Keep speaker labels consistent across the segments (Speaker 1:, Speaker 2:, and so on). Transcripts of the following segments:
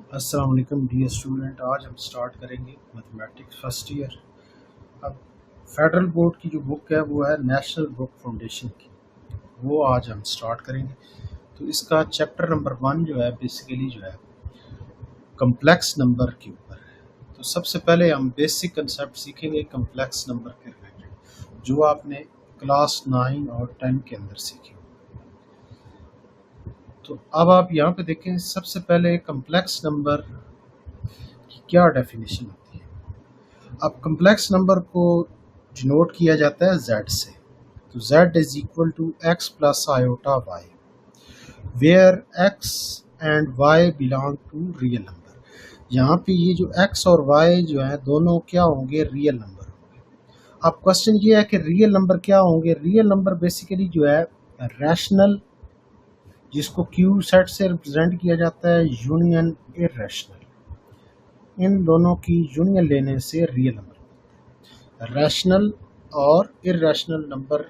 Speaker 1: अस्सलाम वालेकुम dear student. आज हम स्टार्ट करेंगे मैथमेटिक्स फर्स्ट ईयर। अब फेडरल बोर्ड की जो बुक है वो है नेशनल बुक फाउंडेशन की, वो आज हम स्टार्ट करेंगे। तो इसका चैप्टर नंबर 1 जो है बेसिकली जो है कम्प्लेक्स नंबर के ऊपर है। तो सबसे पहले हम बेसिक कंसेप्ट सीखेंगे कम्प्लेक्स नंबर के रिलेटेड, जो आपने क्लास 9 और 10 के अंदर सीखे। तो अब आप यहाँ पे देखें, सबसे पहले कम्प्लेक्स नंबर की क्या डेफिनेशन होती है। अब कम्प्लेक्स नंबर को डिनोट किया जाता है z से। तो z is equal to x plus iota y, where x and y belong to real number. यहाँ पे ये जो x और y जो है दोनों क्या होंगे, रियल नंबर होंगे। अब क्वेश्चन ये है कि रियल नंबर क्या होंगे। रियल नंबर बेसिकली जो है रैशनल, जिसको क्यू सेट से रिप्रेजेंट किया जाता है, यूनियन इररेशनल। इन दोनों की यूनियन लेने से रियल नंबर, रैशनल और इररेशनल नंबर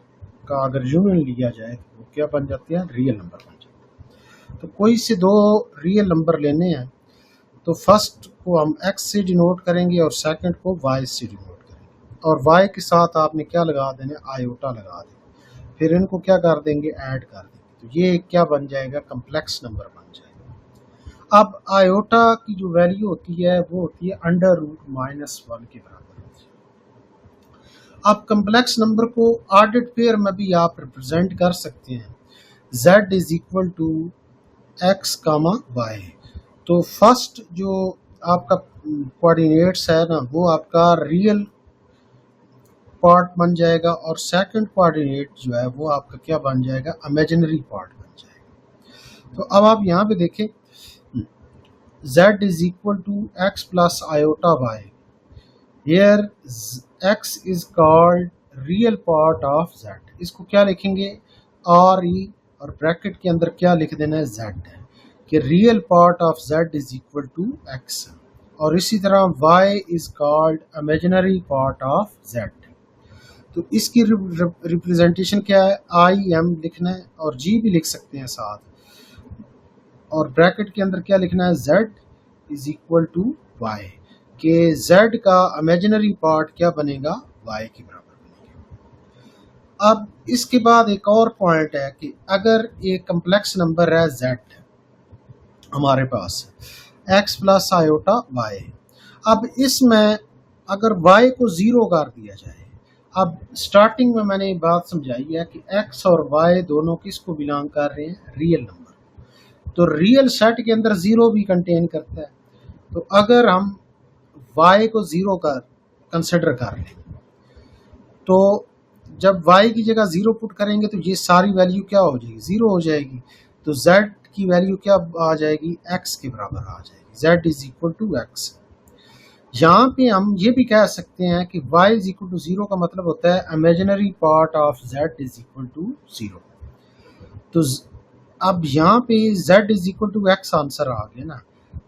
Speaker 1: का अगर यूनियन लिया जाए तो वो क्या बन जाती है, रियल नंबर बन जाती है। तो कोई से दो रियल नंबर लेने हैं तो फर्स्ट को हम x से डिनोट करेंगे और सेकंड को y से डिनोट करेंगे, और y के साथ आपने क्या लगा देना, आयोटा लगा देना। फिर इनको क्या कर देंगे, ऐड कर देंगे। तो ये क्या बन जाएगा, कम्प्लेक्स नंबर बन जाएगा। अब आयोटा की जो वैल्यू होती है वो होती है अंडर रूट -1 के बराबर। आप कम्प्लेक्स नंबर को ऑर्डर्ड पेयर में भी आप रिप्रेजेंट कर सकते हैं। z is equal to x comma y. तो फर्स्ट जो आपका कोऑर्डिनेट्स है ना, वो आपका रियल पार्ट बन जाएगा, और सेकंड कोऑर्डिनेट जो है वो आपका क्या बन जाएगा, इमेजिनरी पार्ट बन जाएगा। तो अब आप यहाँ पे देखें, z is equal to x plus iota y, Here x is called real part of z। इसको क्या लिखेंगे, आर ई, और ब्रैकेट के अंदर क्या लिख देना है, z है, कि real part of z is equal to x। और इसी तरह y is called imaginary part of z। तो इसकी रिप्रेजेंटेशन क्या है, आई एम लिखना है और g भी लिख सकते हैं साथ, और ब्रैकेट के अंदर क्या लिखना है, z is equal to y, कि z का इमेजिनरी पार्ट क्या बनेगा, y के बराबर बनेगा। अब इसके बाद एक और पॉइंट है कि अगर एक कम्प्लेक्स नंबर है z हमारे पास, x प्लस आयोटा y, अब इसमें अगर y को 0 कर दिया जाए, अब स्टार्टिंग में मैंने ये बात समझाई है कि x और y दोनों किसको बिलोंग कर रहे हैं, रियल नंबर। तो रियल सेट के अंदर 0 भी कंटेन करता है। तो अगर हम y को 0 का कंसिडर कर लें, तो जब y की जगह 0 पुट करेंगे तो ये सारी वैल्यू क्या हो जाएगी, 0 हो जाएगी। तो z की वैल्यू क्या आ जाएगी, x के बराबर आ जाएगी, z is equal to x। यहाँ पे हम ये भी कह सकते हैं कि y इज इक्वल टू 0 का मतलब होता है imaginary part of z is equal to 0। तो अब यहाँ पे z is equal to x answer आ गया ना।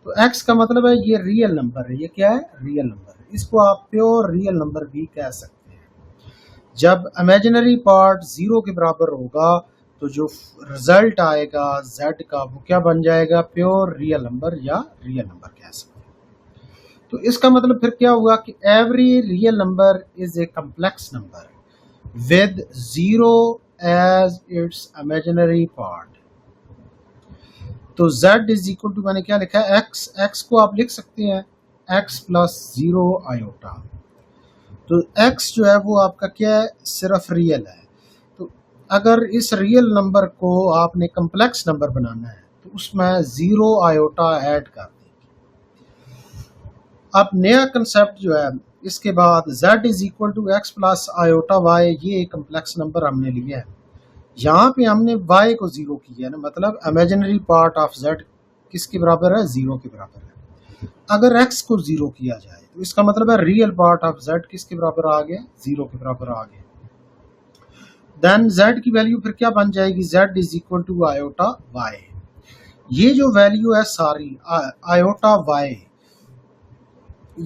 Speaker 1: तो x का मतलब है ये रियल नंबर है, ये क्या है, रियल नंबर है। इसको आप प्योर रियल नंबर भी कह सकते हैं। जब इमेजिनरी पार्ट 0 के बराबर होगा तो जो रिजल्ट आएगा z का वो क्या बन जाएगा, प्योर रियल नंबर या रियल नंबर कह सकते हैं। तो इसका मतलब फिर क्या हुआ कि every real number is a complex number with 0 as its imaginary part. तो z इज इक्वल टू, मैंने क्या लिखा है, x को आप लिख सकते हैं x प्लस 0 आयोटा। तो x जो है वो आपका क्या है, सिर्फ रियल है। तो अगर इस रियल नंबर को आपने कम्प्लेक्स नंबर बनाना है तो उसमें 0 आयोटा ऐड कर देंगे। अब नया कंसेप्ट जो है इसके बाद, z is equal to x plus iota y, ये कम्प्लेक्स नंबर हमने लिया है। यहाँ पे हमने y को 0 किया है ना, मतलब इमेजिनरी पार्ट ऑफ z किसके बराबर है, 0 के बराबर है। अगर x को 0 किया जाए तो इसका मतलब है रियल पार्ट ऑफ z किसके बराबर आ गया, 0 के बराबर आ गया। देन z की वैल्यू फिर क्या बन जाएगी, z is equal to iota y। ये जो वैल्यू है सारी आयोटा y,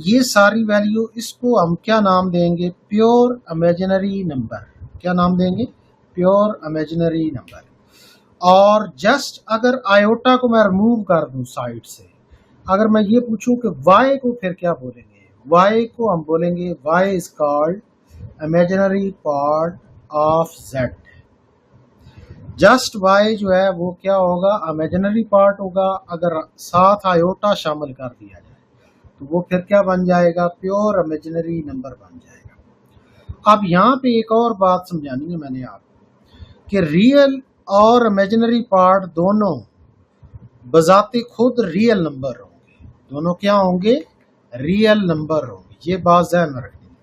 Speaker 1: ये सारी वैल्यू, इसको हम क्या नाम देंगे, प्योर इमेजिनरी नंबर। क्या नाम देंगे, प्योर इमेजिनरी नंबर। और जस्ट अगर आयोटा को मैं रिमूव कर दूं साइड से, अगर मैं ये पूछूं कि y को फिर क्या बोलेंगे, y को हम बोलेंगे y is called imaginary part of z। Just y जो है वो क्या होगा, इमेजिनरी पार्ट होगा। अगर साथ आयोटा शामिल कर दिया जाए तो वो फिर क्या बन जाएगा, प्योर इमेजिनरी नंबर बन जाएगा। अब यहाँ पे एक और बात समझानी है मैंने आपको कि रियल और इमेजिनरी पार्ट दोनों बजाते खुद रियल नंबर होंगे, दोनों क्या होंगे, रियल नंबर होंगे। ये बात ध्यान में रखनी है।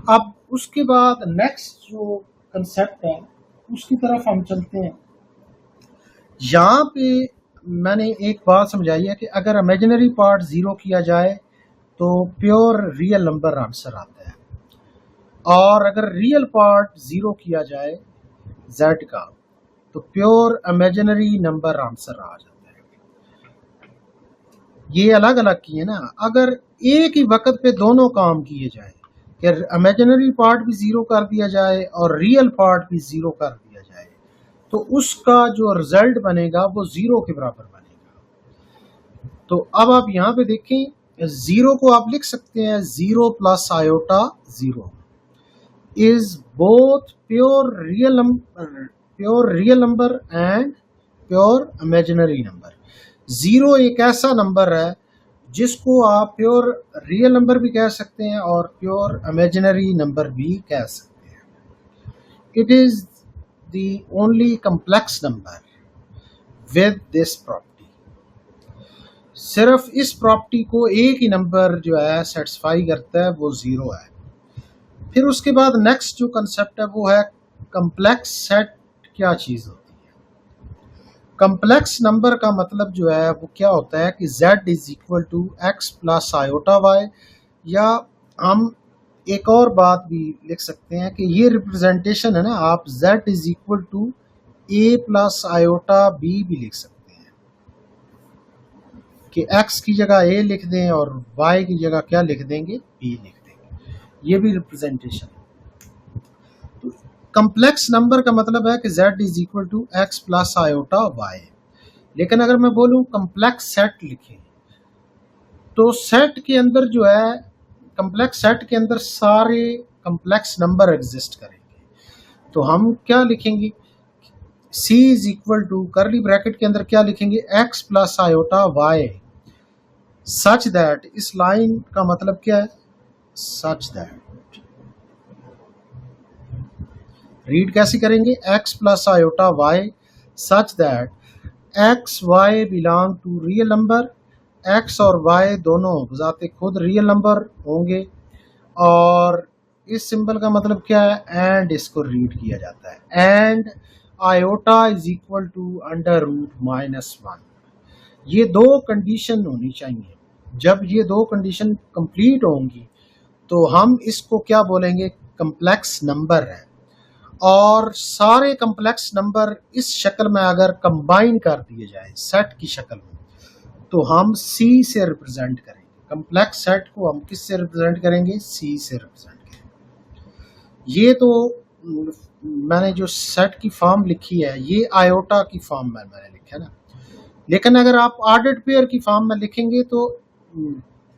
Speaker 1: अब उसके बाद नेक्स्ट जो कंसेप्ट है उसकी तरफ हम चलते हैं। यहाँ पे मैंने एक बात समझाई है कि अगर इमेजिनरी पार्ट जीरो किया जाए तो प्योर रियल नंबर आंसर आता है, और अगर रियल पार्ट जीरो किया जाए z का तो प्योर इमेजिनरी नंबर आंसर आ जाता है। ये अलग अलग किए ना, अगर एक ही वक्त पे दोनों काम किए जाए कि इमेजिनरी पार्ट भी जीरो कर दिया जाए और रियल पार्ट भी जीरो कर दिया जाए तो उसका जो रिजल्ट बनेगा वो जीरो के बराबर बनेगा। तो अब आप यहाँ पे देखें, जीरो को आप लिख सकते हैं zero plus iota zero is both pure real number and pure imaginary number. Zero एक ऐसा नंबर है जिसको आप प्योर रियल नंबर भी कह सकते हैं और प्योर इमेजिनरी नंबर भी कह सकते हैं। It is the only complex number with this property. सिर्फ इस प्रॉपर्टी को एक ही नंबर जो है सेटिस्फाई करता है, वो जीरो है। फिर उसके बाद नेक्स्ट जो कंसेप्ट है वो है कम्प्लेक्स सेट। क्या चीज होती है कम्प्लेक्स नंबर का मतलब जो है वो क्या होता है कि z is equal to x plus iota y, या हम एक और बात भी लिख सकते हैं कि ये रिप्रेजेंटेशन है ना, आप z is equal to a plus iota b भी लिख सकते हैं कि x की जगह a लिख दें और y की जगह क्या लिख देंगे, b लिख देंगे। ये भी रिप्रेजेंटेशन है। तो कम्प्लेक्स नंबर का मतलब है कि z is equal to x plus iota y। लेकिन अगर मैं बोलूं कम्प्लेक्स सेट लिखें तो सेट के अंदर जो है, कम्प्लेक्स सेट के अंदर सारे कम्प्लेक्स नंबर एग्जिस्ट करेंगे। तो हम क्या लिखेंगे, c is equal to curly bracket के अंदर क्या लिखेंगे, x plus iota y such that. इस लाइन का मतलब क्या है, सच दैट। रीड कैसे करेंगे, x plus iota y such that x y belong to real number. x और y दोनों बजाते खुद रियल नंबर होंगे, और इस सिंबल का मतलब क्या है, एंड इसको रीड किया जाता है and iota is equal to under root minus one. ये दो कंडीशन होनी चाहिए। जब ये दो कंडीशन कंप्लीट होंगी तो हम इसको क्या बोलेंगे, कम्प्लेक्स नंबर है। और सारे कम्प्लेक्स नंबर इस शक्ल में अगर कंबाइन कर दिए जाए सेट की शक्ल में तो हम C से रिप्रेजेंट करेंगे। कम्प्लेक्स सेट को हम किस से रिप्रेजेंट करेंगे, C से रिप्रेजेंट करेंगे। ये तो मैंने जो सेट की फॉर्म लिखी है ये आयोटा की फॉर्म में मैंने लिखा है ना। लेकिन अगर आप ऑर्डर्ड पेयर की फॉर्म में लिखेंगे तो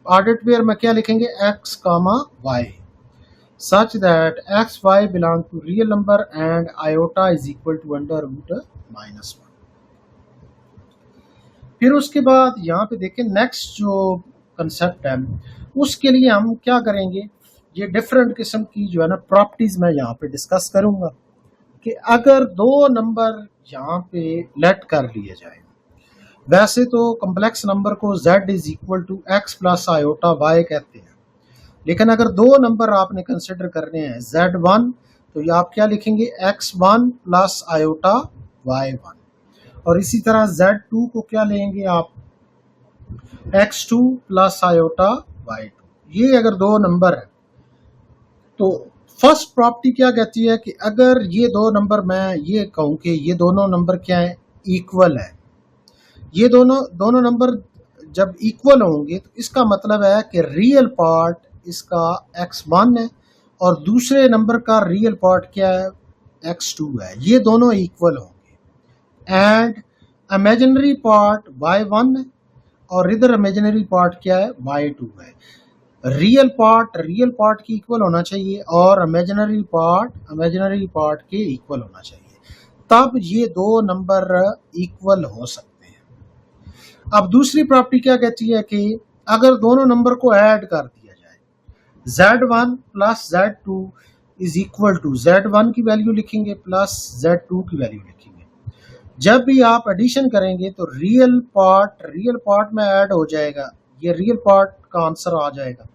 Speaker 1: ऑर्डर्ड पेयर में क्या लिखेंगे, x comma y such that x y belong to real number and iota is equal to under root minus one. फिर उसके बाद यहाँ पे देखें नेक्स्ट जो कंसेप्ट है उसके लिए हम क्या करेंगे, ये डिफरेंट किस्म की जो है ना प्रॉपर्टीज मैं यहाँ पे डिस्कस करूंगा कि अगर दो नंबर यहाँ पे लेट कर लिए जाए। वैसे तो कम्प्लेक्स नंबर को z is equal to x plus iota y कहते हैं, लेकिन अगर दो नंबर आपने कंसिडर करने हैं z1 तो ये आप क्या लिखेंगे, x1 प्लस आयोटा y1, और इसी तरह z2 को क्या लेंगे आप, x2 प्लस आयोटा y2। ये अगर दो नंबर है तो फर्स्ट प्रॉपर्टी क्या कहती है कि अगर ये दो नंबर, मैं ये कहूं कि ये दोनों नंबर क्या है, इक्वल है। ये दोनों नंबर जब इक्वल होंगे तो इसका मतलब है कि रियल पार्ट इसका x1 है और दूसरे नंबर का रियल पार्ट क्या है, x2 है। ये दोनों इक्वल होंगे एंड इमेजिनरी पार्ट y1 है और इधर इमेजिनरी पार्ट क्या है, y2 है। रियल पार्ट की इक्वल होना चाहिए और इमेजिनरी पार्ट के इक्वल होना चाहिए, तब ये दो नंबर इक्वल हो सकते हैं। अब दूसरी प्रॉपर्टी क्या कहती है कि अगर दोनों नंबर को ऐड कर दिया जाए, z1 plus z2 is equal to, z1 की वैल्यू लिखेंगे प्लस z2 की वैल्यू लिखेंगे। जब भी आप एडिशन करेंगे तो रियल पार्ट में ऐड हो जाएगा, ये रियल पार्ट का आंसर आ जाएगा,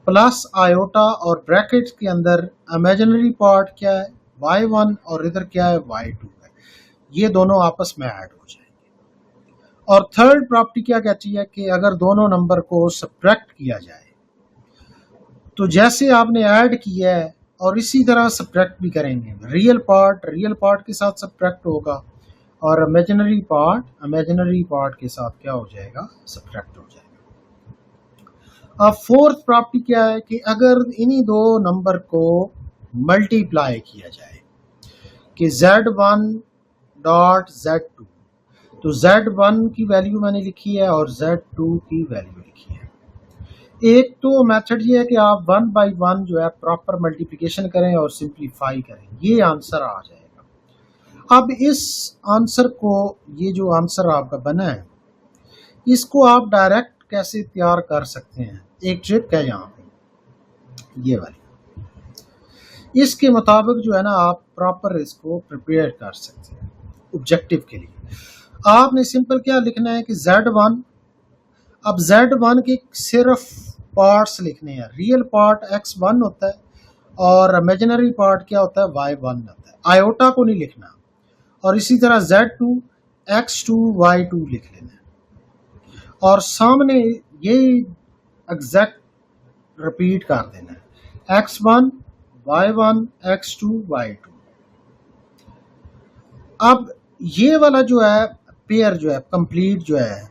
Speaker 1: प्लस आयोटा और ब्रैकेट के अंदर इमेजिनरी पार्ट क्या है, y1 और इधर क्या है, y2 है। ये दोनों आपस में ऐड हो जाएंगे। और थर्ड प्रॉपर्टी क्या कहती है कि अगर दोनों नंबर को सब्ट्रैक्ट किया जाए, तो जैसे आपने ऐड किया है और इसी तरह सब्ट्रैक्ट भी करेंगे, रियल पार्ट के साथ सब्ट्रैक्ट होगा और इमेजिनरी पार्ट के साथ क्या हो जाएगा, सब्ट्रैक्ट हो जाएगा। अब फोर्थ प्रॉपर्टी क्या है कि अगर इन्हीं दो नंबर को मल्टीप्लाई किया जाए कि z1 डॉट z2, तो z1 की वैल्यू मैंने लिखी है और z2 की वैल्यू लिखी है। एक तो मेथड ये है कि आप 1 बाई 1 जो है प्रॉपर मल्टीप्लिकेशन करें और सिंप्लीफाई करें, ये आंसर आ जाएगा। अब इस आंसर को, ये जो आंसर आपका बना है, इसको आप डायरेक्ट कैसे तैयार कर सकते हैं, एक ट्रिक है यहाँ पे, ये वाली। इसके मुताबिक जो है ना आप प्रॉपर इसको प्रिपेयर कर सकते हैं ऑब्जेक्टिव के लिए। आपने सिंपल क्या लिखना है कि z1, अब z1 के सिर्फ पार्ट्स लिखने हैं। रियल पार्ट x1 होता है और इमेजिनरी पार्ट क्या होता है, y1 होता है। आयोटा को नहीं लिखना। और इसी तरह z2 x2 y2 लिख लेना है और सामने ये एग्जैक्ट रिपीट कर देना है, x1 y1 x2 y2। अब ये वाला जो है पेयर जो है कंप्लीट जो है,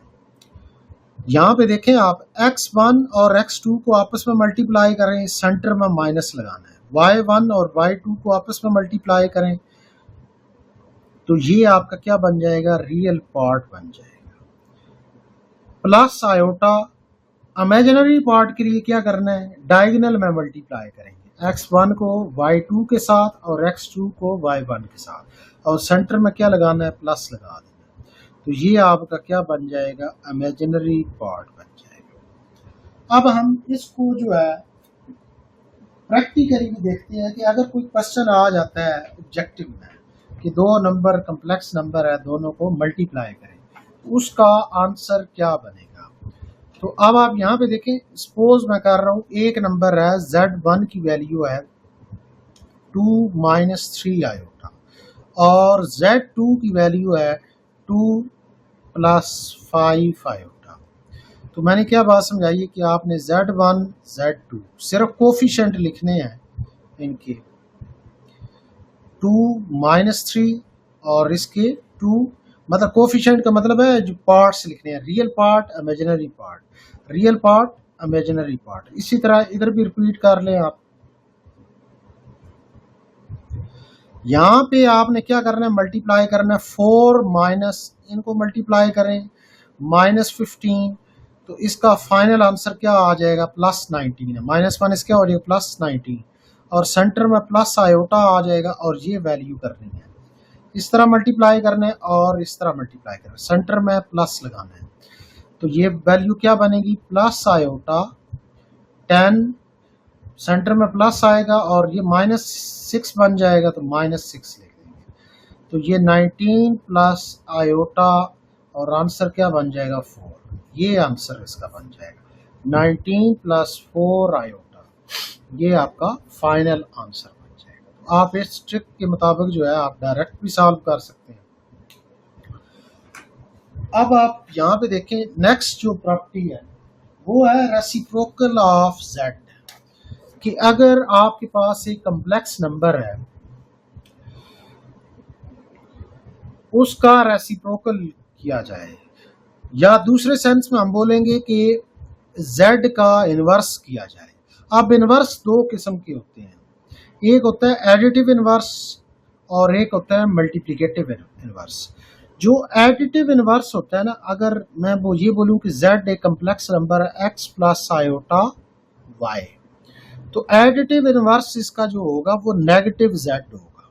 Speaker 1: यहाँ पे देखें आप x1 और x2 को आपस में मल्टीप्लाई करें, सेंटर में माइनस लगाना है। y1 और y2 को आपस में मल्टीप्लाई करें तो ये आपका क्या बन जाएगा, रियल पार्ट बन जाएगा। प्लस आयोटा, इमेजिनरी पार्ट के लिए क्या करना है, डायगोनल में मल्टीप्लाई करेंगे, x1 को y2 के साथ और x2 को y1 के साथ, और सेंटर में क्या लगाना है, प्लस लगा देना। तो ये आपका क्या बन जाएगा, इमेजिनरी पार्ट बन जाएगा। अब हम इसको जो है प्रैक्टिकली भी देखते हैं कि अगर कोई क्वेश्चन आ जाता है ऑब्जेक्टिव में कि दो नंबर कम्प्लेक्स नंबर है, दोनों को मल्टीप्लाई करें, तो उसका आंसर क्या बनेगा। तो अब आप यहाँ पे देखें, सपोज मैं कर रहा हूँ एक नंबर है z1 की वैल्यू है 2 - 3 आयोटा और z2 की वैल्यू है 2 + 5 आयोटा। तो मैंने क्या बात समझाई है कि आपने z1 z2 सिर्फ कोफिशिएंट लिखने हैं इनके, 2 - 3 और इसके 2, मतलब कोफिशिएंट का मतलब है जो पार्ट्स लिखने हैं, real part imaginary part, real part imaginary part. इसी तरह इधर भी रिपीट कर लें आप। यहाँ पे आपने क्या करना है, मल्टीप्लाई करना है, 4 माइनस इनको मल्टीप्लाई करें -15, तो इसका फाइनल आंसर क्या आ जाएगा, +19 है। -1 क्या हो जाएगा, +19, और सेंटर में प्लस आयोटा आ जाएगा और ये वैल्यू करनी है, इस तरह मल्टीप्लाई करना है और इस तरह मल्टीप्लाई करना है, सेंटर में प्लस लगाना है। तो ये वैल्यू क्या बनेगी, प्लस आयोटा 10, सेंटर में प्लस आएगा और ये -6 बन जाएगा, तो -6 लिख देंगे। तो ये 19 प्लस आयोटा और आंसर क्या बन जाएगा, 4। ये आंसर इसका बन जाएगा 19 + 4 आयोटा, ये आपका फाइनल आंसर बन जाएगा। तो आप इस ट्रिक के मुताबिक जो है आप डायरेक्ट भी सॉल्व कर सकते हैं। अब आप यहाँ पे देखें, नेक्स्ट जो प्रॉपर्टी है वो है रेसिप्रोकल ऑफ z, कि अगर आपके पास एक कम्प्लेक्स नंबर है उसका रेसिप्रोकल किया जाए, या दूसरे सेंस में हम बोलेंगे कि z का इन्वर्स किया जाए। अब इन्वर्स दो किस्म के होते हैं, एक होता है एडिटिव इन्वर्स और एक होता है मल्टीप्लिकेटिव इन्वर्स। जो एडिटिव इनवर्स होता है ना, अगर मैं वो ये बोलूं कि z एक कम्प्लेक्स नंबर है x प्लस आयोटा y, तो एडिटिव इनवर्स इसका जो होगा वो नेगेटिव z होगा,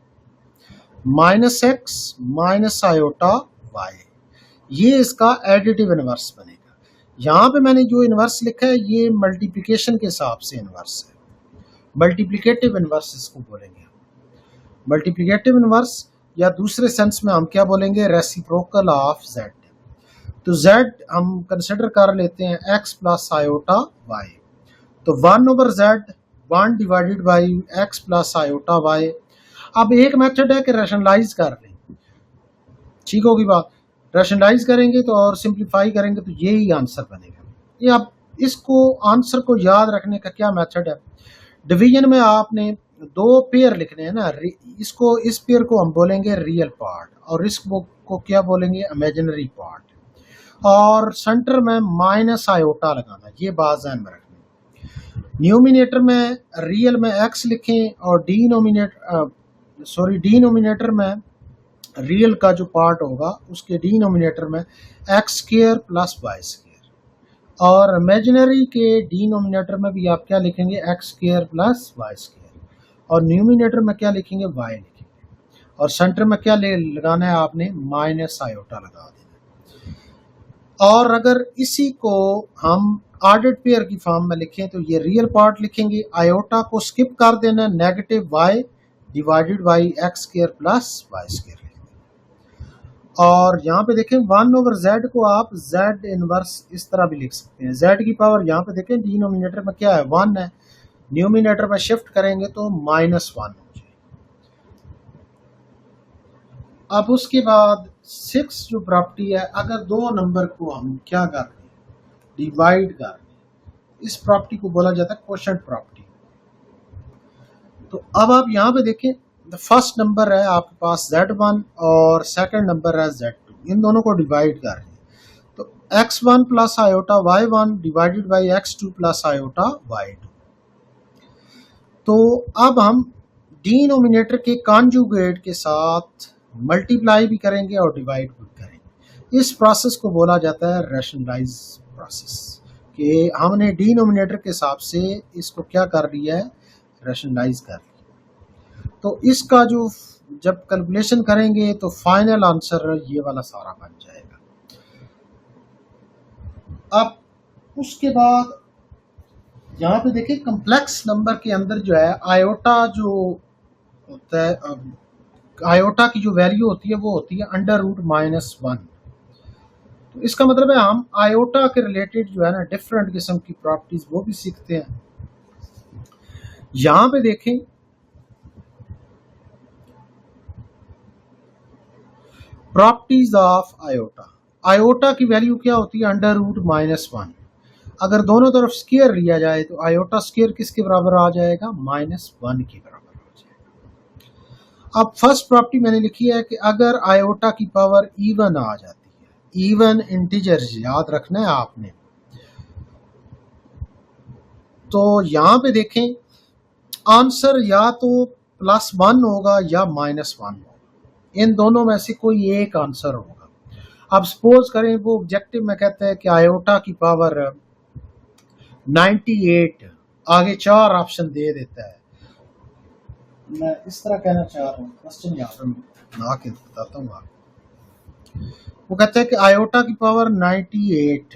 Speaker 1: minus x minus iota y, ये इसका एडिटिव इनवर्स बनेगा। यहाँ पे मैंने जो इनवर्स लिखा है ये मल्टीप्लिकेशन के हिसाब से इनवर्स है, मल्टीप्लिकेटिव इनवर्स इसको बोलेंगे। मल्टीप्लिकेटिव इनवर्स या दूसरे सेंस में हम क्या बोलेंगे, रेसिप्रोकल ऑफ z। तो z हम कंसिडर कर लेते हैं x प्लस आयोटा y, तो 1/z 1 divided by x plus iota y। अब एक मेथड है कि रैशनलाइज कर लें, ठीक होगी बात, रैशनलाइज करेंगे तो और सिंप्लीफाई करेंगे तो यही आंसर बनेगा। ये अब इसको आंसर को याद रखने का क्या मेथड है, डिवीजन में आपने दो पेयर लिखने हैं ना, इसको इस पेयर को हम बोलेंगे रियल पार्ट और इसको को क्या बोलेंगे, इमेजिनरी पार्ट, और सेंटर में माइनस आयोटा लगाना, ये बात ध्यान में रखनी। न्यूमिनेटर में रियल में x लिखें और डिनोमिनेटर में रियल का जो पार्ट होगा उसके डिनोमिनेटर में x square plus y square, और इमेजिनरी के डिनोमिनेटर में भी आप क्या लिखेंगे, x square plus y square, और न्यूमिनेटर में क्या लिखेंगे, वाई लिखेंगे, और सेंटर में क्या लगाना है आपने, माइनस आयोटा लगा देना। और अगर इसी को हम ऑर्डर्ड पेयर की फॉर्म में लिखें तो ये रियल पार्ट लिखेंगे, आयोटा को स्किप कर देना, negative y divided by x square plus y square. और यहाँ पे देखें 1/z को आप z इनवर्स इस तरह भी लिख सकते हैं, z की पावर यहाँ पे देखें डिनोमिनेटर में क्या है, 1 है, न्यूमिनेटर में शिफ्ट करेंगे तो -1 हो जाए। अब उसके बाद 6 जो प्रॉपर्टी है, अगर दो नंबर को हम क्या कर रहे हैं, डिवाइड कर रहे हैं, इस प्रॉपर्टी को बोला जाता है क्वोशंट प्रॉपर्टी। तो अब आप यहाँ पे देखें, फर्स्ट नंबर है आपके पास z1 और सेकंड नंबर है z2, इन दोनों को डिवाइड कर रहे हैं, तो x1 plus iota y1 divided by x2 plus iota y2। तो अब हम डिनोमिनेटर के कॉन्जुगेट के साथ मल्टीप्लाई भी करेंगे और डिवाइड भी करेंगे। इस प्रोसेस को बोला जाता है रैशनलाइज प्रोसेस, कि हमने डिनोमिनेटर के हिसाब से इसको क्या कर लिया है, रैशनलाइज कर लिया। तो इसका जो जब कैलकुलेशन करेंगे तो फाइनल आंसर ये वाला सारा बन जाएगा। अब उसके बाद यहाँ पे देखिए कम्प्लेक्स नंबर के अंदर जो है आयोटा जो होता है, आयोटा की जो वैल्यू होती है वो होती है √-1। तो इसका मतलब है हम आयोटा के रिलेटेड जो है ना डिफरेंट किस्म की प्रॉपर्टीज वो भी सीखते हैं। यहाँ पे देखें प्रॉपर्टीज ऑफ आयोटा, आयोटा की वैल्यू क्या होती है, √-1। अगर दोनों तरफ स्क्वायर लिया जाए तो आयोटा स्क्वायर किसके बराबर आ जाएगा, -1 के बराबर आ जाएगा। अब फर्स्ट प्रॉपर्टी मैंने लिखी है कि अगर आयोटा की पावर इवन आ जाती है, इवन इंटीजर्स याद रखना है आपने, तो यहां पे देखें आंसर या तो +1 होगा या -1 होगा, इन दोनों में से कोई एक आंसर होगा। अब सपोज करें वो ऑब्जेक्टिव में कहता है कि आयोटा की पावर 98, आगे 4 ऑप्शन दे देता है। मैं इस तरह कहना चाह रहा हूँ, क्वेश्चन यहाँ बना के बताता हूँ आपको। वो कहता है कि आयोटा की पावर 98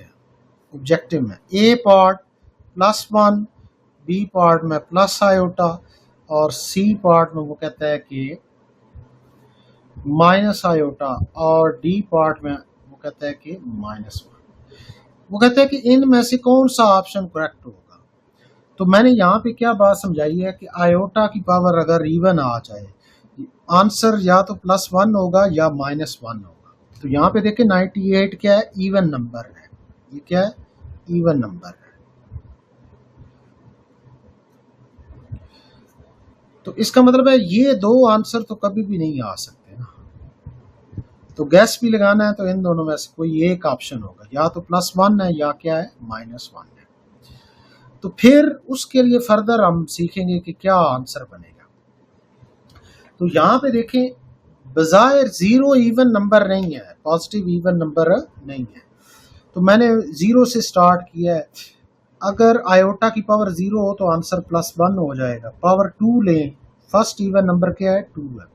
Speaker 1: ऑब्जेक्टिव में, ए पार्ट +1, बी पार्ट में प्लस आयोटा, और सी पार्ट में वो कहता है कि माइनस आयोटा, और डी पार्ट में वो कहता है कि -1। वो कहता है कि इनमें से कौन सा ऑप्शन करेक्ट होगा। तो मैंने यहाँ पे क्या बात समझाई है कि आयोटा की पावर अगर इवन आ जाए, आंसर या तो +1 होगा या -1 होगा। तो यहाँ पे देखें 98 क्या है, इवन नंबर है, ये क्या है, इवन नंबर है। तो इसका मतलब है ये दो आंसर तो कभी भी नहीं आ सकते ना, तो गैस भी लगाना है तो इन दोनों में से कोई एक ऑप्शन होगा, या तो +1 है या क्या है, -1 है। तो फिर उसके लिए फर्दर हम सीखेंगे कि क्या आंसर बनेगा। तो यहाँ पे देखें बजाय जीरो इवन नंबर नहीं है, पॉजिटिव इवन नंबर नहीं है। तो मैंने जीरो से स्टार्ट किया है। अगर आयोटा की पावर जीरो हो तो आंसर +1 हो जाएगा। पावर 2 लें, फर्स्ट इवन नंबर क्या है, 2 है,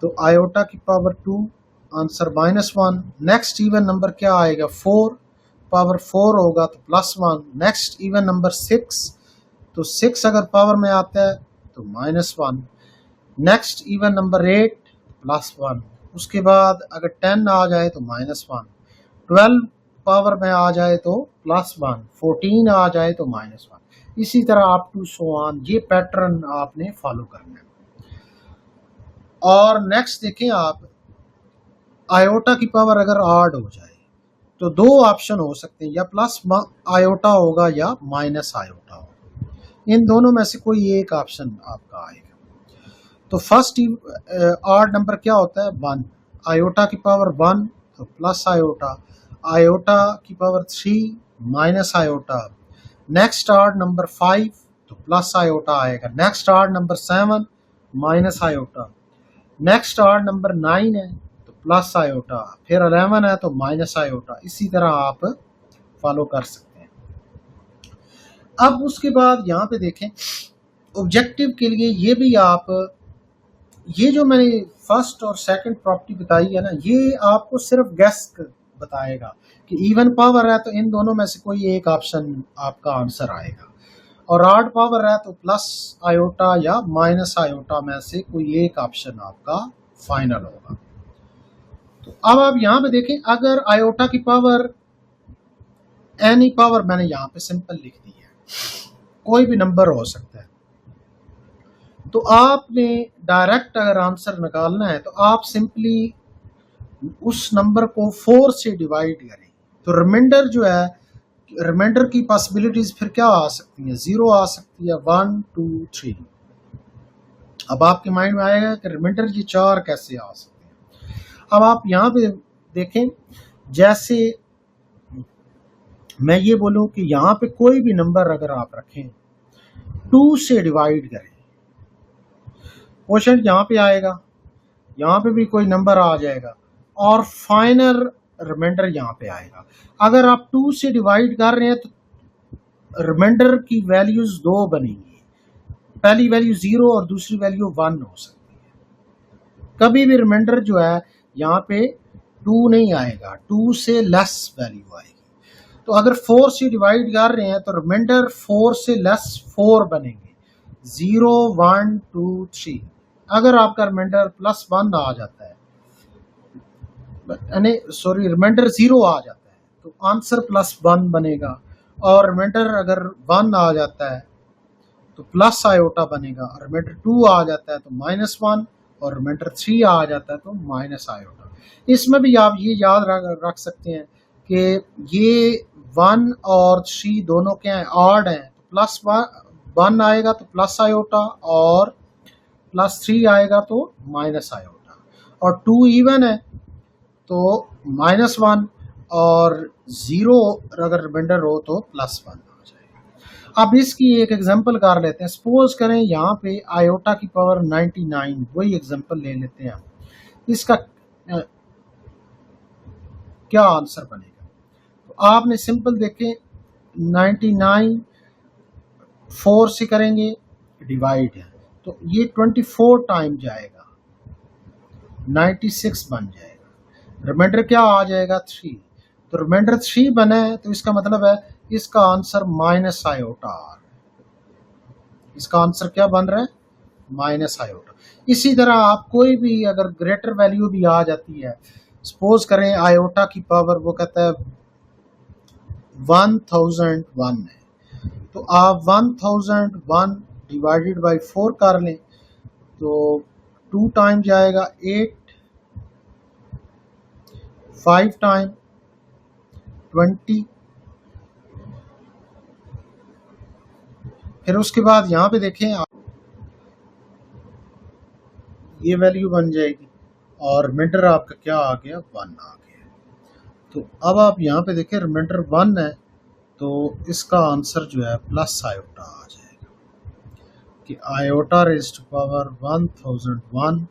Speaker 1: तो आयोटा की power 2 answer -1। Next even number क्या आएगा, 4, पावर 4 होगा तो +1। नेक्स्ट इवन नंबर 6, तो 6 अगर पावर में आता है तो -1। Next even number 8 +1। उसके बाद अगर 10 आ जाए तो -1, 12 पावर में आ जाए तो +1, 14 आ जाए तो -1, इसी तरह अप टू सो ऑन। ये पैटर्न आपने फॉलो करना है। और नेक्स्ट देखें आप, आयोटा की पावर अगर ऑड हो जाए तो दो ऑप्शन हो सकते हैं, या प्लस आयोटा होगा या माइनस आयोटा होगा। इन दोनों में से कोई एक ऑप्शन आपका आएगा। तो फर्स्ट ऑड नंबर क्या होता है, 1। आयोटा की पावर 1 तो प्लस आयोटा, आयोटा की power 3 minus iota. Next odd number 5 तो प्लस आयोटा आएगा। Next odd number 7 minus iota. Next odd number 9 है तो प्लस आयोटा, फिर 11 है तो माइनस आयोटा। इसी तरह आप फॉलो कर सकते हैं। अब उसके बाद यहाँ पे देखें, ऑब्जेक्टिव के लिए ये भी आप, ये जो मैंने फर्स्ट और सेकंड प्रॉपर्टी बताई है ना, ये आपको सिर्फ गेस बताएगा कि इवन पावर है तो इन दोनों में से कोई एक ऑप्शन आपका आंसर आएगा, और ऑड पावर है तो प्लस आयोटा या माइनस आयोटा में से कोई एक ऑप्शन आपका फाइनल होगा। तो अब आप यहां पे देखें, अगर आयोटा की पावर एनी पावर, मैंने यहां पे सिंपल लिख दी है, कोई भी नंबर हो सकता है, तो आपने डायरेक्ट अगर आंसर निकालना है तो आप सिंपली उस नंबर को 4 से डिवाइड करें। तो रिमाइंडर जो है, रिमाइंडर की पॉसिबिलिटीज फिर क्या आ सकती हैं, 0 आ सकती है, 1 2 3। अब आपके माइंड में आएगा कि रिमाइंडर ये 4 कैसे आ सकते हैं। अब आप यहाँ पे देखें, जैसे मैं ये बोलूं कि यहाँ पे कोई भी नंबर अगर आप रखें 2 से डिवाइड करें, क्वेश्चन यहाँ पे आएगा, यहाँ पे भी कोई नंबर आ जाएगा और फाइनल रिमाइंडर यहाँ पे आएगा। अगर आप 2 से डिवाइड कर रहे हैं तो रिमाइंडर की वैल्यूज 2 बनेंगी, पहली वैल्यू 0 और दूसरी वैल्यू 1 हो सकती है। कभी भी रिमाइंडर जो है यहाँ पे 2 नहीं आएगा, 2 से लेस वैल्यू आएगी। तो अगर 4 से डिवाइड कर रहे हैं तो रिमाइंडर 4 से लेस 4 बनेंगे, 0 1 2 3। अगर आपका रिमाइंडर +1 आ जाता है, सॉरी रिमाइंडर 0 आ जाता है तो आंसर +1 बनेगा, और रिमाइंडर अगर 1 आ जाता है तो प्लस आयोटा बनेगा, और रिमाइंडर 2 आ जाता है तो -1, और रिमाइंडर 3 आ जाता है तो माइनस आयोटा। इसमें भी आप ये याद रख सकते हैं कि ये 1 और 3 दोनों क्या हैं, ऑड हैं, तो +1 आएगा तो प्लस आयोटा, और +3 आएगा तो माइनस आयोटा, और 2 इवन है तो -1, और 0 अगर रिमाइंडर हो तो +1 आ जाएगा। अब इसकी एक एग्जांपल कर लेते हैं। सपोज करें यहाँ पे आयोटा की पावर 99, वही एग्जांपल ले लेते हैं। इसका क्या आंसर बनेगा, तो आपने सिंपल देखें, 99 4 से करेंगे डिवाइड है तो ये 24 टाइम जाएगा, 96 बन जाएगा। रिमाइंडर क्या आ जाएगा, 3। तो रिमाइंडर 3 बना है तो इसका मतलब है इसका आंसर माइनस आयोटा आ रहा है। इसका आंसर क्या बन रहा है, माइनस आयोटा। इसी तरह आप कोई भी अगर ग्रेटर वैल्यू भी आ जाती है, सपोज करें आयोटा की पावर वो कहता है 1001 है, तो आप 1001 डिवाइडेड बाई 4 कर लें तो 2 टाइम जाएगा 8, 5 टाइम 20, फिर उसके बाद यहाँ पे देखें ये वैल्यू बन जाएगी, और रिमाइंडर आपका क्या आ गया, 1 आ गया। तो अब आप यहाँ पे देखें रिमाइंडर 1 है तो इसका आंसर जो है प्लस आयोटा आ जाएगा, कि iota raised to power 1001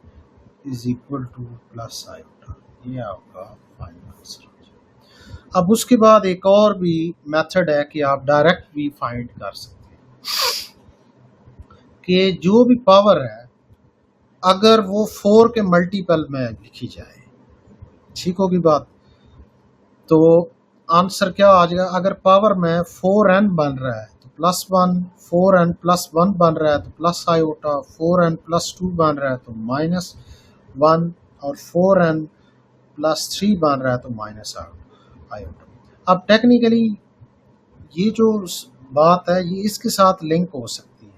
Speaker 1: is equal to plus iota. ये आपका फाइनल आंसर। अब उसके बाद एक और भी मेथड है कि आप डायरेक्ट भी फाइंड कर सकते हैं कि जो भी पावर है अगर वो 4 के मल्टीपल में लिखी जाए, ठीक होगी बात। तो आंसर क्या आ जाएगा, अगर पावर में 4n बन रहा है तो +1, 4n + 1 बन रहा है तो प्लस आयोटा, 4n + 2 बन रहा है तो -1 और 4n + 3 बन रहा है तो माइनस आयोटा। अब टेक्निकली ये जो बात है ये इसके साथ लिंक हो सकती है।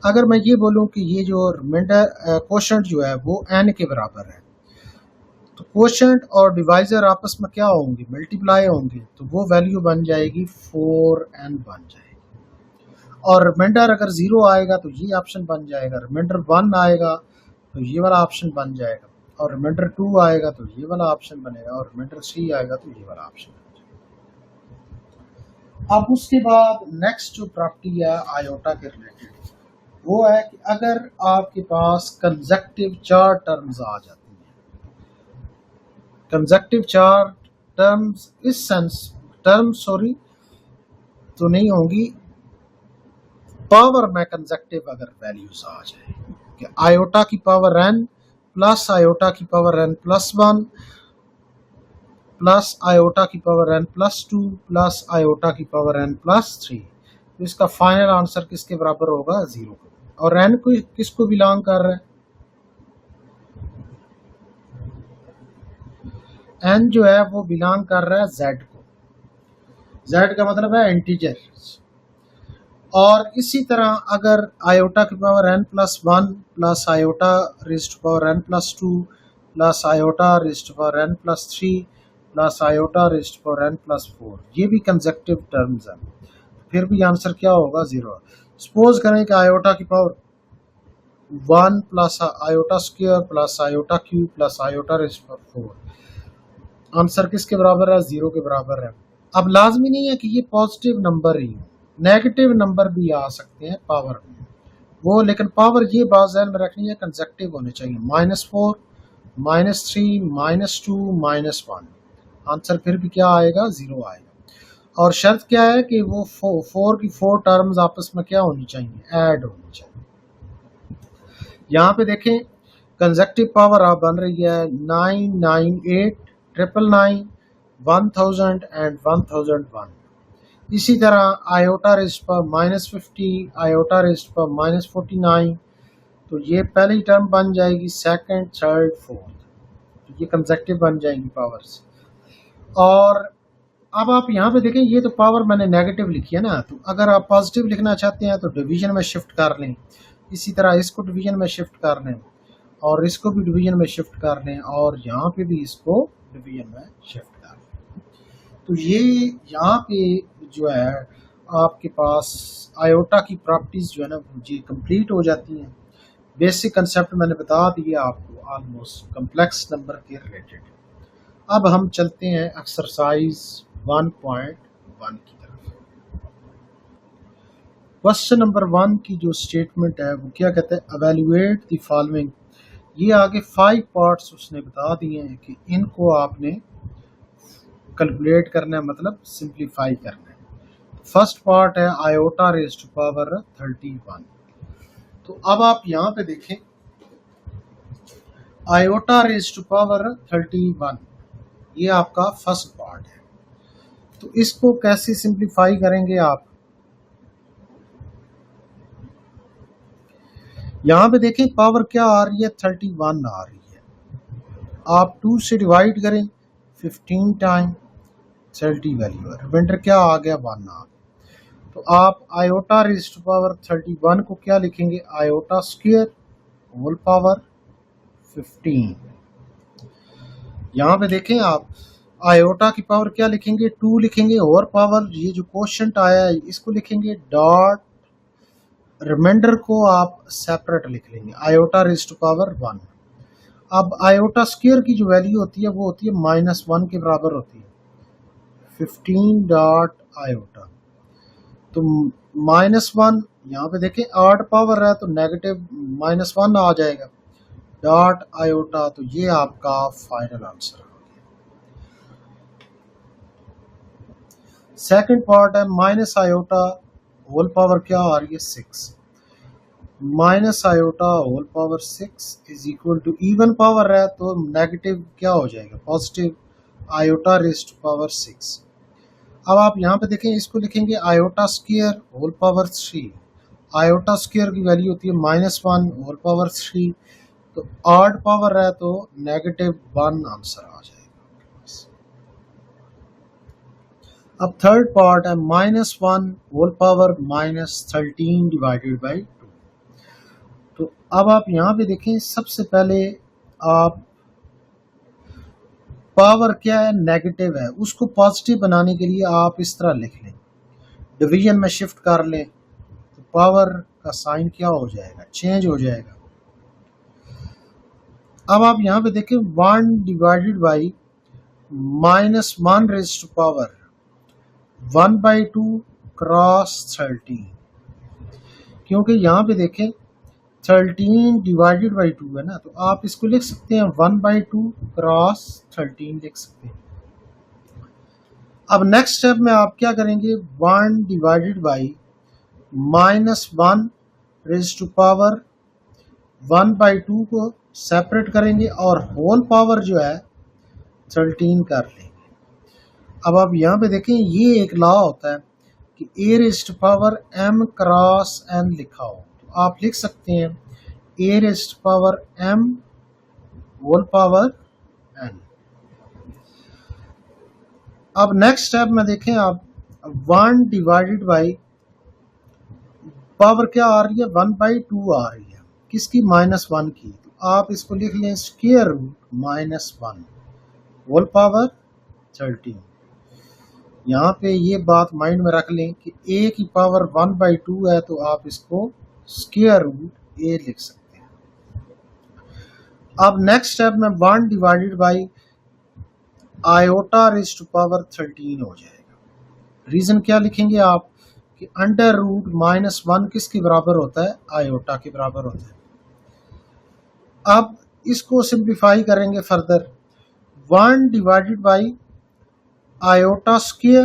Speaker 1: अगर मैं ये बोलूं कि ये जो रिमाइंडर क्वोशंट जो है वो n के बराबर है, तो क्वोशंट और डिवाइजर आपस में क्या होंगे, मल्टीप्लाई होंगे, तो वो वैल्यू बन जाएगी 4n बन जाएगी। और रिमाइंडर अगर 0 आएगा तो ये ऑप्शन बन जाएगा, रिमाइंडर 1 आएगा तो ये वाला ऑप्शन बन जाएगा, और रिमाइंडर 2 आएगा तो ये वाला ऑप्शन बनेगा, और रिमाइंडर 3 आएगा तो ये वाला ऑप्शन बनेगा। अब उसके बाद नेक्स्ट जो प्रॉपर्टी है आयोटा के रिलेटेड वो है कि अगर आपके पास कंसेक्टिव 4 टर्म्स आ जाती हैं, कंसेक्टिव 4 टर्म्स इस सेंस टर्म्स सॉरी तो नहीं होंगी, पावर में कंसेक्टिव अगर वैल्यूज आ जाए कि आयोटा की पावर n प्लस आयोटा की पावर n + 1 प्लस आयोटा की पावर n + 2 प्लस आयोटा की पावर n + 3, तो इसका फाइनल आंसर किसके बराबर होगा, 0। और n को किसको बिलोंग कर रहा है, n जो है वो बिलोंग कर रहा है z को, z का मतलब है इंटीजर। और इसी तरह अगर आयोटा की power n + 1 plus iota raised to power n + 2 plus iota raised to power n + 3 plus iota raised to power n + 4, ये भी कंसेक्टिव टर्म्स हैं, फिर भी आंसर क्या होगा, 0। सपोज करें कि आयोटा की power 1 plus iota square plus iota cube plus iota raised to power 4, answer किसके बराबर है, 0 के बराबर है। अब लाजमी नहीं है कि ये पॉजिटिव नंबर ही हो, नेगेटिव नंबर भी आ सकते हैं पावर में वो, लेकिन पावर ये बात ज़हन में रखनी है कंसेक्टिव होने चाहिए, -4 -3 -2 -1, आंसर फिर भी क्या आएगा, 0 आएगा। और शर्त क्या है कि वो 4 की 4 टर्म्स आपस में क्या होनी चाहिए, ऐड होनी चाहिए। यहाँ पे देखें कंसेक्टिव पावर आप बन रही है 998 999 1000 एंड 1001। इसी तरह आयोटा रेज़्ड पर -50 आयोटा रेज़्ड पर -49, तो ये पहली टर्म बन जाएगी, सेकंड थर्ड फोर्थ, तो ये कंसेक्टिव बन जाएंगी पावर्स। और अब आप यहाँ पे देखें ये तो पावर मैंने नेगेटिव लिखी है ना, तो अगर आप पॉजिटिव लिखना चाहते हैं तो डिवीजन में शिफ्ट कर लें, इसी तरह इसको डिवीजन में शिफ्ट कर लें और इसको भी डिवीजन में शिफ्ट कर लें और यहाँ पे भी इसको डिवीजन में शिफ्ट कर लें। तो ये यहाँ पे जो है आपके पास आयोटा की प्रॉपर्टीज जो है ना जी कंप्लीट हो जाती हैं। बेसिक कंसेप्ट मैंने बता दिया आपको ऑलमोस्ट कम्प्लेक्स नंबर के रिलेटेड। अब हम चलते हैं एक्सरसाइज 1.1 की तरफ। क्वेश्चन नंबर 1 की जो स्टेटमेंट है वो क्या कहते हैं, एवेल्युएट द फॉलोइंग। ये आगे 5 पार्ट्स उसने बता दिए हैं कि इनको आपने कैलकुलेट करना है, मतलब सिंप्लीफाई करना है। फर्स्ट पार्ट है आयोटा रेज़्ड टू पावर 31। तो अब आप यहाँ पे देखें आयोटा रेज़्ड टू पावर 31, ये आपका फर्स्ट पार्ट है। तो इसको कैसे सिंप्लीफाई करेंगे आप, यहाँ पे देखें पावर क्या आ रही है, 31 आ रही है। आप 2 से डिवाइड करें 15 टाइम 30 वैल्यू है, रिमाइंडर क्या आ गया, 1 आ गया। तो आप आयोटा रेज़्ड टू पावर 31 को क्या लिखेंगे, आयोटा स्क्वायर होल पावर 15। यहाँ पे देखें आप आयोटा की पावर क्या लिखेंगे, 2 लिखेंगे, और पावर ये जो क्वोशंट आया है इसको लिखेंगे डॉट, रिमाइंडर को आप सेपरेट लिख लेंगे, आयोटा रेज़्ड टू पावर 1। अब आयोटा स्क्वायर की जो वैल्यू होती है वो होती है -1 के बराबर होती है, 15 डॉट आयोटा। तो -1 यहाँ पे देखें आड पावर है तो नेगेटिव -1 आ जाएगा, डॉट आयोटा। तो ये आपका फाइनल आंसर है। सेकंड पार्ट है माइनस आयोटा होल पावर क्या आ रही है 6, minus iota whole power 6 is equal to even power है तो नेगेटिव क्या हो जाएगा positive iota raise to power 6। अब आप यहाँ पे देखें इसको लिखेंगे iota square whole power 3। Iota square की वैल्यू होती है -1 होल पावर 3, तो ऑड पावर है तो -1 आंसर आ जाएगा। अब थर्ड पार्ट है -1 होल पावर -13 डिवाइडेड बाई 2। तो अब आप यहाँ पे देखें सबसे पहले आप पावर क्या है नेगेटिव है उसको पॉजिटिव बनाने के लिए आप इस तरह लिख लें, डिवीजन में शिफ्ट कर लें तो पावर का साइन क्या हो जाएगा चेंज हो जाएगा। अब आप यहाँ पे देखें 1 divided by -1 raise to power 1/2 cross 13, क्योंकि यहाँ पे देखें 13 डिवाइडेड बाई 2 है ना, तो आप इसको लिख सकते हैं 1/2 क्रॉस 13 लिख सकते हैं। अब नेक्स्ट स्टेप में आप क्या करेंगे 1 divided by -1 raise to power 1/2 को सेपरेट करेंगे और होल पावर जो है 13 कर लेंगे। अब आप यहाँ पे देखें ये एक लॉ होता है कि a raise to power m cross n लिखा हो तो आप लिख सकते हैं a raise to power m whole power n। अब नेक्स्ट स्टेप में देखें आप 1 डिवाइडेड बाई पावर क्या आ रही है 1/2 आ रही है किसकी -1 की, तो आप इसको लिख लें स्क्वायर रूट -1 होल पावर 13। यहाँ पे ये बात माइंड में रख लें कि a की पावर 1/2 है तो आप इसको स्क्वायर रूट a लिख सकते हैं। अब नेक्स्ट स्टेप में 1 divided by iota raise to power 13 हो जाएगा। रीजन क्या लिखेंगे आप कि अंडर रूट -1 किसके बराबर होता है आयोटा के बराबर होता है। अब इसको सिंप्लीफाई करेंगे further 1 divided by iota square,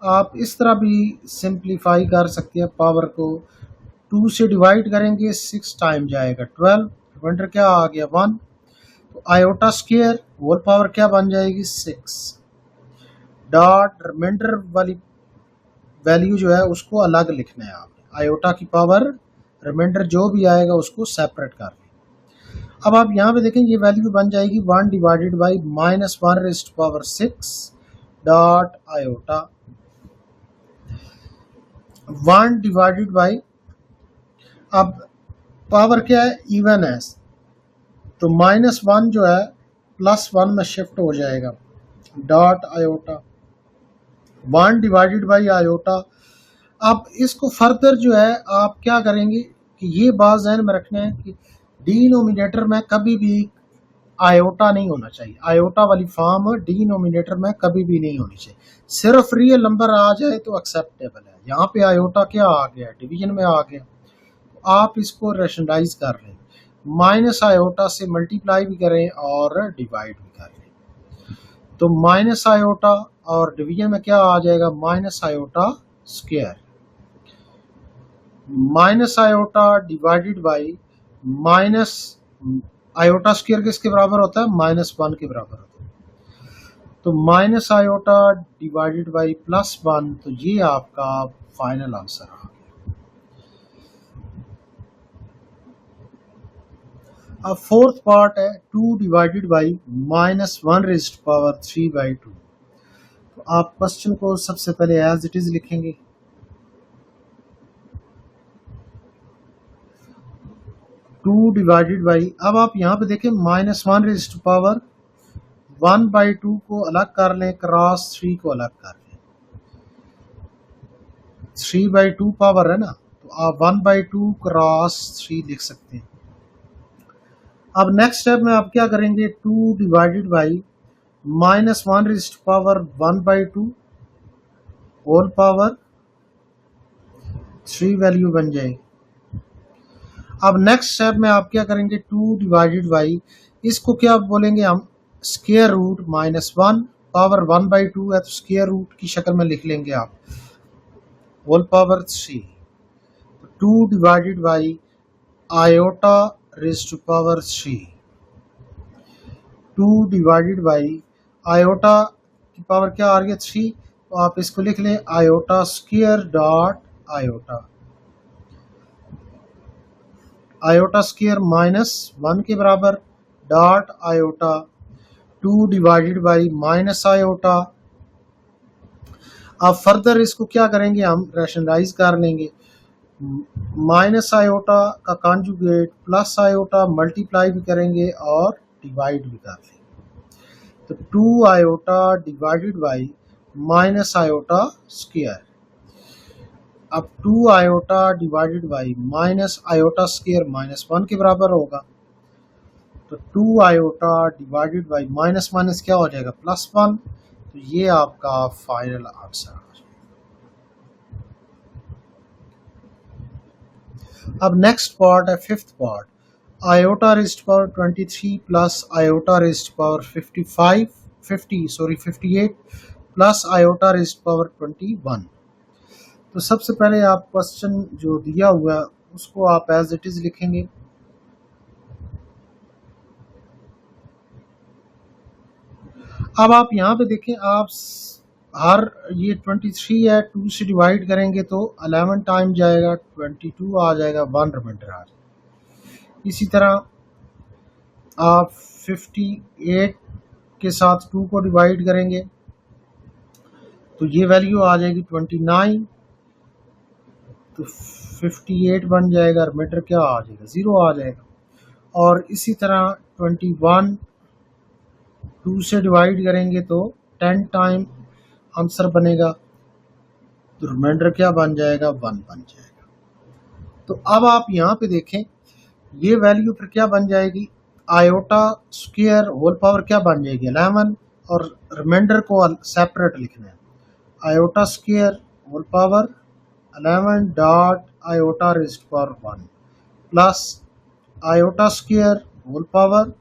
Speaker 1: आप इस तरह भी सिंप्लीफाई कर सकते हैं, पावर को 2 से डिवाइड करेंगे 6 टाइम जाएगा 12, रिमाइंडर क्या आ गया 1, तो आयोटा स्क्वायर होल पावर क्या बन जाएगी 6 डॉट रिमाइंडर वाली वैल्यू जो है उसको अलग लिखना है आपने, आयोटा की पावर रिमाइंडर जो भी आएगा उसको सेपरेट कर लें। अब आप यहाँ पे देखें ये वैल्यू बन जाएगी 1 divided by -1 raise to power 6 dot iota 1 divided by, अब पावर क्या है इवन है तो -1 जो है +1 में शिफ्ट हो जाएगा dot iota 1 divided by iota. अब इसको फर्दर जो है आप क्या करेंगे कि ये बात ज़हन में रखना है कि डिनोमिनेटर में कभी भी आयोटा नहीं होना चाहिए, आयोटा वाली फॉर्म डिनोमिनेटर में कभी भी नहीं होनी चाहिए, सिर्फ रियल नंबर आ जाए तो एक्सेप्टेबल है। यहाँ पे आयोटा क्या आ गया डिवीजन में आ गया, तो आप इसको रेशनलाइज कर लें, माइनस आयोटा से मल्टीप्लाई भी करें और डिवाइड भी कर लें, तो माइनस आयोटा और डिवीजन में क्या आ जाएगा minus iota square, minus iota divided by minus iota square किसके बराबर होता है -1 के बराबर होता है, तो माइनस आयोटा डिवाइडेड बाई +1, तो ये आपका फाइनल आंसर आ गया। अब फोर्थ पार्ट है 2 divided by -1 raised to power 3/2। तो आप क्वेश्चन को सबसे पहले एज इट इज लिखेंगे, टू डिवाइडेड बाई, अब आप यहाँ पे देखें -1 रेज़्ड टू पावर 1/2 को अलग कर लें, क्रॉस 3 को अलग कर लें, 3/2 पावर है ना, तो आप 1/2 क्रॉस 3 लिख सकते हैं। अब नेक्स्ट स्टेप में आप क्या करेंगे 2 divided by -1 raised to power 1/2 whole power 3 value बन जाएगी। अब नेक्स्ट स्टेप में आप क्या करेंगे, 2 डिवाइडेड बाई, इसको क्या बोलेंगे हम, स्क्वायर रूट -1, पावर 1/2 है तो स्क्वायर रूट की शक्ल में लिख लेंगे आप, whole power 3, 2 divided by iota raise to power 3, 2 divided by iota की पावर क्या आ रही है 3, तो आप इसको लिख लें iota square dot iota, iota square -1 के बराबर dot iota 2 divided by minus iota. अब फर्दर इसको क्या करेंगे, हम रैशनलाइज कर लेंगे, माइनस आयोटा का कॉन्जुगेट प्लस आयोटा मल्टीप्लाई भी करेंगे और डिवाइड भी कर लेंगे, तो 2 iota divided by minus iota square. अब 2 iota divided by minus iota square -1 के बराबर होगा, तो 2 iota divided by minus minus क्या हो जाएगा +1, तो ये आपका फाइनल आंसर आ जाएगा। अब नेक्स्ट पार्ट है, fifth part, iota raised power 23 plus iota raised power 58 plus iota raised power 21। तो सबसे पहले आप क्वेश्चन जो दिया हुआ है उसको आप एज इट इज लिखेंगे। अब आप यहाँ पे देखें, आप हर ये 23 है 2 से डिवाइड करेंगे तो 11 टाइम जाएगा, 22 आ जाएगा, 1 रिमाइंडर आ जाएगा। इसी तरह आप 58 के साथ 2 को डिवाइड करेंगे तो ये वैल्यू आ जाएगी 29, तो 58 बन जाएगा, रिमाइंडर क्या आ जाएगा 0 आ जाएगा। और इसी तरह 21 2 से डिवाइड करेंगे तो 10 टाइम आंसर बनेगा, तो रिमाइंडर क्या बन जाएगा 1 बन जाएगा। तो अब आप यहाँ पे देखें, ये वैल्यू फिर क्या बन जाएगी, आयोटा स्क्वायर होल पावर क्या बन जाएगी 11, और रिमाइंडर को सेपरेट लिखना है, iota square whole power 11 dot iota raised power 1 plus iota square whole power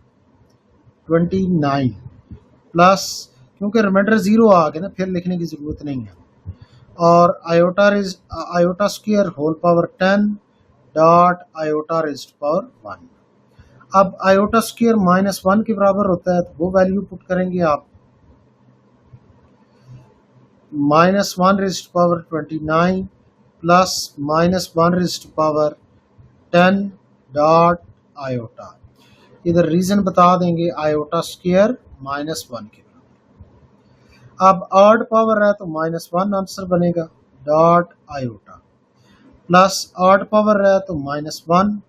Speaker 1: 29 plus, क्योंकि रिमाइंडर 0 आ गया ना फिर लिखने की ज़रूरत नहीं है, और iota square whole power 10 dot iota raised power 1। अब आयोटा स्क्वायर -1 के बराबर होता है तो वो वैल्यू पुट करेंगे आप, -1 raised power 29 plus -1 raised power 10 dot iota, इधर रीजन बता देंगे आयोटा स्क्वायर -1 के बराबर। अब ऑड पावर है तो -1 आंसर बनेगा dot iota, plus odd power है तो -1,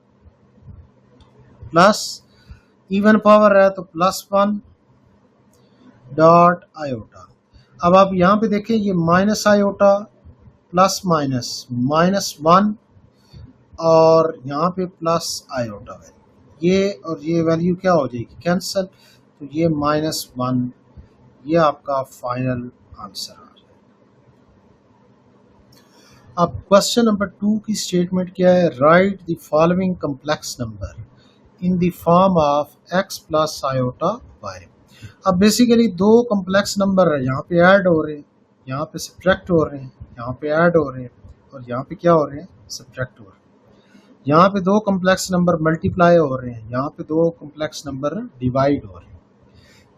Speaker 1: प्लस इवन पावर है तो +1 डॉट आयोटा। अब आप यहाँ पे देखें, ये माइनस आयोटा प्लस माइनस -1 और यहाँ पे प्लस आयोटा वैल्यू, ये और ये वैल्यू क्या हो जाएगी कैंसिल, तो ये -1, ये आपका फाइनल आंसर आ जाएगा। अब क्वेश्चन नंबर 2 की स्टेटमेंट क्या है, right the following complex number in the form of x plus iota y। अब बेसिकली दो कम्प्लेक्स नंबर है, यहाँ पे ऐड हो रहे हैं, यहाँ पे सब्ट्रैक्ट हो रहे हैं, यहाँ पे ऐड हो रहे हैं और यहाँ पे क्या हो रहे हैं सब्ट्रैक्ट हो रहे हैं। यहाँ पे दो कम्प्लेक्स नंबर मल्टीप्लाई हो रहे हैं, यहाँ पे दो कम्प्लेक्स नंबर डिवाइड हो रहे हैं,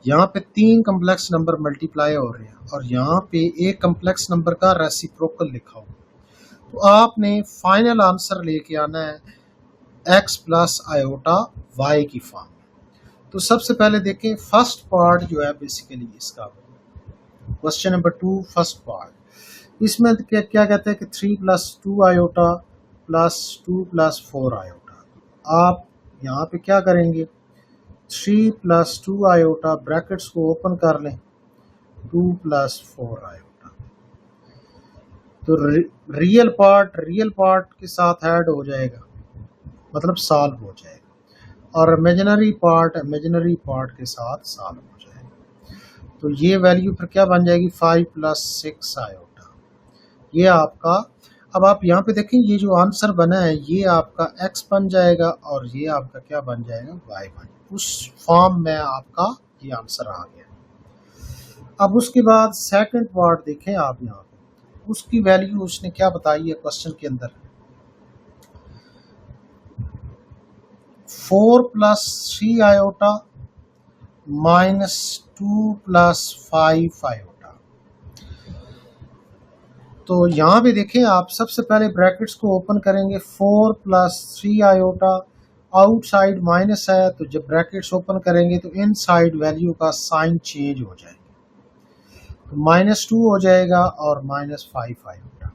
Speaker 1: यहाँ पे 3 कम्प्लेक्स नंबर मल्टीप्लाई हो रहे हैं और यहाँ पे एक कम्प्लेक्स नंबर का रेसिप्रोकल लिखा हुआ। तो आपने फाइनल आंसर लेके आना है x प्लस आयोटा y की फॉर्म। तो सबसे पहले देखें फर्स्ट पार्ट जो है बेसिकली इसका क्वेश्चन नंबर 2 फर्स्ट पार्ट, इसमें क्या कहते हैं कि 3 + 2 आयोटा प्लस 2 + 4 आयोटा। आप यहाँ पे क्या करेंगे, 3 + 2 आयोटा ब्रैकेट्स को ओपन कर लें, 2 + 4 आयोटा, तो रियल पार्ट के साथ ऐड हो जाएगा, मतलब सॉल्व हो जाएगा, और इमेजिनरी पार्ट के साथ सॉल्व हो जाएगा। तो ये वैल्यू फिर क्या बन जाएगी 5 + 6 आयोटा, ये आपका अब आप यहाँ पे देखें ये जो आंसर बना है ये आपका x बन जाएगा और ये आपका क्या बन जाएगा, y बन जाएगा। उस फॉर्म में आपका ये आंसर आ गया। अब उसके बाद सेकंड पार्ट देखें आप यहाँ पे, उसकी वैल्यू उसने क्या बताई है क्वेश्चन के अंदर, 4 plus 3 iota minus 2 plus 5 iota. तो यहाँ पे देखें आप, सबसे पहले ब्रैकेट्स को ओपन करेंगे, 4 प्लस 3 आयोटा, आउटसाइड माइनस है तो जब ब्रैकेट्स ओपन करेंगे तो इनसाइड वैल्यू का साइन चेंज हो जाएगा, तो -2 हो जाएगा और -5 आयोटा।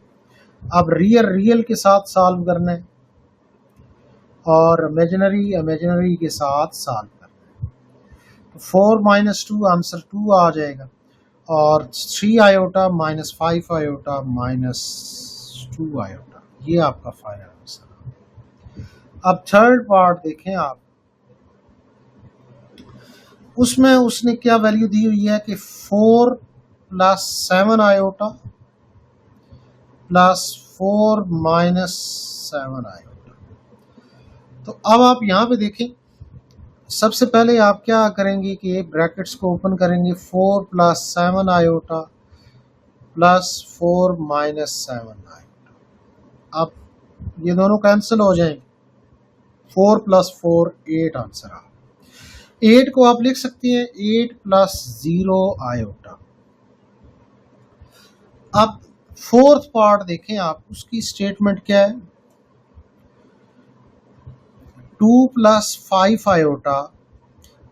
Speaker 1: अब रियल के साथ सॉल्व करना है और इमेजिनरी के साथ सॉल्व करना है। तो 4 - 2 आंसर 2 आ जाएगा और 3 आयोटा -5 आयोटा -2 आयोटा, ये आपका फाइनल आंसर। अब थर्ड पार्ट देखें आप, उसमें उसने क्या वैल्यू दी हुई है कि 4 प्लस 7 आयोटा प्लस 4 -7 आयोटा। तो अब आप यहाँ पे देखें, सबसे पहले आप क्या करेंगे कि ब्रैकेट्स को ओपन करेंगे, 4 प्लस 7 आयोटा प्लस 4 -7 आयोटा। अब ये दोनों कैंसिल हो जाएंगे, 4 प्लस 4 8 आंसर आ। 8 को आप लिख सकते हैं 8 प्लस 0 आयोटा। अब फोर्थ पार्ट देखें आप, उसकी स्टेटमेंट क्या है, 2 प्लस 5 आयोटा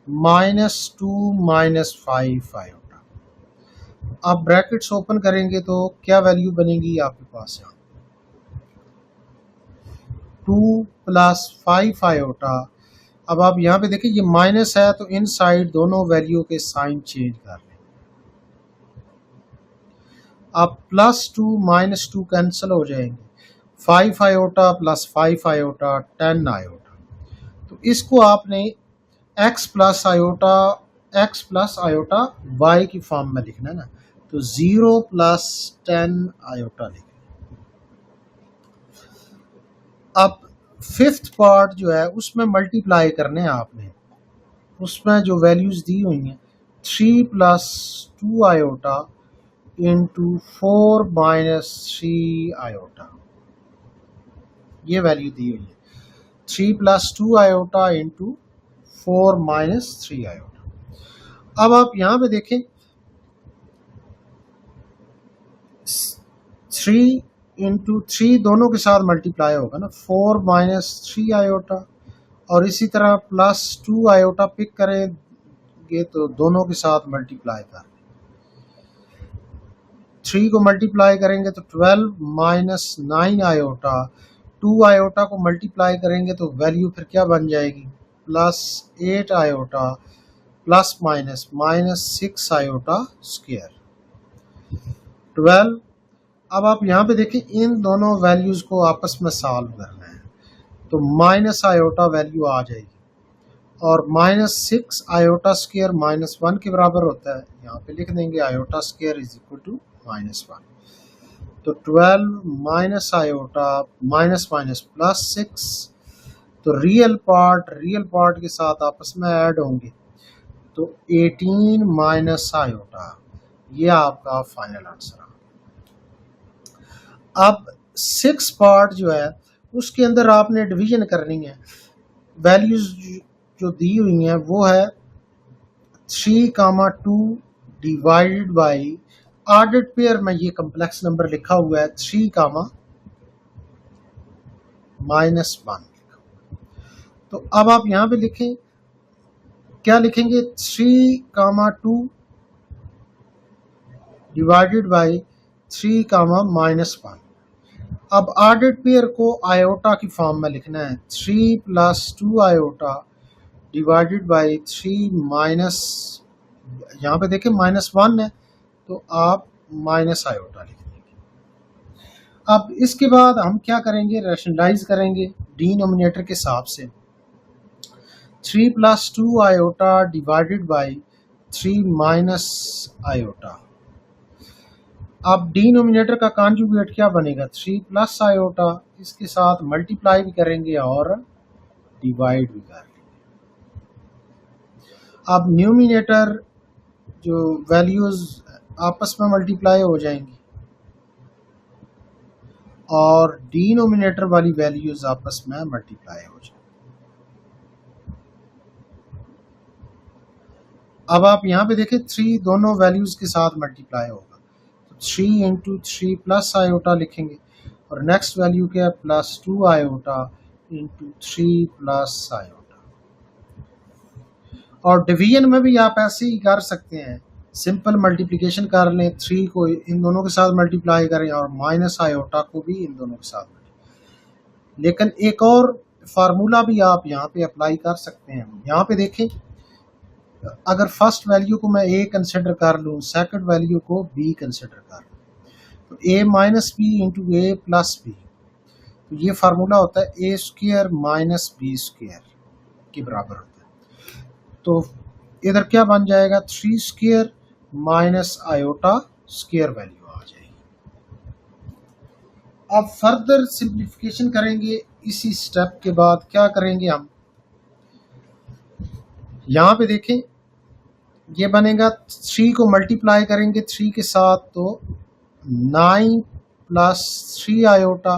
Speaker 1: -2 -5 आयोटा। आप ब्रैकेट्स ओपन करेंगे तो क्या वैल्यू बनेगी आपके पास, यहाँ 2 प्लस 5 आयोटा। अब आप यहाँ पे देखिए ये माइनस है तो इनसाइड दोनों वैल्यू के साइन चेंज कर लें। अब +2 -2 कैंसिल हो जाएंगे, 5 आयोटा प्लस 5 आयोटा 10 आयोटा। तो इसको आपने x प्लस आयोटा y की फॉर्म में लिखना है ना, तो 0 प्लस 10 आयोटा लिखें। अब फिफ्थ पार्ट जो है उसमें मल्टीप्लाई करने हैं आपने, उसमें जो वैल्यूज दी हुई हैं 3 प्लस 2 आयोटा इंटू 4 -3 आयोटा, ये वैल्यू दी हुई है 3 प्लस 2 आयोटा इंटू 4 -3 आयोटा। अब आप यहाँ पे देखें 3 इंटू 3 दोनों के साथ मल्टीप्लाई होगा ना, 4 -3 आयोटा, और इसी तरह +2 आयोटा पिक करेंगे तो दोनों के साथ मल्टीप्लाई कर, 3 को मल्टीप्लाई करेंगे तो 12 -9 आयोटा, 2 आयोटा को मल्टीप्लाई करेंगे तो वैल्यू फिर क्या बन जाएगी, +8 iota plus minus -6 iota square 12। अब आप यहाँ पे देखें इन दोनों वैल्यूज को आपस में सॉल्व करना है तो माइनस आयोटा वैल्यू आ जाएगी और -6 आयोटा स्क्वायर -1 के बराबर होता है, यहाँ पे लिख देंगे iota square is equal to -1। तो 12 माइनस आयोटा माइनस +6, तो रियल पार्ट के साथ आपस में ऐड होंगे तो 18 माइनस आयोटा, ये आपका फाइनल आंसर है। अब 6 पार्ट जो है उसके अंदर आपने डिवीजन करनी है, वैल्यूज जो दी हुई हैं वो है 3, 2 डिवाइडेड बाई ऑर्डर्ड पेयर में ये कम्प्लेक्स नंबर लिखा हुआ है 3, -1। तो अब आप यहाँ पे लिखें, क्या लिखेंगे 3, 2 डिवाइडेड बाई 3, -1। अब ऑर्डर्ड पेयर को आयोटा की फॉर्म में लिखना है 3 + 2 आयोटा डिवाइडेड बाई 3 माइनस, यहाँ पे देखें -1 है तो आप माइनस आयोटा लिख देंगे। अब इसके बाद हम क्या करेंगे, रैशनलाइज करेंगे डिनोमिनेटर के हिसाब से, 3 + 2 iota divided by 3 minus iota. अब डिनोमिनेटर का कॉन्जुगेट क्या बनेगा, 3 प्लस आयोटा, इसके साथ मल्टीप्लाई भी करेंगे और डिवाइड भी कर लेंगे। अब न्यूमिनेटर जो वैल्यूज आपस में मल्टीप्लाई हो जाएंगी और डिनोमिनेटर वाली वैल्यूज आपस में मल्टीप्लाई हो जाएंगी। अब आप यहाँ पे देखें 3 दोनों वैल्यूज के साथ मल्टीप्लाई होगा, तो 3 इंटू 3 प्लस आयोटा लिखेंगे और नेक्स्ट वैल्यू क्या है, plus 2 iota into 3 plus iota. और डिवीजन में भी आप ऐसे ही कर सकते हैं, सिंपल मल्टीप्लिकेशन कर लें, 3 को इन दोनों के साथ मल्टीप्लाई करें और माइनस आयोटा को भी इन दोनों के साथ मल्टीप्लाई। लेकिन एक और फार्मूला भी आप यहाँ पे अप्लाई कर सकते हैं। यहाँ पे देखें, अगर फर्स्ट वैल्यू को मैं ए कंसिडर कर लूँ, सेकंड वैल्यू को बी कंसिडर कर लूँ, तो ए minus b into a plus B, तो ये फार्मूला होता है ए स्क्वायर माइनस बी स्क्वायर के बराबर होता है। तो इधर क्या बन जाएगा, 3 square minus iota square value आ जाएगी। अब फर्दर सिंप्लीफिकेशन करेंगे। इसी स्टेप के बाद क्या करेंगे, हम यहाँ पे देखें, ये बनेगा 3 को मल्टीप्लाई करेंगे 3 के साथ, तो 9 प्लस 3 आयोटा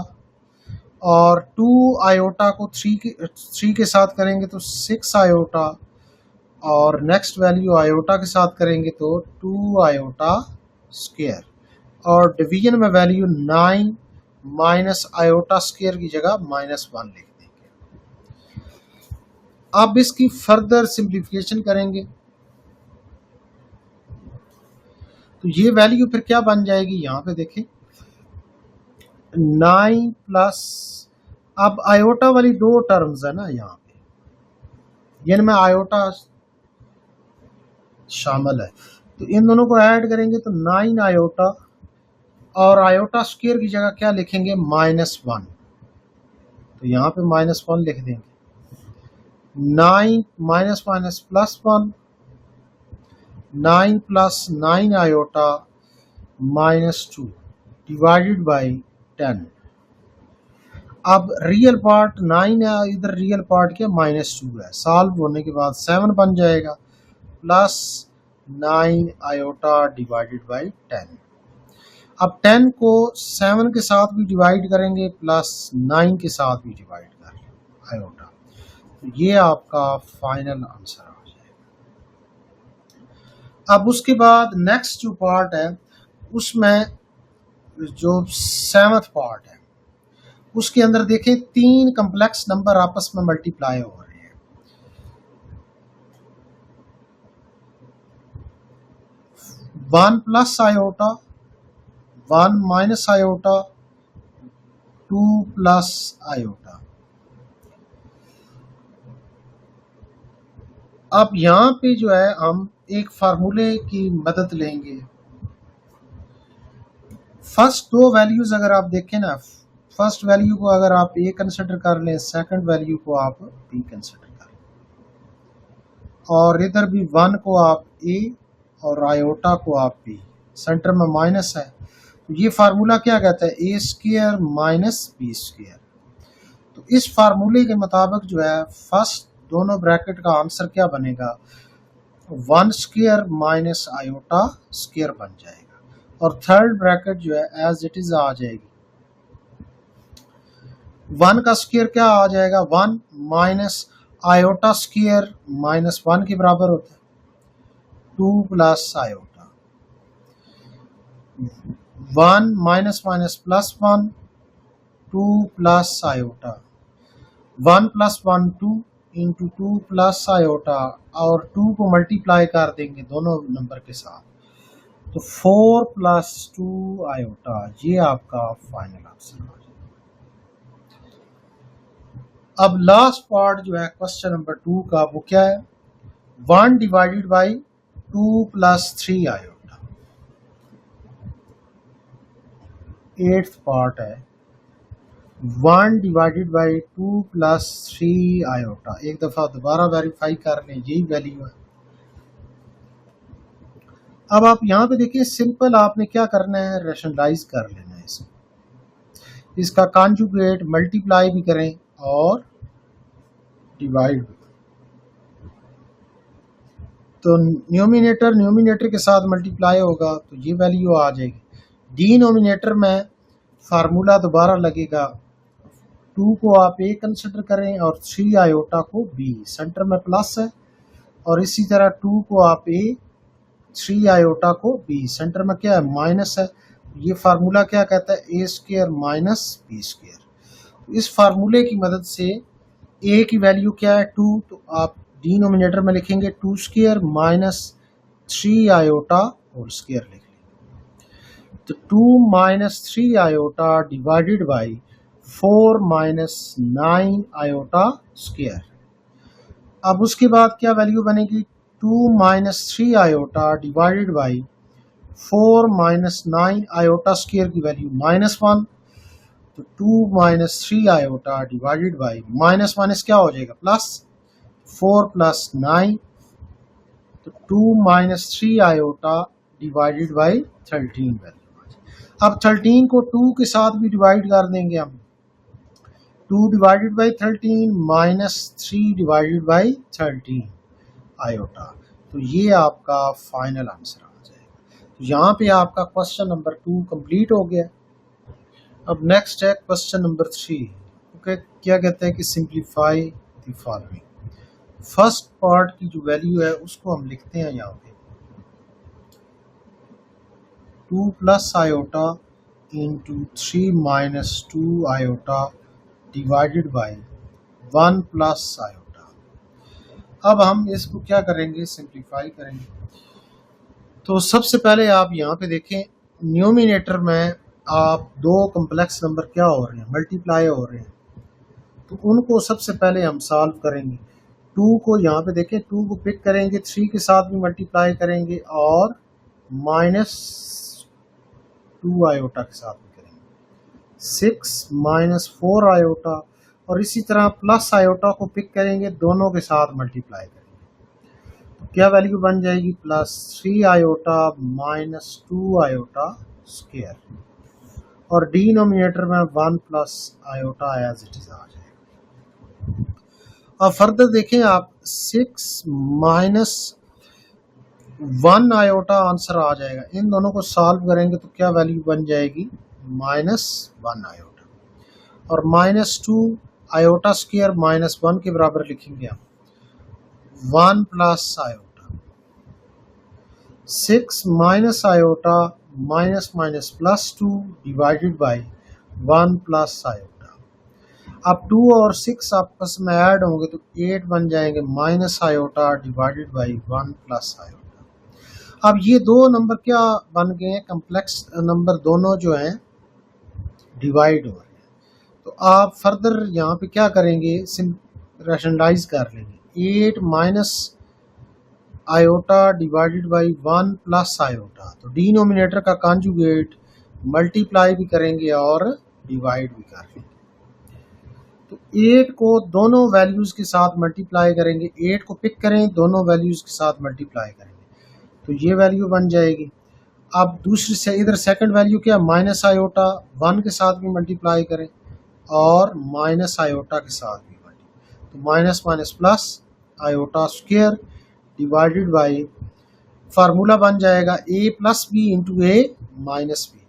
Speaker 1: और 2 आयोटा को 3 के साथ करेंगे तो 6 आयोटा और नेक्स्ट वैल्यू आयोटा के साथ करेंगे तो 2 आयोटा स्क्वायर और डिवीजन में वैल्यू 9 माइनस आयोटा स्क्वायर की जगह -1 लिख देंगे। अब इसकी फर्दर सिंप्लीफिकेशन करेंगे तो ये वैल्यू फिर क्या बन जाएगी, यहाँ पे देखें 9 प्लस, अब आयोटा वाली 2 टर्म्स है ना यहाँ पे, जिनमें आयोटा शामिल है, तो इन दोनों को ऐड करेंगे तो 9 आयोटा और आयोटा स्क्वायर की जगह क्या लिखेंगे, -1, तो यहाँ पे -1 लिख देंगे। 9 minus minus plus 1, 9 plus 9 iota -2 divided by 10। अब रियल पार्ट 9 है, इधर रियल पार्ट क्या -2 है, सॉल्व होने के बाद 7 बन जाएगा प्लस 9 आयोटा डिवाइडेड बाई 10। अब 10 को 7 के साथ भी डिवाइड करेंगे प्लस 9 के साथ भी डिवाइड करेंगे आयोटा, तो ये आपका फाइनल आंसर आ जाएगा। अब उसके बाद नेक्स्ट जो पार्ट है उसमें जो 7th पार्ट है उसके अंदर देखें 3 कम्प्लेक्स नंबर आपस में मल्टीप्लाई हो रहे हैं। 1 plus iota, 1 minus iota, 2 plus iota. अब यहाँ पे जो है हम एक फार्मूले की मदद लेंगे। फर्स्ट 2 वैल्यूज अगर आप देखें ना, फर्स्ट वैल्यू को अगर आप ए कंसिडर कर लें, सेकंड वैल्यू को आप बी कंसिडर कर लें और इधर भी 1 को आप ए और आयोटा को आप बी, सेंटर में माइनस है, तो ये फार्मूला क्या कहता है, ए स्क्वायर माइनस बी स्क्वायर। तो इस फार्मूले के मुताबिक जो है फर्स्ट दोनों ब्रैकेट का आंसर क्या बनेगा, 1 स्क्वायर माइनस आयोटा स्क्वायर बन जाएगा और थर्ड ब्रैकेट जो है एज इट इज आ जाएगी। 1 का स्क्वायर क्या आ जाएगा, 1 माइनस आयोटा स्क्वायर -1 के बराबर होता है, 2 plus iota, 1 minus minus plus 1, 2 plus iota, 1 plus 1 2 into 2 plus iota और 2 को मल्टीप्लाई कर देंगे दोनों नंबर के साथ, तो 4 प्लस 2 आयोटा, ये आपका फाइनल आंसर हो जाएगा। अब लास्ट पार्ट जो है क्वेश्चन नंबर 2 का, वो क्या है, 1 divided by 2 plus 3 iota. 8th part है 1 डिवाइडेड बाई 2 प्लस 3 आयोटा। एक दफ़ा दोबारा वेरीफाई कर लें, यही वैल्यू है। अब आप यहाँ पे देखिए, सिंपल आपने क्या करना है, रैशनलाइज कर लेना है इसका कॉन्जुगेट मल्टीप्लाई भी करें और डिवाइड भी। तो न्यूमिनेटर के साथ मल्टीप्लाई होगा तो ये वैल्यू आ जाएगी। डिनोमिनेटर में फार्मूला दोबारा लगेगा, 2 को आप ए कंसिडर करें और 3 आयोटा को बी, सेंटर में प्लस है, और इसी तरह 2 को आप ए, 3 आयोटा को बी, सेंटर में क्या है, माइनस है। ये फार्मूला क्या कहता है, ए स्क्वायर माइनस बी स्क्वायर। इस फार्मूले की मदद से ए की वैल्यू क्या है, 2, तो आप डिनोमिनेटर में लिखेंगे 2 square minus 3 iota whole square लिख लेंगे। तो 2 minus 3 iota divided by 4 minus 9 iota square. अब उसके बाद क्या वैल्यू बनेगी, 2 minus 3 iota divided by 4 minus 9 iota square की वैल्यू -1। तो 2 minus 3 iota divided by minus minus क्या हो जाएगा, प्लस 4 प्लस 9, तो 2 minus 3 iota divided by 13 value. अब 13 को 2 के साथ भी डिवाइड कर देंगे हम, 2 divided by 13 minus 3 divided by 13 iota. तो ये आपका फाइनल आंसर आ जाएगा। तो यहाँ पे आपका क्वेश्चन नंबर 2 कंप्लीट हो गया। अब नेक्स्ट है क्वेश्चन नंबर 3। ओके, क्या कहते हैं कि simplify the following. First part की जो वैल्यू है उसको हम लिखते हैं यहाँ पे, 2 plus iota into 3 minus 2 iota divided by 1 plus iota. अब हम इसको क्या करेंगे, सिंप्लीफाई करेंगे। तो सबसे पहले आप यहाँ पे देखें, न्यूमिनेटर में आप 2 कम्प्लेक्स नंबर क्या हो रहे हैं, मल्टीप्लाई हो रहे हैं, तो उनको सबसे पहले हम सॉल्व करेंगे। 2 को यहाँ पे देखें, 2 को पिक करेंगे, 3 के साथ भी मल्टीप्लाई करेंगे और -2 आयोटा के साथ भी करेंगे, 6 माइनस 4 आयोटा, और इसी तरह प्लस आयोटा को पिक करेंगे, दोनों के साथ मल्टीप्लाई करेंगे। तो क्या वैल्यू बन जाएगी, +3 आयोटा माइनस 2 आयोटा स्क्वायर, और डिनोमिनेटर में 1 plus iota as it is आ जाएगा। अब फर्दर देखें आप, 6 माइनस 1 आयोटा आंसर आ जाएगा। इन दोनों को सॉल्व करेंगे तो क्या वैल्यू बन जाएगी, -1 आयोटा, और -2 आयोटा स्क्वायर -1 के बराबर लिखेंगे हम, 1 plus iota, 6 minus iota minus minus +2 divided by 1 plus iota. अब 2 और 6 आपस में ऐड होंगे तो 8 बन जाएंगे, minus iota divided by 1 plus iota. अब ये दो नंबर क्या बन गए हैं, कम्प्लेक्स नंबर, दोनों जो हैं डिवाइड हो रहे हैं। तो आप फर्दर यहाँ पे क्या करेंगे, रैशनलाइज कर लेंगे, 8 minus iota divided by 1 plus iota. तो डिनोमिनेटर का कॉन्जुगेट मल्टीप्लाई भी करेंगे और डिवाइड भी कर लेंगे। तो 8 को दोनों वैल्यूज के साथ मल्टीप्लाई करेंगे, 8 को पिक करें, दोनों वैल्यूज के साथ मल्टीप्लाई करेंगे, तो ये वैल्यू बन जाएगी। अब दूसरी से इधर सेकंड वैल्यू क्या, माइनस आयोटा 1 के साथ भी मल्टीप्लाई करें और माइनस आयोटा के साथ भी मल्टीप्लाई, तो minus minus plus iota square divided by, formula बन जाएगा a plus b into a minus b,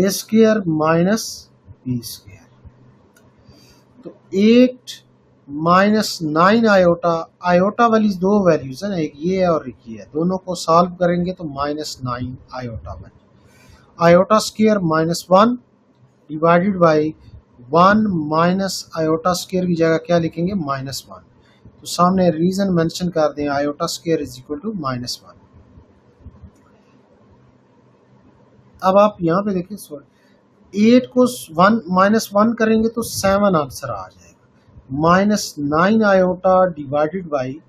Speaker 1: a square minus b square. तो 8 माइनस 9 आयोटा, आयोटा वाली दो वैल्यूज है, एक ये है और एक ये है, दोनों को सॉल्व करेंगे तो -9 आयोटा बन, iota square -1 divided by 1 minus iota square की जगह क्या लिखेंगे, -1, तो सामने रीजन मेंशन कर दें, iota square is equal to -1। अब आप यहाँ पे देखिए, 8 को 1 करेंगे तो 7 आंसर आ जाएगा, -9 आयोटा डिवाइडेड बाई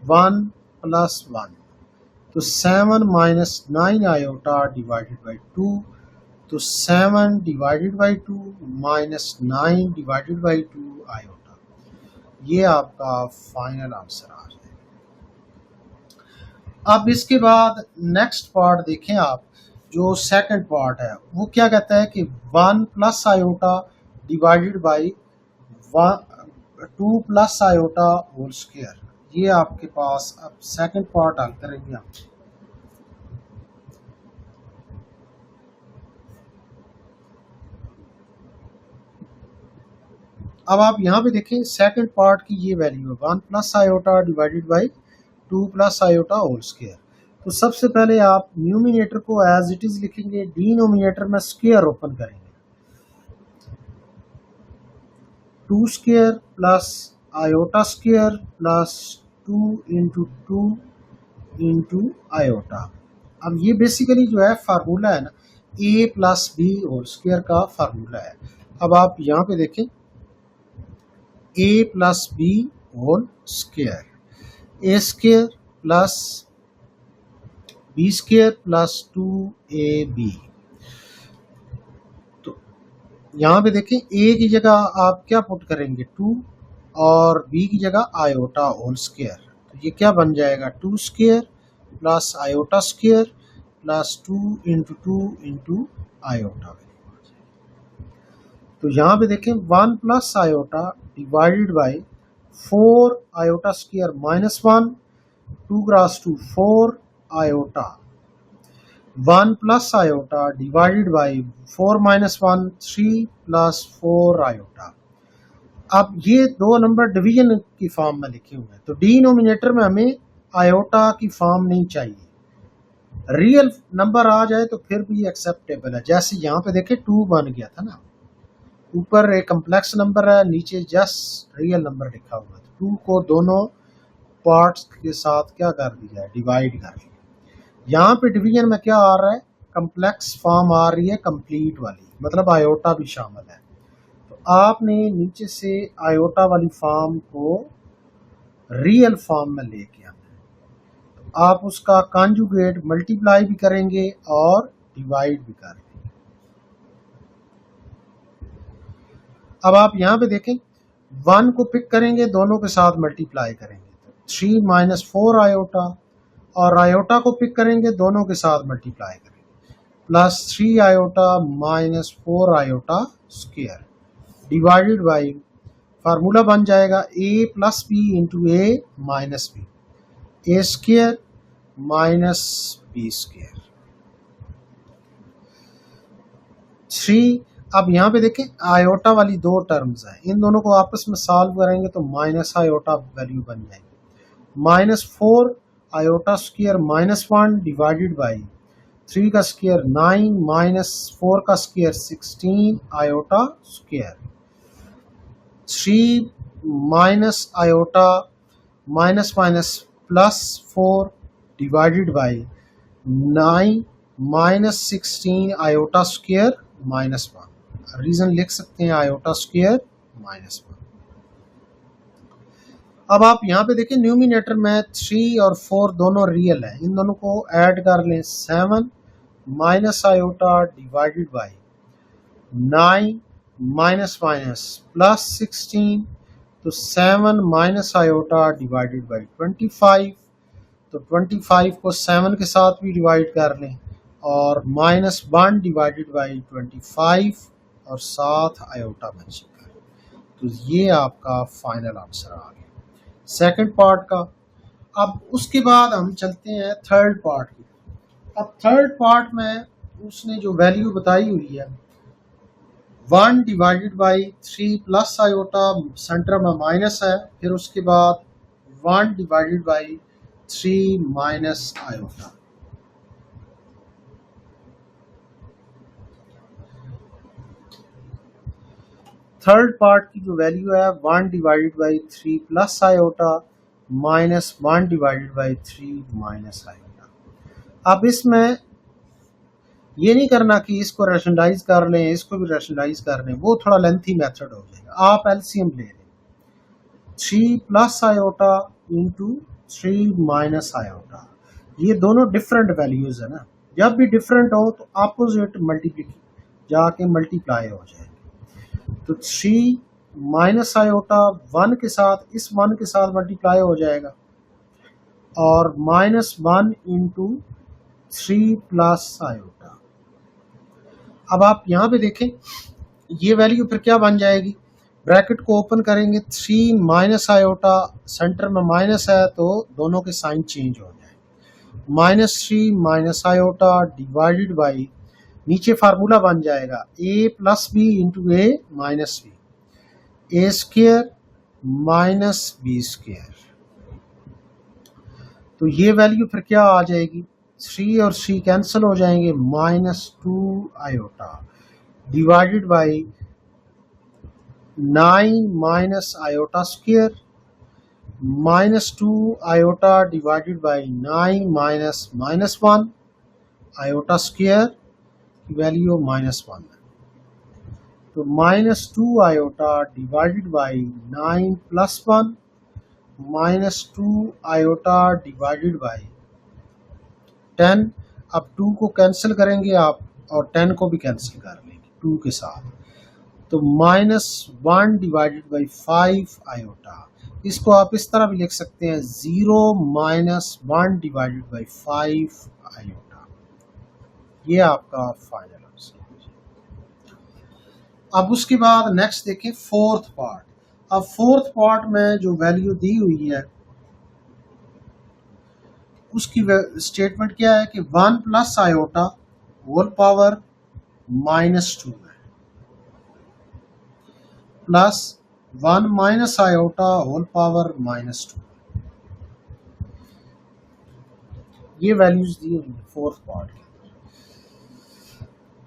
Speaker 1: 1 प्लस 1, तो 7 माइनस 9 आयोटा डिवाइडेड बाई 2, तो 7 divided by 2 -9 divided by 2 iota. ये आपका फाइनल आंसर आ जाएगा। अब इसके बाद नेक्स्ट पार्ट देखें आप, जो सेकंड पार्ट है वो क्या कहता है कि 1 plus iota divided by 2 plus iota whole square. ये आपके पास अब सेकंड पार्ट हल करेंगे हम। अब आप यहाँ पे देखें सेकंड पार्ट की ये वैल्यू है 1 plus iota divided by 2 plus iota whole square. तो सबसे पहले आप न्यूमिनेटर को एज इट इज लिखेंगे, डिनोमिनेटर में स्क्वायर ओपन करेंगे, 2 square plus iota square plus 2 into 2 into iota. अब ये बेसिकली जो है फार्मूला है ना, a plus b whole square का फार्मूला है। अब आप यहाँ पे देखें a plus b whole square, a square plus b square plus 2ab। तो यहाँ पे देखें ए की जगह आप क्या पुट करेंगे 2 और बी की जगह आयोटा होल स्क्वायर। तो ये क्या बन जाएगा 2 square plus iota square plus 2 into 2 into iota. तो यहाँ पे देखें 1 plus iota divided by 4 iota square minus 1, 2 cross 2 4 iota, 1 plus iota divided by 4 minus 1 3 plus 4 iota. अब ये दो नंबर डिवीजन की फॉर्म में लिखे हुए हैं, तो डिनोमिनेटर में हमें आयोटा की फॉर्म नहीं चाहिए, रियल नंबर आ जाए तो फिर भी एक्सेप्टेबल है। जैसे यहाँ पे देखें 2 बन गया था ना, ऊपर एक कम्प्लेक्स नंबर है, नीचे जस्ट रियल नंबर लिखा हुआ है। 2 को दोनों पार्ट्स के साथ क्या कर दिया है, डिवाइड कर दिया। यहाँ पे डिवीजन में क्या आ रहा है, कम्प्लेक्स फॉर्म आ रही है कंप्लीट वाली, मतलब आयोटा भी शामिल है। तो आपने नीचे से आयोटा वाली फॉर्म को रियल फॉर्म में लेके आना है। तो आप उसका कॉन्जुगेट मल्टीप्लाई भी करेंगे और डिवाइड भी करेंगे। अब आप यहाँ पे देखें 1 को पिक करेंगे, दोनों के साथ मल्टीप्लाई करेंगे, तो 3 माइनस 4 आयोटा, और आयोटा को पिक करेंगे, दोनों के साथ मल्टीप्लाई करेंगे, plus 3 iota minus 4 iota square divided by formula बन जाएगा ए plus b into a minus b, a square minus b square 3। अब यहाँ पे देखें आयोटा वाली दो टर्म्स हैं, इन दोनों को आपस में सॉल्व करेंगे तो माइनस आयोटा वैल्यू बन जाएगी, minus 4 iota square minus 1 divided by 3 का स्क्वायर 9 माइनस 4 का square 16 iota square, 3 minus iota minus minus plus 4 divided by 9 minus 16 iota square minus 1। Reason लिख सकते हैं आयोटा स्क्वायर माइनस 1। अब आप यहाँ पे देखें न्यूमिनेटर में 3 और 4 दोनों रियल है, इन दोनों को ऐड कर लें 7 minus iota divided by 9 minus minus plus 16, तो 7 माइनस आयोटा डिवाइडेड बाई 25, तो 25 को 7 के साथ भी डिवाइड कर लें, और माइनस 1 डिवाइडेड बाई 25 और 7 आयोटा बच चुका है। तो ये आपका फाइनल आंसर आ गया सेकंड पार्ट का। अब उसके बाद हम चलते हैं थर्ड पार्ट की। अब थर्ड पार्ट में उसने जो वैल्यू बताई हुई है 1 divided by 3 plus iota, center में माइनस है, फिर उसके बाद 1 divided by 3 minus iota. Third part की जो वैल्यू है 1 divided by 3 plus iota minus 1 divided by 3 minus iota. अब इसमें ये नहीं करना कि इसको रैशनलाइज कर लें, इसको भी रैशनलाइज कर लें, वो थोड़ा लेंथी मेथड हो जाएगा। आप एलसीएम ले लें, 3 plus iota into 3 minus iota, ये दोनों डिफरेंट वैल्यूज है ना, जब भी डिफरेंट हो तो अपोजिट मल्टीप्लिकेशन जाके मल्टीप्लाई हो जाएगा। तो 3 माइनस आयोटा 1 के साथ, इस 1 के साथ मल्टीप्लाई हो जाएगा, और -1 इंटू 3 प्लस आयोटा। अब आप यहाँ पे देखें ये वैल्यू फिर क्या बन जाएगी, ब्रैकेट को ओपन करेंगे 3 माइनस आयोटा, सेंटर में माइनस है तो दोनों के साइन चेंज हो जाए, -3 माइनस आयोटा डिवाइडेड बाई, नीचे फार्मूला बन जाएगा a plus b into a minus b, a square minus b square. तो ये वैल्यू फिर क्या आ जाएगी, 3 और 3 कैंसिल हो जाएंगे, -2 iota divided by 9 minus iota square, -2 iota divided by 9 minus -1 iota square की वैल्यू -1 है, तो -2 iota divided by 9 plus 1 -2 iota divided by 10। अब 2 को कैंसिल करेंगे आप और 10 को भी कैंसिल कर लेंगे 2 के साथ, तो -1 डिवाइडेड बाई 5 आयोटा। इसको आप इस तरह भी लिख सकते हैं 0 -1 डिवाइडेड बाई 5 आयोटा। ये आपका फाइनल आंसर। अब उसके बाद नेक्स्ट देखें फोर्थ पार्ट। अब फोर्थ पार्ट में जो वैल्यू दी हुई है उसकी स्टेटमेंट क्या है कि 1 प्लस आयोटा होल पावर -2 है, plus 1 minus iota whole power -2। ये वैल्यूज दी हुई है फोर्थ पार्ट के।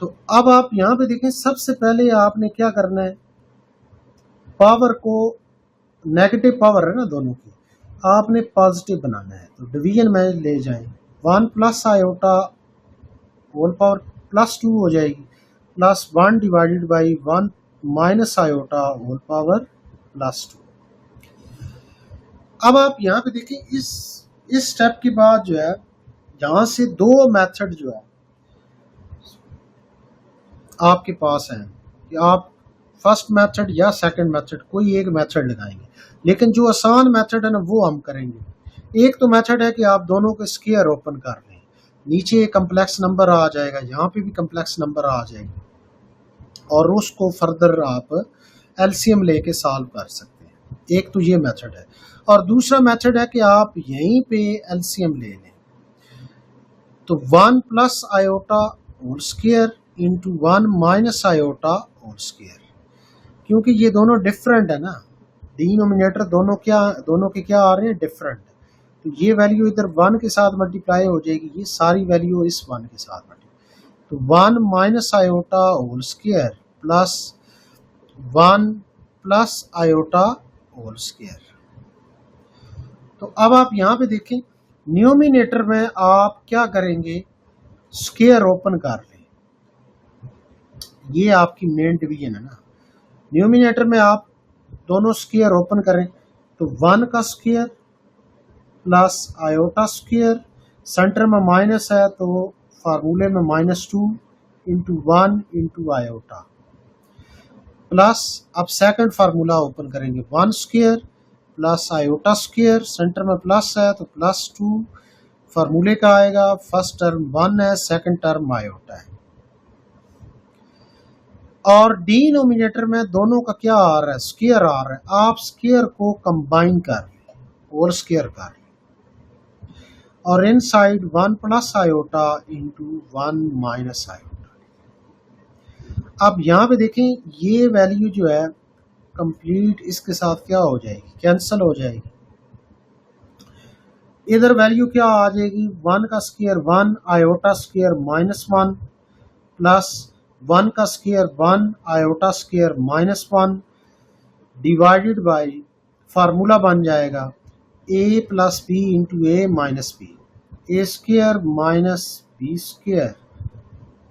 Speaker 1: तो अब आप यहाँ पे देखें, सबसे पहले आपने क्या करना है, पावर को, नेगेटिव पावर है ना दोनों की, आपने पॉजिटिव बनाना है, तो डिवीजन में ले जाएं, 1 प्लस आयोटा होल पावर +2 हो जाएगी, plus 1 divided by 1 minus iota whole power +2। अब आप यहाँ पे देखिए इस स्टेप के बाद जो है, यहाँ से दो मेथड जो है आपके पास है कि आप फर्स्ट मेथड या सेकंड मेथड कोई एक मेथड लगाएंगे, लेकिन जो आसान मेथड है ना वो हम करेंगे। एक तो मेथड है कि आप दोनों के स्क्वायर ओपन कर लें, नीचे एक कम्प्लेक्स नंबर आ जाएगा, यहाँ पे भी कम्प्लेक्स नंबर आ जाएगी, और उसको फर्दर आप एलसीएम लेके सॉल्व कर सकते हैं। एक तो ये मेथड है, और दूसरा मेथड है कि आप यहीं पे एलसीएम ले लें, तो 1 plus iota whole square into 1 minus iota whole square, क्योंकि ये दोनों डिफरेंट है ना, डिनोमिनेटर दोनों के क्या आ रहे हैं, डिफरेंट। तो ये वैल्यू इधर 1 के साथ मल्टीप्लाई हो जाएगी, ये सारी वैल्यू इस 1 के साथ मल्टीप्लाई, तो 1 minus iota whole square plus 1 plus iota whole square. तो अब आप यहाँ पे देखें, न्यूमिनेटर में आप क्या करेंगे, स्क्वायर ओपन कर लें, ये आपकी मेन डिवीजन है ना। न्यूमिनेटर में आप दोनों स्क्वायर ओपन करें, तो 1 का square plus iota square, centre में माइनस है तो फार्मूले में -2 इंटू 1 इंटू आयोटा, प्लस अब सेकंड फार्मूला ओपन करेंगे, 1 square plus iota square, centre में प्लस है तो +2 फार्मूले का आएगा, फर्स्ट टर्म 1 है, सेकंड टर्म आयोटा है, और डिनोमिनेटर में दोनों का क्या आ रहा है, स्क्वायर आ रहा है। आप स्क्वायर को कंबाइन कर लें और स्क्वायर कर लें, और inside 1 plus iota into 1 minus iota. अब यहाँ पे देखें, ये वैल्यू जो है कंप्लीट इसके साथ क्या हो जाएगी, कैंसिल हो जाएगी। इधर वैल्यू क्या आ जाएगी, 1 का स्क्वायर 1 आयोटा स्क्वायर -1 प्लस 1 का square 1 iota square -1 divided by formula बन जाएगा a plus b into a minus b, a square minus b square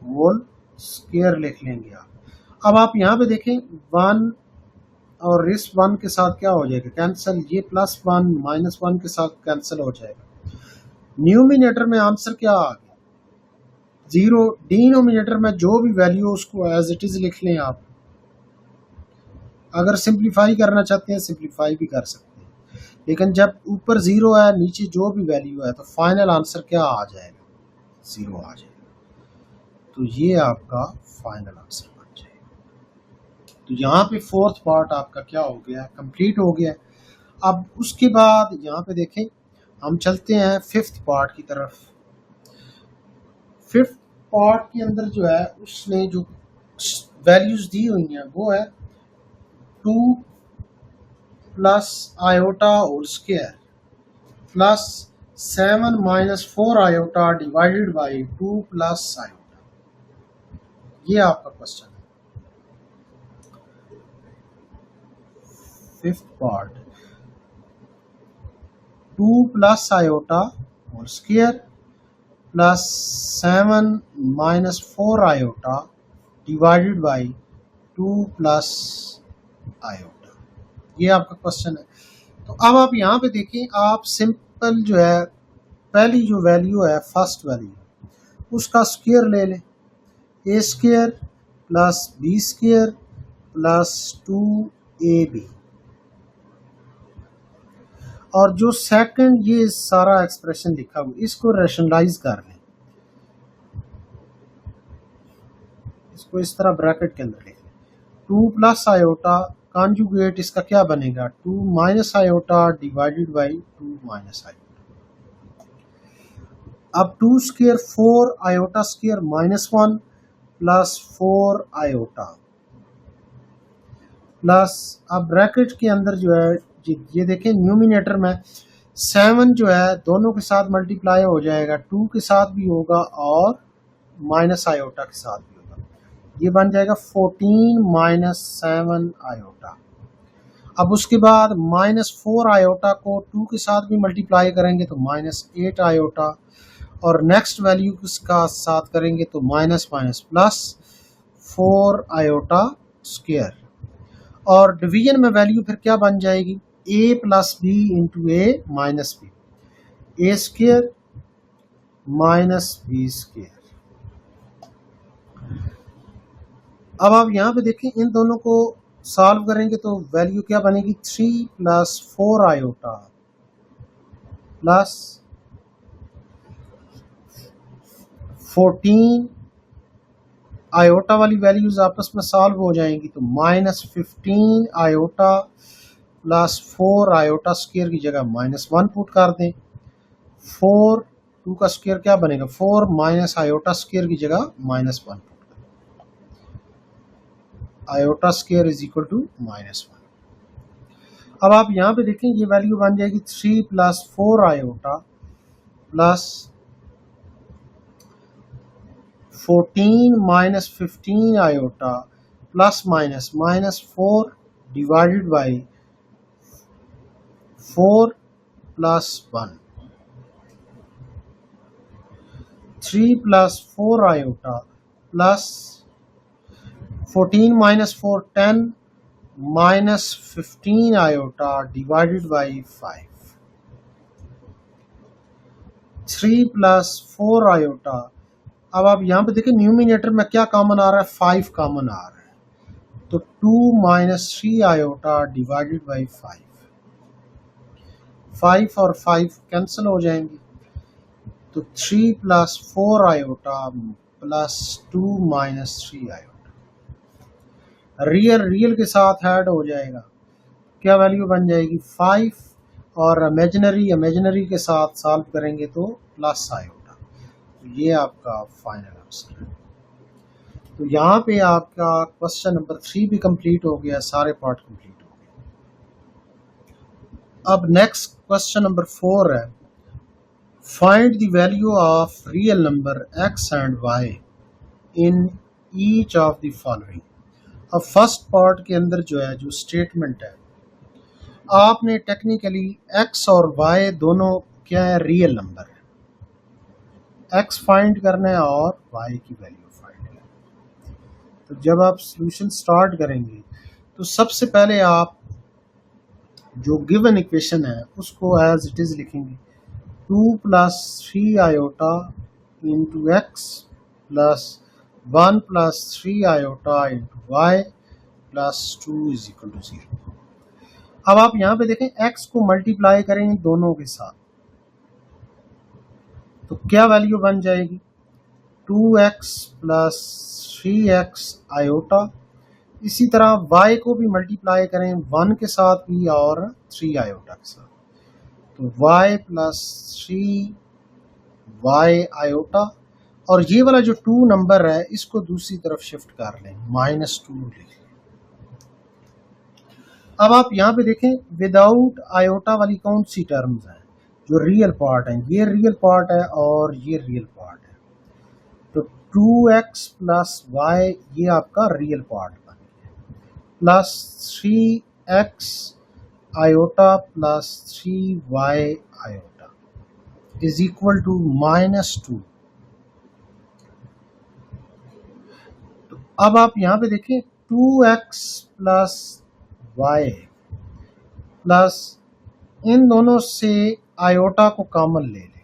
Speaker 1: whole square लिख लेंगे आप। अब आप यहाँ पे देखें, 1 और इस 1 के साथ क्या हो जाएगा, कैंसिल, ये +1 -1 के साथ कैंसिल हो जाएगा। न्यूमिनेटर में आंसर क्या आ गया, 0। डिनोमिनेटर में जो भी वैल्यू उसको एज इट इज लिख लें आप, अगर सिंप्लीफाई करना चाहते हैं सिंप्लीफाई भी कर सकते हैं, लेकिन जब ऊपर ज़ीरो है नीचे जो भी वैल्यू है तो फाइनल आंसर क्या आ जाएगा, ज़ीरो आ जाएगा। तो ये आपका फाइनल आंसर बन जाएगा। तो यहाँ पे फोर्थ पार्ट आपका क्या हो गया, कंप्लीट हो गया। अब उसके बाद यहाँ पे देखें, हम चलते हैं फिफ्थ पार्ट की तरफ। फिफ्थ पार्ट के अंदर जो है उसने जो वैल्यूज दी हुई हैं वो है 2 plus iota whole square plus 7 minus 4 iota divided by 2 plus iota. ये आपका क्वेश्चन है। Fifth part 2 plus iota whole square plus 7 minus 4 iota divided by 2 plus iota. ये आपका क्वेश्चन है। तो अब आप यहाँ पे देखें, आप सिंपल जो है पहली जो वैल्यू है फर्स्ट वैल्यू उसका स्क्वायर ले लें, a square plus b square plus 2ab, और जो सेकंड ये सारा एक्सप्रेशन लिखा हुआ इसको रैशनलाइज कर लें, इसको इस तरह ब्रैकेट के अंदर लिख लें। 2 प्लस आयोटा कॉन्जुगेट इसका क्या बनेगा, 2 minus iota divided by 2 minus iota. अब 2 square 4 iota square minus 1 plus 4 iota plus, अब ब्रैकेट के अंदर जो है ये देखें न्यूमिनेटर में 7 जो है दोनों के साथ मल्टीप्लाई हो जाएगा, 2 के साथ भी होगा और माइनस आयोटा के साथ भी होगा। ये बन जाएगा 14 माइनस 7 आयोटा। अब उसके बाद माइनस 4 आयोटा को 2 के साथ भी मल्टीप्लाई करेंगे तो माइनस 8 आयोटा, और नेक्स्ट वैल्यू इसका साथ करेंगे तो minus minus plus 4 iota square, और डिवीजन में वैल्यू फिर क्या बन जाएगी, a plus b into a minus b, a square minus b square. अब आप यहाँ पे देखें, इन दोनों को सॉल्व करेंगे तो वैल्यू क्या बनेगी, 3 प्लस 4 आयोटा प्लस 14 आयोटा वाली वैल्यूज आपस में सॉल्व हो जाएंगी तो minus 15 iota plus 4 iota square की जगह माइनस 1 पुट कर दें। 4 2 का स्क्वायर क्या बनेगा, 4 माइनस आयोटा स्क्वायर की जगह माइनस 1 पुट कर दें। Iota square is equal to minus 1। अब आप यहाँ पे देखें ये वैल्यू बन जाएगी 3 plus 4 iota plus 14 minus 15 iota plus minus minus 4 divided by 4 plus 1, 3 plus 4 iota plus 14 minus 4 10 minus 15 iota divided by 5, 3 plus 4 iota. अब आप यहाँ पे देखिए न्यूमिनेटर में क्या कॉमन आ रहा है, 5 कॉमन आ रहा है, तो 2 माइनस 3 आयोटा डिवाइडेड बाई 5, 5 और 5 कैंसिल हो जाएंगे तो 3 plus 4 iota plus 2 minus 3 iota, real real के साथ ऐड हो जाएगा, क्या वैल्यू बन जाएगी 5, और इमेजिनरी इमेजिनरी के साथ सॉल्व करेंगे तो प्लस आयोटा। ये आपका फाइनल आंसर है। तो यहाँ पे आपका क्वेश्चन नंबर 3 भी कंप्लीट हो गया, सारे पार्ट कंप्लीट हो गए। अब नेक्स्ट क्वेश्चन नंबर 4 है, find the value of real number x and y in each of the following. अब फर्स्ट पार्ट के अंदर जो है जो स्टेटमेंट है, आपने टेक्निकली x और y दोनों क्या है, रियल नंबर है, x फाइंड करना है और y की वैल्यू फाइंड करना है। तो जब आप सॉल्यूशन स्टार्ट करेंगे तो सबसे पहले आप जो गिवन इक्वेशन है उसको एज इट इज लिखेंगे, 2 plus 3 iota into x plus 1 plus 3 iota into y plus 2 is equal to 0। अब आप यहाँ पे देखें x को मल्टीप्लाई करेंगे दोनों के साथ तो क्या वैल्यू बन जाएगी 2x प्लस 3x आयोटा। इसी तरह y को भी मल्टीप्लाई करें 1 के साथ भी और 3 आयोटा के साथ तो y प्लस 3y आयोटा। और ये वाला जो 2 नंबर है इसको दूसरी तरफ शिफ्ट कर लें -2 लिख लें। अब आप यहाँ पे देखें विदाउट आयोटा वाली कौन सी टर्म्स हैं जो रियल पार्ट है, ये रियल पार्ट है और ये रियल पार्ट है तो 2x प्लस वाई ये आपका रियल पार्ट बन गया plus 3x iota plus 3y iota is equal to -2। तो अब आप यहाँ पे देखें 2x प्लस y प्लस इन दोनों से आयोटा को कॉमन ले लें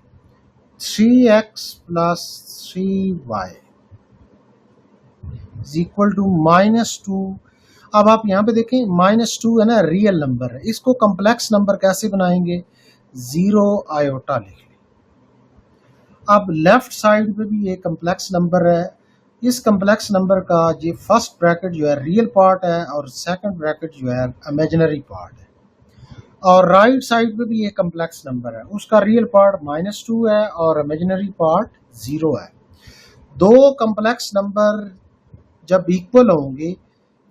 Speaker 1: 3x plus 3y is equal to -2। अब आप यहाँ पे देखें -2 है ना रियल नंबर है, इसको कम्प्लेक्स नंबर कैसे बनाएंगे 0 आयोटा लिख लें। अब लेफ्ट साइड पे भी ये कम्प्लेक्स नंबर है, इस कम्प्लेक्स नंबर का ये फर्स्ट ब्रैकेट जो है रियल पार्ट है और सेकंड ब्रैकेट जो है इमेजिनरी पार्ट है। और राइट साइड पे भी ये कम्प्लेक्स नंबर है, उसका रियल पार्ट -2 है और इमेजिनरी पार्ट 0 है। दो कम्प्लेक्स नंबर जब इक्वल होंगे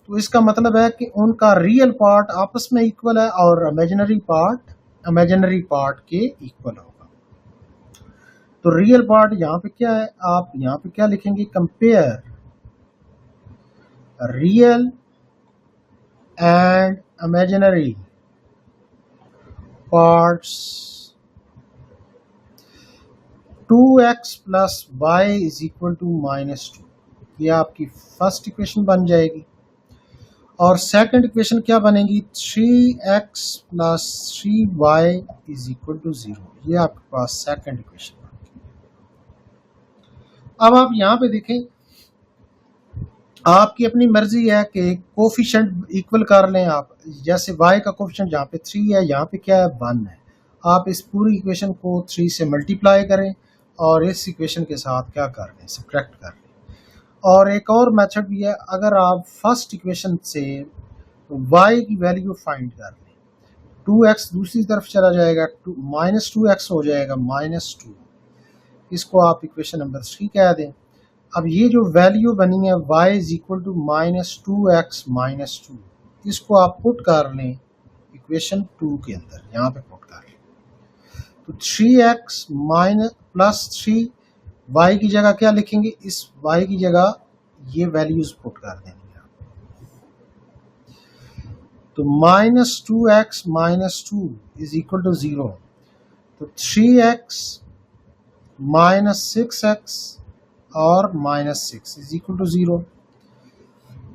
Speaker 1: तो इसका मतलब है कि उनका रियल पार्ट आपस में इक्वल है और इमेजिनरी पार्ट के इक्वल होगा। तो रियल पार्ट यहाँ पे क्या है, आप यहाँ पे क्या लिखेंगे compare real and imaginary parts 2x plus y is equal to -2। ये आपकी फर्स्ट इक्वेशन बन जाएगी और सेकंड इक्वेशन क्या बनेगी 3x plus 3y is equal to 0। ये आपके पास सेकंड इक्वेशन बनेगी। अब आप यहाँ पे देखें आपकी अपनी मर्जी है कि कोफिशिएंट इक्वल कर लें आप, जैसे y का कोफिशिएंट यहाँ पे 3 है, यहाँ पे क्या है 1 है। आप इस पूरी इक्वेशन को 3 से मल्टीप्लाई करें और इस इक्वेशन के साथ क्या कर लें सब्ट्रैक्ट कर लें। और एक और मेथड भी है, अगर आप फर्स्ट इक्वेशन से y की वैल्यू फाइंड कर लें 2x दूसरी तरफ चला जाएगा -2x हो जाएगा -2, इसको आप इक्वेशन नंबर 3 कह दें। अब ये जो वैल्यू बनी है y is equal to -2x -2, इसको आप पुट कर लें इक्वेशन 2 के अंदर, यहाँ पे पुट कर लें तो 3x प्लस 3 y की जगह क्या लिखेंगे, इस y की जगह ये वैल्यूज पुट कर देंगे आप। तो -2x -2 इज इक्वल टू 0 तो 3x -6x और -6 इज इक्वल टू 0।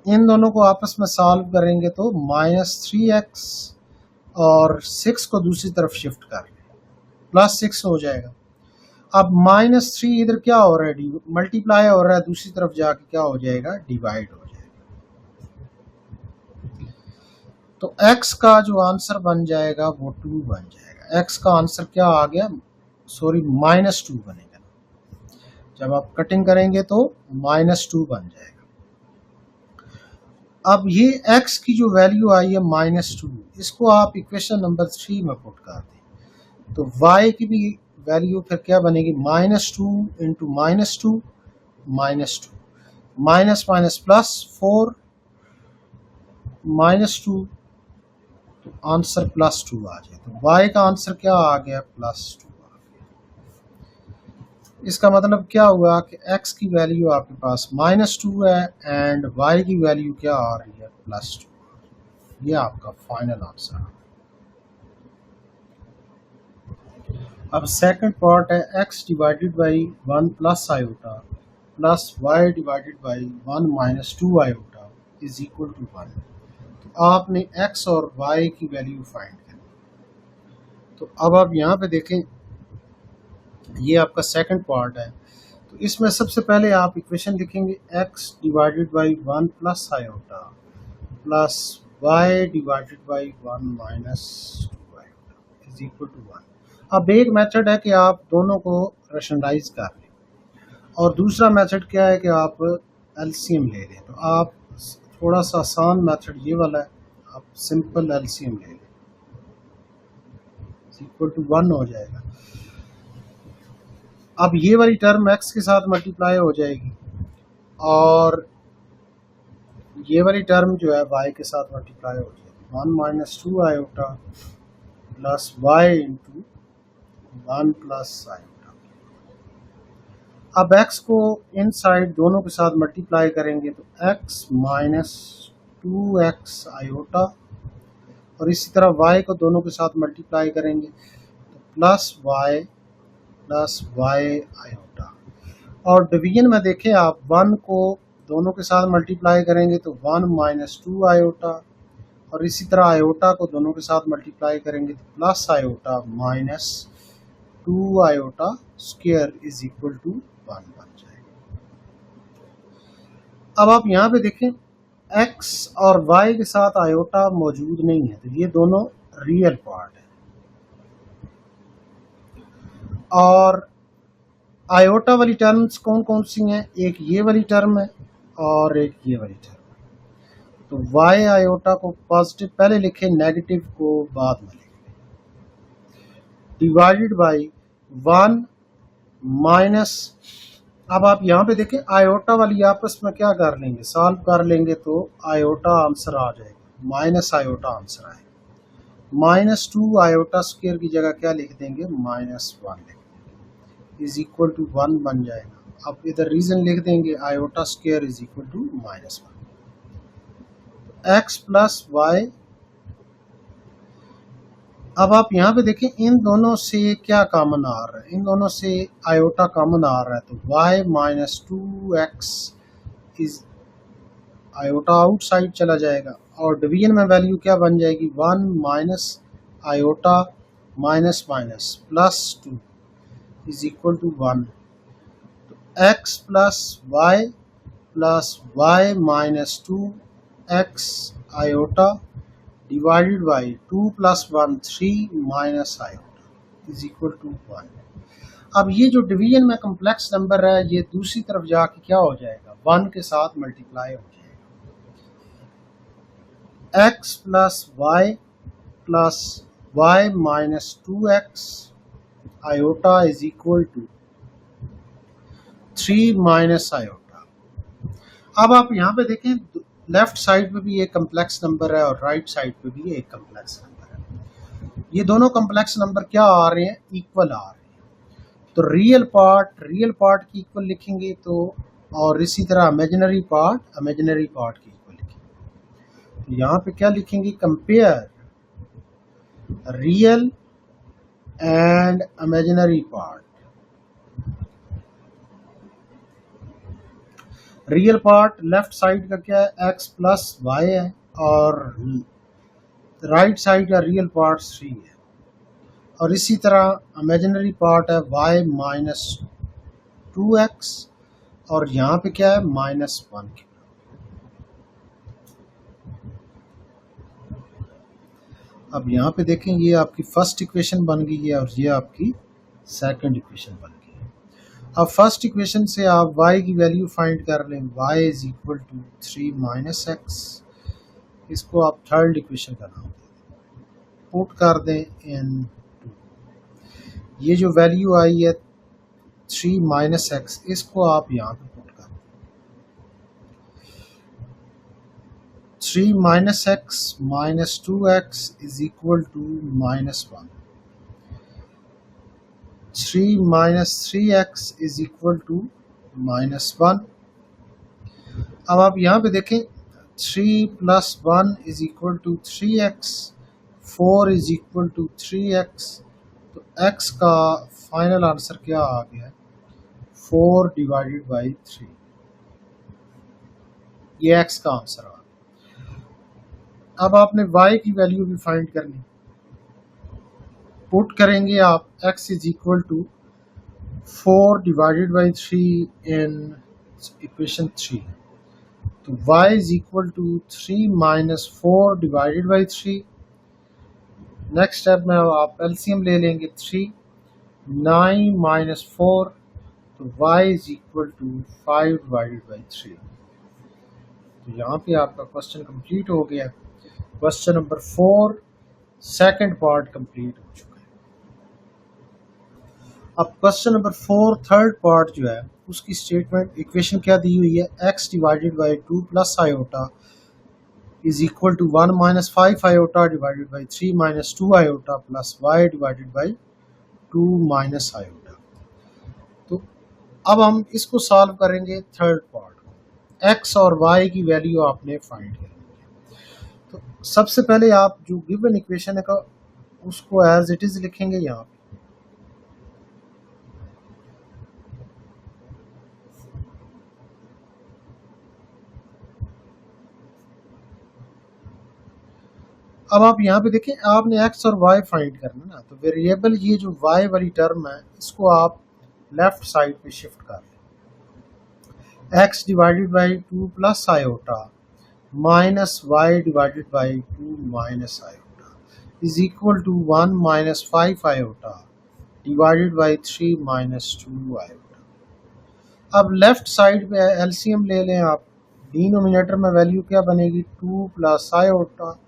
Speaker 1: इन दोनों को आपस में सॉल्व करेंगे तो -3x और 6 को दूसरी तरफ शिफ्ट कर लें +6 हो जाएगा। अब -3 इधर क्या हो रहा है मल्टीप्लाई हो रहा है, दूसरी तरफ जाके क्या हो जाएगा डिवाइड हो जाएगा। तो x का जो आंसर बन जाएगा वो 2 बन जाएगा। x का आंसर क्या आ गया, सॉरी -2 बनेगा। जब आप कटिंग करेंगे तो -2 बन जाएगा। अब ये x की जो वैल्यू आई है -2, इसको आप इक्वेशन नंबर 3 में पुट कर दें तो y की भी वैल्यू फिर क्या बनेगी -2 इंटू -2 -2 माइनस माइनस प्लस 4 -2 तो आंसर +2 आ जाए। तो y का आंसर क्या आ गया +2 आ गया। इसका मतलब क्या हुआ कि x की वैल्यू आपके पास -2 है एंड y की वैल्यू क्या आ रही है +2। ये आपका फाइनल आंसर है। अब सेकंड पार्ट है x divided by 1 plus iota plus y divided by 1 minus 2 iota is equal to 1। तो आपने x और y की वैल्यू फाइंड करनी। तो अब आप यहाँ पे देखें, ये आपका सेकंड पार्ट है। तो इसमें सबसे पहले आप इक्वेशन लिखेंगे x divided by 1 plus iota plus y divided by 1 minus 2 iota is equal to 1। अब एक मेथड है कि आप दोनों को रेशनलाइज कर लें, और दूसरा मेथड क्या है कि आप एलसीएम ले लें। तो आप थोड़ा सा आसान मेथड ये वाला है, आप सिंपल एलसीएम ले लें, इक्वल टू 1 हो जाएगा। अब ये वाली टर्म x के साथ मल्टीप्लाई हो जाएगी, और ये वाली टर्म जो है y के साथ मल्टीप्लाई हो जाएगी। 1 minus 2 iota plus y into 1 plus iota. अब x को इन साइड दोनों के साथ मल्टीप्लाई करेंगे तो x माइनस 2x आयोटा, और इसी तरह y को दोनों के साथ मल्टीप्लाई करेंगे तो प्लस y आयोटा। और डिवीजन में देखें आप, 1 को दोनों के साथ मल्टीप्लाई करेंगे तो 1 माइनस 2 आयोटा, और इसी तरह आयोटा को दोनों के साथ मल्टीप्लाई करेंगे तो plus iota minus 2 iota square is equal to 1 बन जाएगा। अब आप यहाँ पे देखें x और y के साथ आयोटा मौजूद नहीं है, तो ये दोनों रियल पार्ट है। और आयोटा वाली टर्म्स कौन कौन सी हैं? एक ये वाली टर्म है और एक ये वाली टर्म है। तो y आयोटा को पॉजिटिव पहले लिखे, नेगेटिव को बाद में लिखे, डिवाइडेड बाई 1 माइनस। अब आप यहाँ पे देखें आयोटा वाली आपस में क्या कर लेंगे, सॉल्व कर लेंगे तो आयोटा आंसर आ जाएगा, माइनस आयोटा आंसर आएगा। माइनस 2 आयोटा स्क्वायर की जगह क्या लिख देंगे, माइनस 1 लिख देंगे, इज इक्वल टू 1 बन जाएगा। अब इधर रीजन लिख देंगे, iota square is equal to minus 1। X plus y. अब आप यहाँ पे देखें इन दोनों से क्या कॉमन आ रहा है, इन दोनों से आयोटा कॉमन आ रहा है, तो y minus 2x is iota outside चला जाएगा, और डिवीजन में वैल्यू क्या बन जाएगी, 1 minus iota minus minus plus 2 is equal to 1। तो x plus y minus 2x iota divided by 2 plus 1 3 minus iota is equal to 1। अब ये जो डिवीजन में कम्प्लेक्स नंबर है, ये दूसरी तरफ जाके क्या हो जाएगा, 1 के साथ मल्टीप्लाई हो जाएगा। x plus y minus 2x iota is equal to 3 minus iota. अब आप यहाँ पे देखें लेफ्ट साइड पे भी एक कम्प्लेक्स नंबर है और राइट साइड पे भी एक कम्प्लेक्स नंबर है। ये दोनों कम्प्लेक्स नंबर क्या आ रहे हैं, इक्वल आ रहे हैं। तो रियल पार्ट की इक्वल लिखेंगे, तो और इसी तरह इमेजिनरी पार्ट की इक्वल लिखेंगे। तो यहाँ पे क्या लिखेंगे, compare real and imaginary part. Real part left side का क्या है, x प्लस वाई है, और राइट साइड का रियल पार्ट 3 है, और इसी तरह इमेजिनरी पार्ट है y माइनस 2x, और यहाँ पे क्या है, माइनस 1 की। अब यहाँ पे देखें ये आपकी फर्स्ट इक्वेशन बन गई है और ये आपकी सेकंड इक्वेशन बन गई है। अब फर्स्ट इक्वेशन से आप y की वैल्यू फाइंड कर लें, y is equal to 3 minus x, इसको आप थर्ड इक्वेशन का नाम दें, पुट कर दें इन 2। ये जो वैल्यू आई है 3 माइनस एक्स, इसको आप यहाँ पे पुट कर दें। 3 minus x minus 2x is equal to minus 1। 3 minus 3x is equal to minus 1। अब आप यहाँ पे देखें 3 plus 1 is equal to 3x, 4 is equal to 3x, तो x का फाइनल आंसर क्या आ गया, 4 डिवाइडेड बाई 3, ये x का आंसर आ गया। अब आपने y की वैल्यू भी फाइंड करनी, पुट करेंगे आप x is equal to 4 divided by 3 in equation 3, तो y is equal to 3 minus 4 divided by 3। Next step में आप एलसीएम ले लेंगे 3, 9 माइनस 4, तो y is equal to 5 divided by 3। तो यहाँ पे आपका क्वेश्चन कंप्लीट हो गया। Question number 4 second part complete हो चुका है। अब क्वेश्चन नंबर 4 थर्ड पार्ट जो है उसकी स्टेटमेंट इक्वेशन क्या दी हुई है, x divided by 2 plus iota is equal to 1 minus 5 iota divided by 3 minus 2 iota plus y divided by 2 minus iota. तो अब हम इसको सॉल्व करेंगे थर्ड पार्ट को। x और y की वैल्यू आपने फाइंड करनी है। तो सबसे पहले आप जो गिवन इक्वेशन है का उसको एज इट इज लिखेंगे यहाँ पे। अब आप यहाँ पे देखें, आपने x और y फाइंड करना ना, तो वेरिएबल ये जो y वाली टर्म है इसको आप लेफ्ट साइड पे शिफ्ट कर लें। x divided by 2 plus iota minus y divided by 2 minus iota is equal to 1 minus 5 iota divided by 3 minus 2 iota. अब लेफ्ट साइड पे एलसीएम ले लें आप। डिनोमिनेटर में वैल्यू क्या बनेगी, 2 plus iota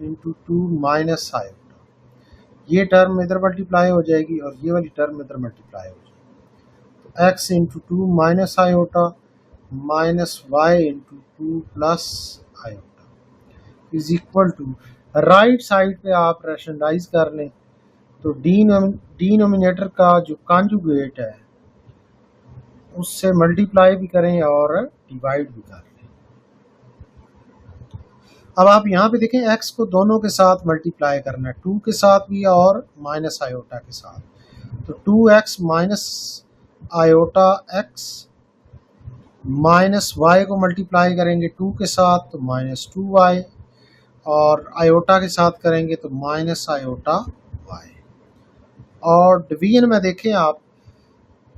Speaker 1: into 2 minus iota. ये टर्म इधर मल्टीप्लाई हो जाएगी और ये वाली टर्म इधर मल्टीप्लाई हो जाएगी। तो x into 2 minus iota minus y into 2 plus iota is equal to, right side पे आप रैशनलाइज कर लें तो डिनोमिनेटर का जो कॉन्जुगेट है उससे मल्टीप्लाई भी करें और डिवाइड भी करें। अब आप यहाँ पे देखें, x को दोनों के साथ मल्टीप्लाई करना है, 2 के साथ भी और माइनस आयोटा के साथ। तो 2x minus iota x minus y को मल्टीप्लाई करेंगे 2 के साथ तो माइनस 2y, और आयोटा के साथ करेंगे तो माइनस आयोटा y। और डिवीजन में देखें आप,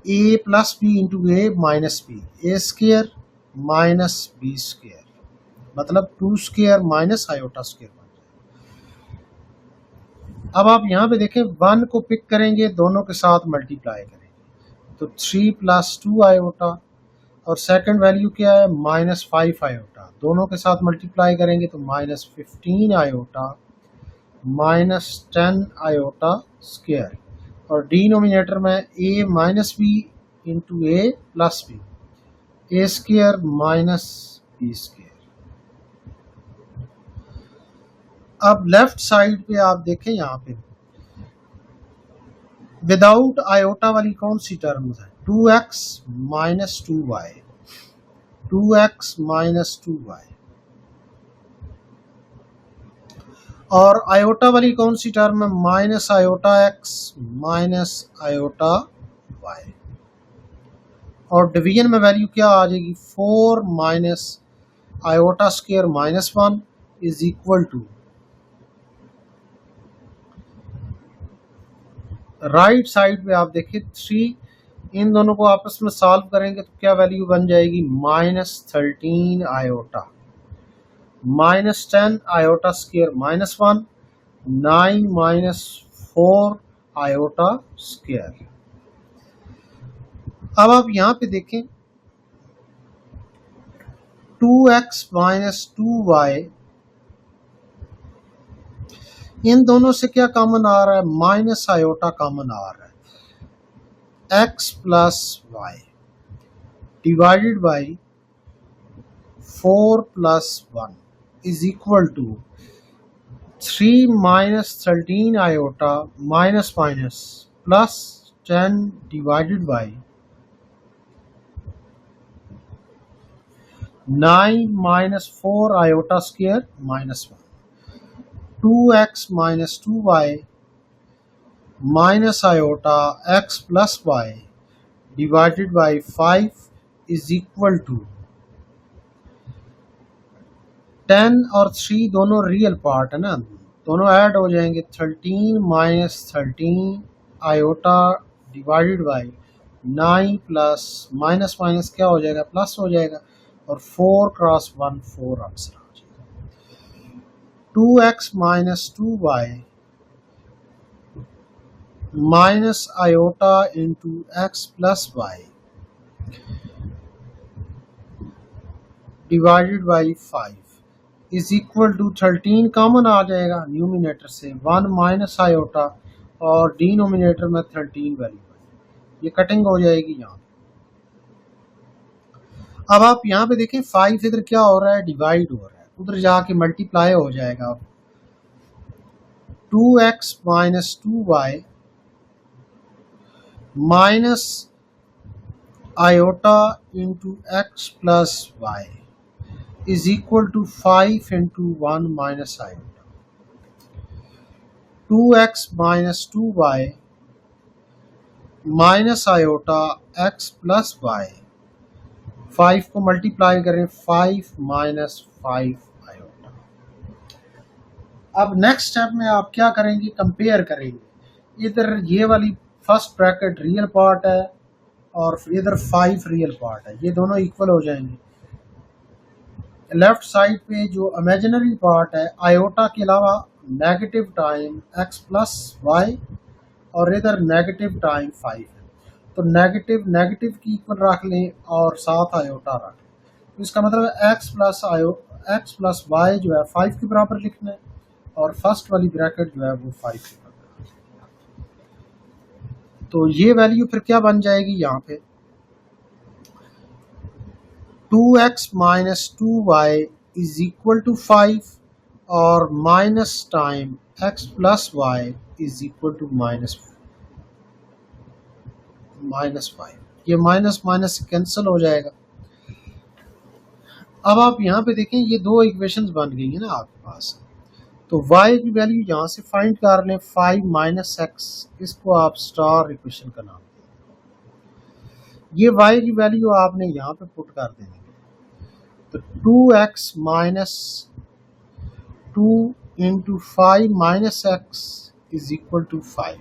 Speaker 1: a plus b into a minus b, a square minus b square, मतलब 2 स्क्वायर माइनस आयोटा स्क्वायर बन जाए। अब आप यहाँ पे देखें, 1 को पिक करेंगे, दोनों के साथ मल्टीप्लाई करेंगे तो 3 प्लस 2 आयोटा, और सेकंड वैल्यू क्या है, माइनस 5 आयोटा, दोनों के साथ मल्टीप्लाई करेंगे तो minus 15 iota minus 10 iota square, और डिनोमिनेटर में a minus b into a plus b, a square minus b square. अब लेफ्ट साइड पे आप देखें, यहाँ पे विदाउट आयोटा वाली कौन सी टर्म्स है, 2x minus 2y, 2x minus 2y, और आयोटा वाली कौन सी टर्म है, minus iota x minus iota y। और डिवीजन में वैल्यू क्या आ जाएगी, 4 minus iota square minus 1 is equal to, right side पे आप देखिए 3, इन दोनों को आपस में सॉल्व करेंगे तो क्या वैल्यू बन जाएगी, minus 13 iota minus 10 iota square minus 1, 9 minus 4 iota square. अब आप यहाँ पे देखें, 2x माइनस 2y, इन दोनों से क्या कॉमन आ रहा है, माइनस आयोटा कॉमन आ रहा है, x plus y divided by 4 plus 1 is equal to 3 minus 13 iota minus minus plus 10 divided by 9 minus 4 iota square minus 1, 2x minus 2y minus iota x plus y divided by 5 is equal to 10 और 3 दोनों real part है ना, दोनों add हो जाएंगे, 13 minus 13 iota divided by 9 plus minus minus क्या हो जाएगा, प्लस हो जाएगा, और 4 क्रॉस 1 4 आंसर आ जाएगा। 2x minus 2y minus iota into x plus y divided by 5 is equal to 13 common आ जाएगा न्यूमिनेटर से 1 माइनस आयोटा और डिनोमिनेटर में 13 वैल्यू ये कटिंग हो जाएगी यहाँ। अब आप यहाँ पे देखें 5 इधर क्या हो रहा है डिवाइड हो रहा है, उधर जाके मल्टीप्लाई हो जाएगा। 2x minus 2y minus iota into x plus y is equal to 5 into 1 minus iota. 2x minus 2y minus iota x plus y 5 को मल्टीप्लाई करें 5 माइनस 5 आयोटा। अब नेक्स्ट स्टेप में आप क्या करेंगे कंपेयर करेंगे, इधर ये वाली फर्स्ट ब्रैकेट रियल पार्ट है और इधर 5 रियल पार्ट है, ये दोनों इक्वल हो जाएंगे। लेफ्ट साइड पे जो इमेजिनरी पार्ट है आयोटा के अलावा negative time x plus y और इधर नेगेटिव टाइम 5 है, तो नेगेटिव नेगेटिव की इक्वल रख लें और साथ आयोटा रख लें, तो इसका मतलब है x प्लस वाई जो है 5 के बराबर लिखना है और फर्स्ट वाली ब्रैकेट जो है वो 5 के बराबर। तो ये वैल्यू फिर क्या बन जाएगी यहाँ पे 2x minus 2y is equal to 5 और minus time x plus y is equal to minus 5। ये माइनस माइनस कैंसिल हो जाएगा। अब आप यहाँ पे देखें ये दो इक्वेशंस बन गई है ना आपके पास, तो y की वैल्यू यहाँ से फाइंड कर लें 5 माइनस एक्स, इसको आप स्टार इक्वेशन का नाम दें। ये y की वैल्यू आपने यहाँ पे पुट कर देनी, तो 2x minus 2 into 5 minus x is equal to 5,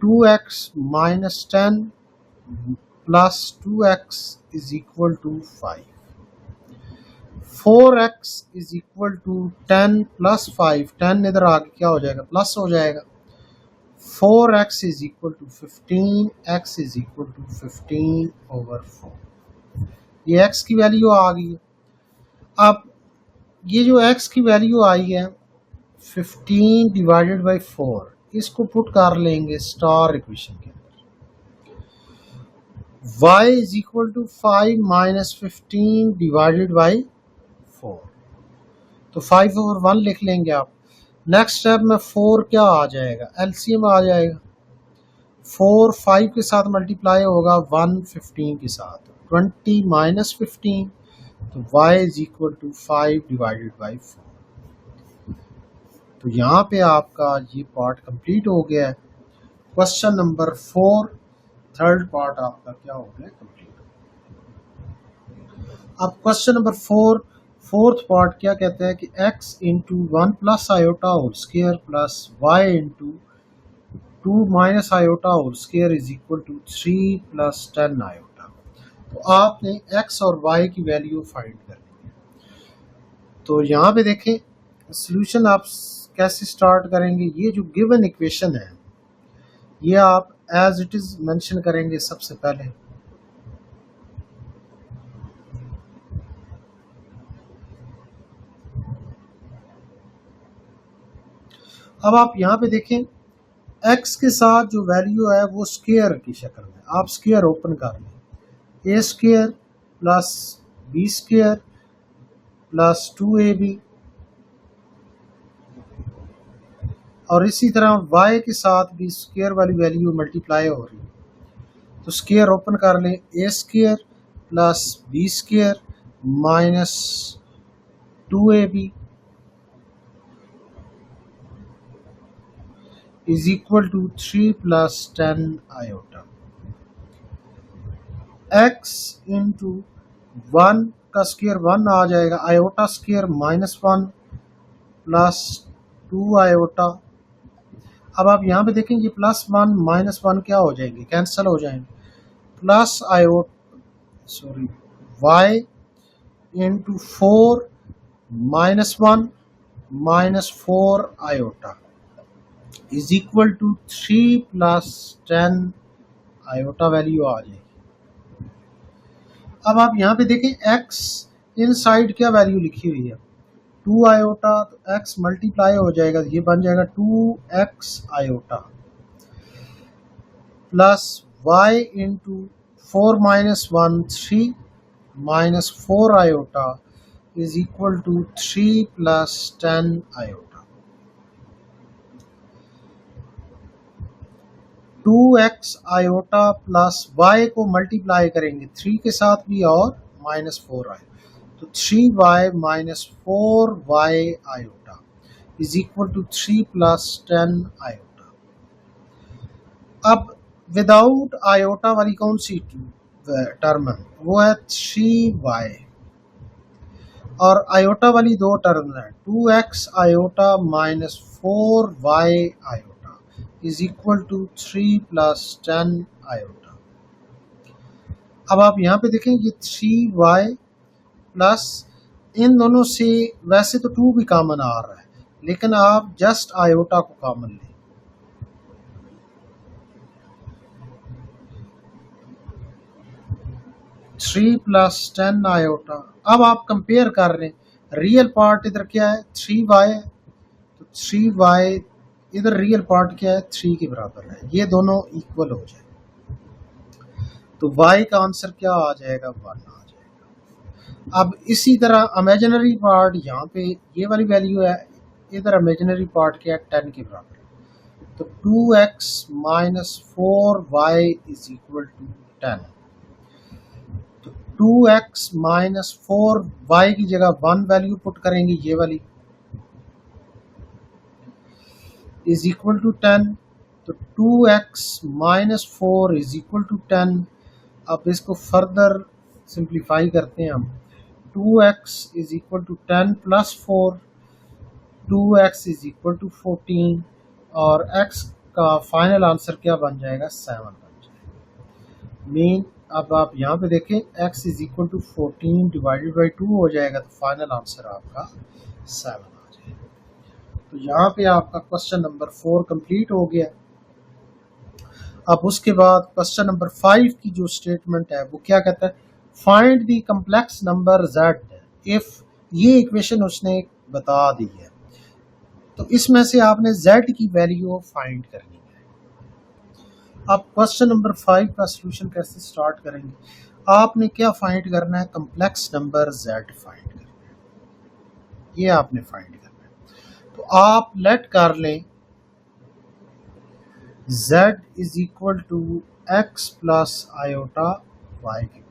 Speaker 1: 2x minus 10 plus 2x is equal to 5, 4x is equal to 10 plus 5, 10 इधर आगे क्या हो जाएगा प्लस हो जाएगा, 4x is equal to 15, x is equal to 15 over 4। ये x की value आ गई है। अब ये जो x की वैल्यू आई है 15 डिवाइडेड बाई 4, इसको पुट कर लेंगे स्टार इक्वेशन के अंदर, y is equal to 5 minus 15 divided by 4, तो 5 ओवर 1 लिख लेंगे आप। नेक्स्ट स्टेप में 4 क्या आ जाएगा एलसीएम आ जाएगा, 4 5 के साथ मल्टीप्लाई होगा 1 15 के साथ, 20 माइनस 15, तो y is equal to 5 divided by 4। तो यहाँ पे आपका ये पार्ट कंप्लीट हो गया है। क्वेश्चन नंबर 4 थर्ड पार्ट आपका क्या हो गया कंप्लीट। अब क्वेश्चन नंबर 4 फोर्थ पार्ट क्या कहता है कि x into 1 plus iota whole square plus y into 2 minus iota whole square is equal to 3 plus 10 iota. तो आपने x और y की वैल्यू फाइंड करनी है। तो यहाँ पे देखें सॉल्यूशन आप कैसे स्टार्ट करेंगे, ये जो गिवन इक्वेशन है ये आप एज इट इज मेंशन करेंगे सबसे पहले। अब आप यहाँ पे देखें x के साथ जो वैल्यू है वो स्क्वायर की शक्ल में, आप स्क्वायर ओपन कर लें, a square plus b square plus 2ab, और इसी तरह y के साथ भी स्क्वायर वाली वैल्यू मल्टीप्लाई हो रही है, तो स्क्वायर ओपन कर लें, a square plus b square minus 2ab is equal to 3 plus 10 iota. x into 1 का स्क्वायर 1 आ जाएगा, iota square minus 1 plus 2 iota. अब आप यहाँ पे देखेंगे प्लस 1 माइनस 1 क्या हो जाएंगे कैंसिल हो जाएंगे, plus y into 4 minus 1 minus 4 iota is equal to 3 plus 10 iota value आ जाएगी। अब आप यहाँ पे देखें x इन साइड क्या वैल्यू लिखी हुई है 2 आयोटा, तो x मल्टीप्लाई हो जाएगा, ये बन जाएगा 2x iota plus y into 4 minus 1 3 minus 4 iota is equal to 3 plus 10 iota. 2x iota plus y को मल्टीप्लाई करेंगे 3 के साथ भी और माइनस 4 आए, तो 3y minus 4y iota is equal to 3 plus 10 iota. अब विदाउट आयोटा वाली कौन सी टर्म है, वो है 3y, और आयोटा वाली दो टर्म है 2x iota minus 4y iota is equal to 3 plus 10 iota. अब आप यहाँ पे देखें ये 3y प्लस इन दोनों से वैसे तो 2 भी कॉमन आ रहा है, लेकिन आप जस्ट आयोटा को कॉमन लें, थ्री प्लस 10 आयोटा। अब आप कंपेयर कर रहे हैं, रियल पार्ट इधर क्या है 3y है, तो 3y इधर रियल पार्ट क्या है 3 के बराबर है, ये दोनों इक्वल हो जाए, तो y का आंसर क्या आ जाएगा 1 आ जाएगा। अब इसी तरह इमेजिनरी पार्ट यहाँ पे ये वाली वैल्यू है, इधर इमेजिनरी पार्ट क्या है 10 के बराबर है, तो 2x minus 4y is equal to 10, तो 2x माइनस 4y की जगह 1 वैल्यू पुट करेंगे, ये वाली इज इक्वल टू 10, तो 2x minus 4 is equal to 10। अब इसको फर्दर सिंप्लीफाई करते हैं हम, 2x is equal to 10 plus 4, 2x is equal to 14, और x का फाइनल आंसर क्या बन जाएगा 7 बन जाएगा। मीन अब आप यहाँ पे देखें x is equal to 14 divided by 2 हो जाएगा, तो फाइनल आंसर आपका 7 आ जाएगा। तो यहाँ पे आपका क्वेश्चन नंबर 4 कंप्लीट हो गया। अब उसके बाद क्वेश्चन नंबर 5 की जो स्टेटमेंट है वो क्या कहता है, find the complex number z if, ये इक्वेशन उसने बता दी है, तो इसमें से आपने z की वैल्यू फाइंड करनी है। अब क्वेश्चन नंबर 5 का सॉल्यूशन कैसे स्टार्ट करेंगे, आपने क्या फाइंड करना है, कम्प्लेक्स नंबर z फाइंड करना है, ये आपने फाइंड करना है। तो आप लेट कर लें z is equal to x plus iota y के,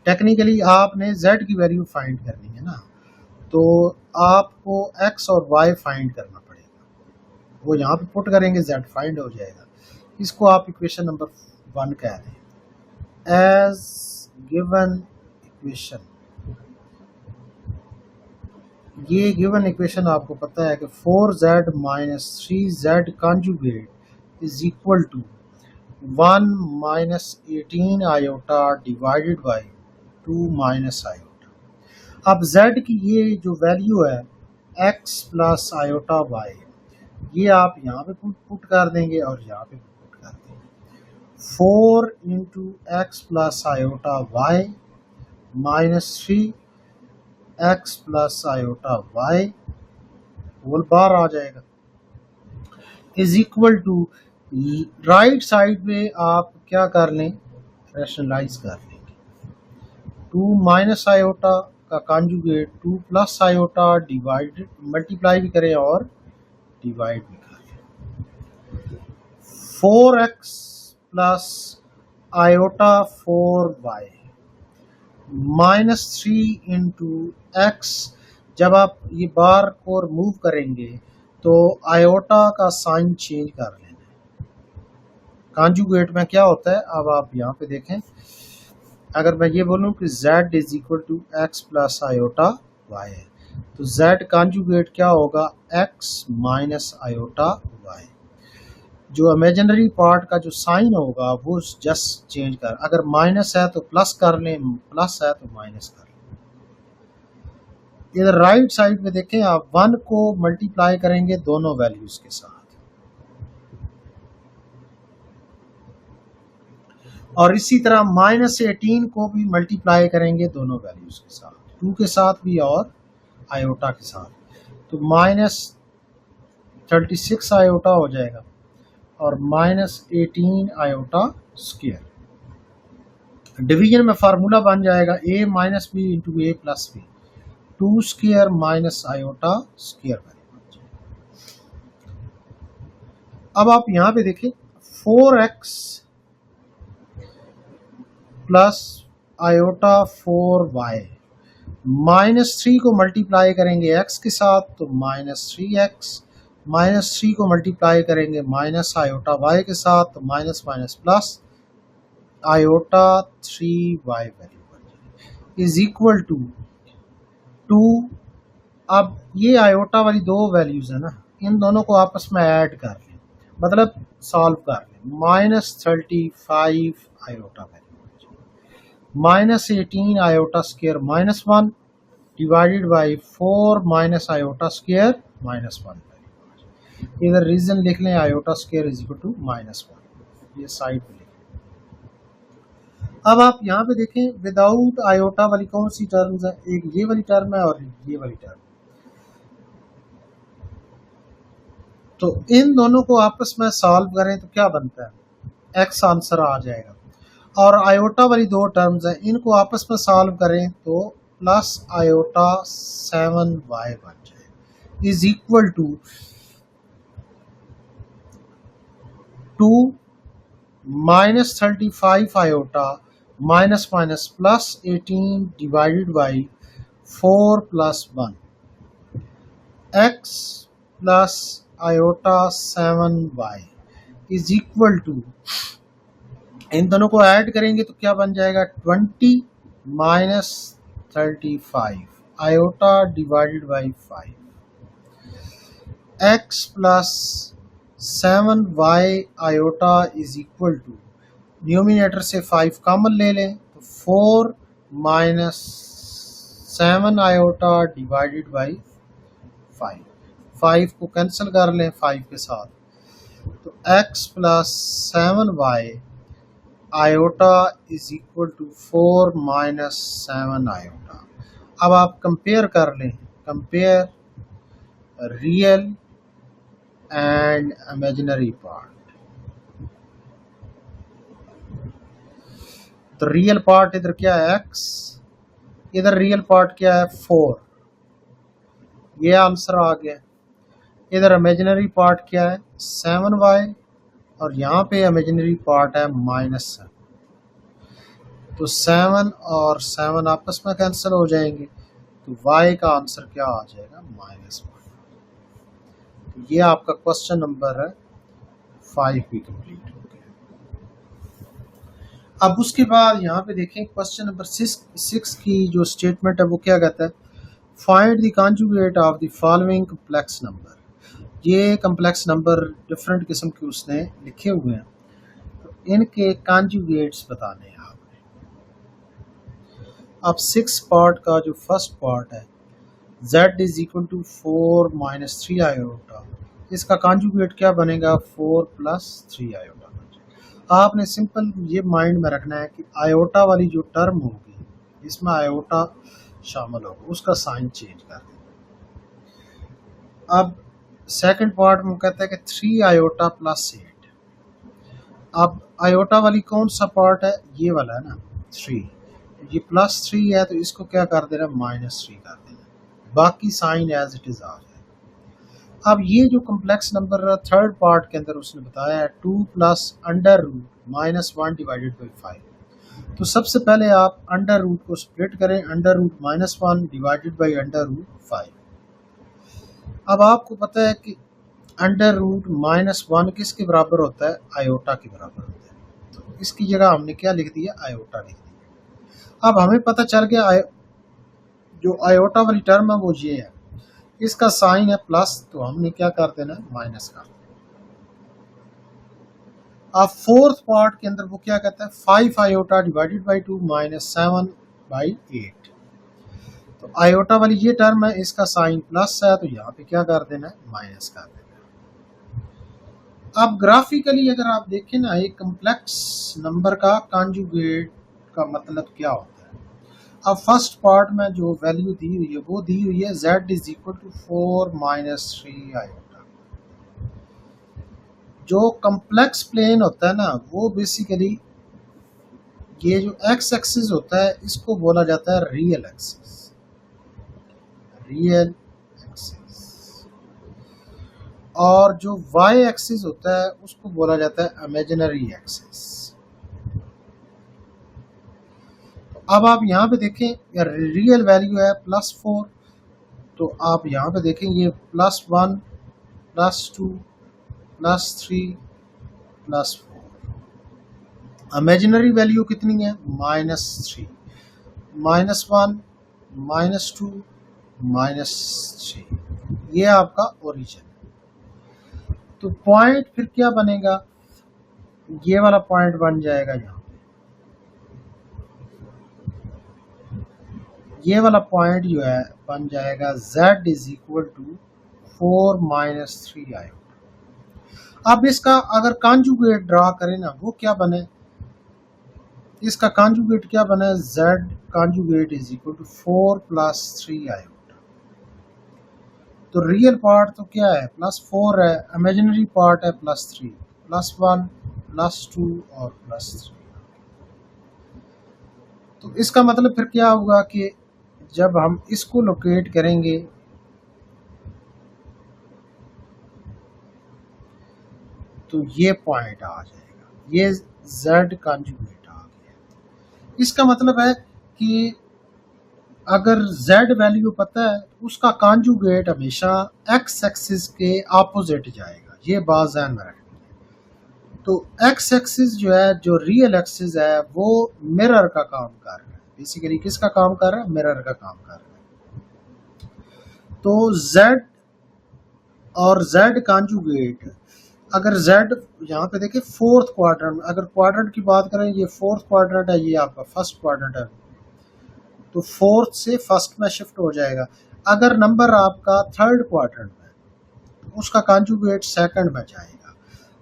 Speaker 1: टेक्निकली आपने z की वैल्यू फाइंड करनी है ना, तो आपको x और y फाइंड करना पड़ेगा, वो यहाँ पे पुट करेंगे z फाइंड हो जाएगा। इसको आप इक्वेशन नंबर 1 कह रहे हैं, एज गिवन इक्वेशन, ये गिवन इक्वेशन आपको पता है कि 4z minus 3z conjugate is equal to 1 minus 18 iota divided by 2 minus iota. अब z की ये जो वैल्यू है x प्लस आयोटा y, ये आप यहाँ पे पुट कर देंगे और यहाँ पे पुट कर देंगे, 4 into x plus iota y minus 3 x plus iota y whole bar आ जाएगा, is equal to right side में आप क्या कर लें, रैशनलाइज कर लेंगे, 2 माइनस आयोटा का conjugate 2 plus iota divide, multiply भी करें और डिवाइड भी करें, 4x plus iota 4y minus 3 into x, जब आप ये बार को रिमूव करेंगे तो आयोटा का साइन चेंज कर लेना है, कॉन्जुगेट में क्या होता है, अब आप यहाँ पे देखें, अगर मैं ये बोलूँ कि z is equal to x plus iota y है, तो z कॉन्जुगेट क्या होगा x माइनस आयोटा y, जो इमेजिनरी पार्ट का जो साइन होगा वो जस्ट चेंज कर, अगर माइनस है तो प्लस कर लें, प्लस है तो माइनस कर लें। इधर राइट साइड में देखें आप 1 को मल्टीप्लाई करेंगे दोनों वैल्यूज के साथ, और इसी तरह -18 को भी मल्टीप्लाई करेंगे दोनों वैल्यूज के साथ, 2 के साथ भी और आयोटा के साथ, तो -36 आयोटा हो जाएगा और -18 आयोटा स्क्वायर। डिवीजन में फार्मूला बन जाएगा a minus b into a plus b, 2 square minus iota square. अब आप यहाँ पे देखिए 4x प्लस आयोटा 4y, -3 को मल्टीप्लाई करेंगे x के साथ तो -3x, -3 को मल्टीप्लाई करेंगे माइनस आयोटा y के साथ तो minus minus plus iota 3y value is equal to 2। अब ये आयोटा वाली दो वैल्यूज है ना, इन दोनों को आपस में ऐड कर लें, मतलब सॉल्व कर लें, -35 iota value, -18 iota square -1 divided by 4 minus iota square -1। इधर रीजन लिख लें, iota square is equal to -1, ये साइड पे लिखें। अब आप यहाँ पे देखें विदाउट आयोटा वाली कौन सी टर्म्स है, एक ये वाली टर्म है और ये वाली टर्म, तो इन दोनों को आपस में सॉल्व करें तो क्या बनता है, x आंसर आ जाएगा, और आयोटा वाली दो टर्म्स हैं इनको आपस में सॉल्व करें तो प्लस आयोटा 7y बन जाए is equal to 2 -35 iota minus minus plus 18 divided by 4 plus 1 x plus iota 7y is equal to, इन दोनों को ऐड करेंगे तो क्या बन जाएगा 20 -35 iota divided by 5, x plus 7y iota is equal to, numerator से 5 कॉमन ले लें तो 4 -7 आयोटा डिवाइडेड बाई 5, 5 को कैंसिल कर लें 5 के साथ, तो x plus 7y iota is equal to 4 -7 iota. अब आप कंपेयर कर लें, compare real and imaginary part, तो रियल पार्ट इधर क्या है x, इधर रियल पार्ट क्या है 4, ये आंसर आ गया। इधर इमेजिनरी पार्ट क्या है 7y और यहाँ पे इमेजिनरी पार्ट है -7, तो 7 और 7 आपस में कैंसिल हो जाएंगे तो y का आंसर क्या आ जाएगा -1। तो ये आपका क्वेश्चन नंबर है 5 भी कंप्लीट हो गया। अब उसके बाद यहाँ पे देखें क्वेश्चन नंबर 6 की जो स्टेटमेंट है वो क्या कहता है, find the conjugate of the following complex number. ये कम्प्लेक्स नंबर डिफरेंट किस्म के उसने लिखे हुए हैं, तो इनके कॉन्जुगेट्स बताने हैं आपने। अब 6 पार्ट का जो फर्स्ट पार्ट है z is equal to 4 -3 iota, इसका कॉन्जुगेट क्या बनेगा 4 + 3 आयोटा। आपने सिंपल ये माइंड में रखना है कि आयोटा वाली जो टर्म होगी इसमें आयोटा शामिल होगा, उसका साइन चेंज कर दें। अब सेकंड पार्ट में कहता है कि 3 आयोटा + 8। अब आयोटा वाली कौन सा पार्ट है, ये वाला है ना 3, ये +3 है तो इसको क्या कर देना -3 कर देना, बाकी साइन एज इट इज आ जाए। अब ये जो कम्प्लेक्स नंबर थर्ड पार्ट के अंदर उसने बताया है 2 + √-1 डिवाइडेड बाई 5, तो सबसे पहले आप अंडर रूट को स्प्लिट करें, √-1 डिवाइडेड बाई √5। अब आपको पता है कि √-1 किसके बराबर होता है, आयोटा के बराबर होता है, तो इसकी जगह हमने क्या लिख दिया, आयोटा लिख दिया। अब हमें पता चल गया जो आयोटा वाली टर्म है वो ये है, इसका साइन है प्लस, तो हमने क्या कर देना माइनस कर देना। अब फोर्थ पार्ट के अंदर वो क्या कहता है 5 iota divided by 2 minus 7 by 8। तो आयोटा वाली ये टर्म है, इसका साइन प्लस है तो यहाँ पे क्या कर देना है माइनस कर देना है। अब ग्राफिकली अगर आप देखें ना एक कम्प्लेक्स नंबर का कॉन्जुगेट का मतलब क्या होता है। अब फर्स्ट पार्ट में जो वैल्यू दी हुई है वो दी हुई है z is equal to 4 minus 3 iota. जो कम्प्लेक्स प्लेन होता है ना वो बेसिकली ये जो एक्स एक्सिस होता है इसको बोला जाता है रियल एक्सिस, रियल एक्सिस। और जो वाई एक्सिस होता है उसको बोला जाता है इमेजिनरी एक्सिस। अब आप यहाँ पे देखें रियल वैल्यू है +4, तो आप यहाँ पे देखें ये +1 +2 +3 +4। इमेजिनरी वैल्यू कितनी है -3, -1 -2 -3। ये आपका ओरिजिन है। तो पॉइंट फिर क्या बनेगा, ये वाला पॉइंट बन जाएगा यहाँ, ये वाला पॉइंट जो है बन जाएगा z is equal to 4 minus 3 iota. अब इसका अगर कॉन्जुगेट ड्रा करें ना वो क्या बने, इसका कॉन्जुगेट क्या बने z conjugate is equal to 4 plus 3 iota. तो रियल पार्ट तो क्या है +4 है, इमेजिनरी पार्ट है +3, +1 +2 और +3। तो इसका मतलब फिर क्या होगा कि जब हम इसको लोकेट करेंगे तो ये पॉइंट आ जाएगा, ये z कॉन्जुगेट आ गया। इसका मतलब है कि अगर z वैल्यू पता है तो उसका कॉन्जुगेट हमेशा x एक्सिस के ऑपोजिट जाएगा, ये बात ध्यान में रखनी है। तो x एक्सिस जो है जो रियल एक्सिस है वो मिरर का काम कर रहा है, बेसिकली किसका काम कर रहा है मिरर का काम कर रहा है। तो z और z कॉन्जुगेट, अगर z यहाँ पे देखिए फोर्थ क्वाड्रेंट, अगर क्वाड्रेंट की बात करें ये फोर्थ क्वाड्रेंट है, ये आपका फर्स्ट क्वाड्रेंट है, तो फोर्थ से फर्स्ट में शिफ्ट हो जाएगा। अगर नंबर आपका थर्ड क्वाड्रेंट में तो उसका कॉन्जुगेट सेकंड में जाएगा,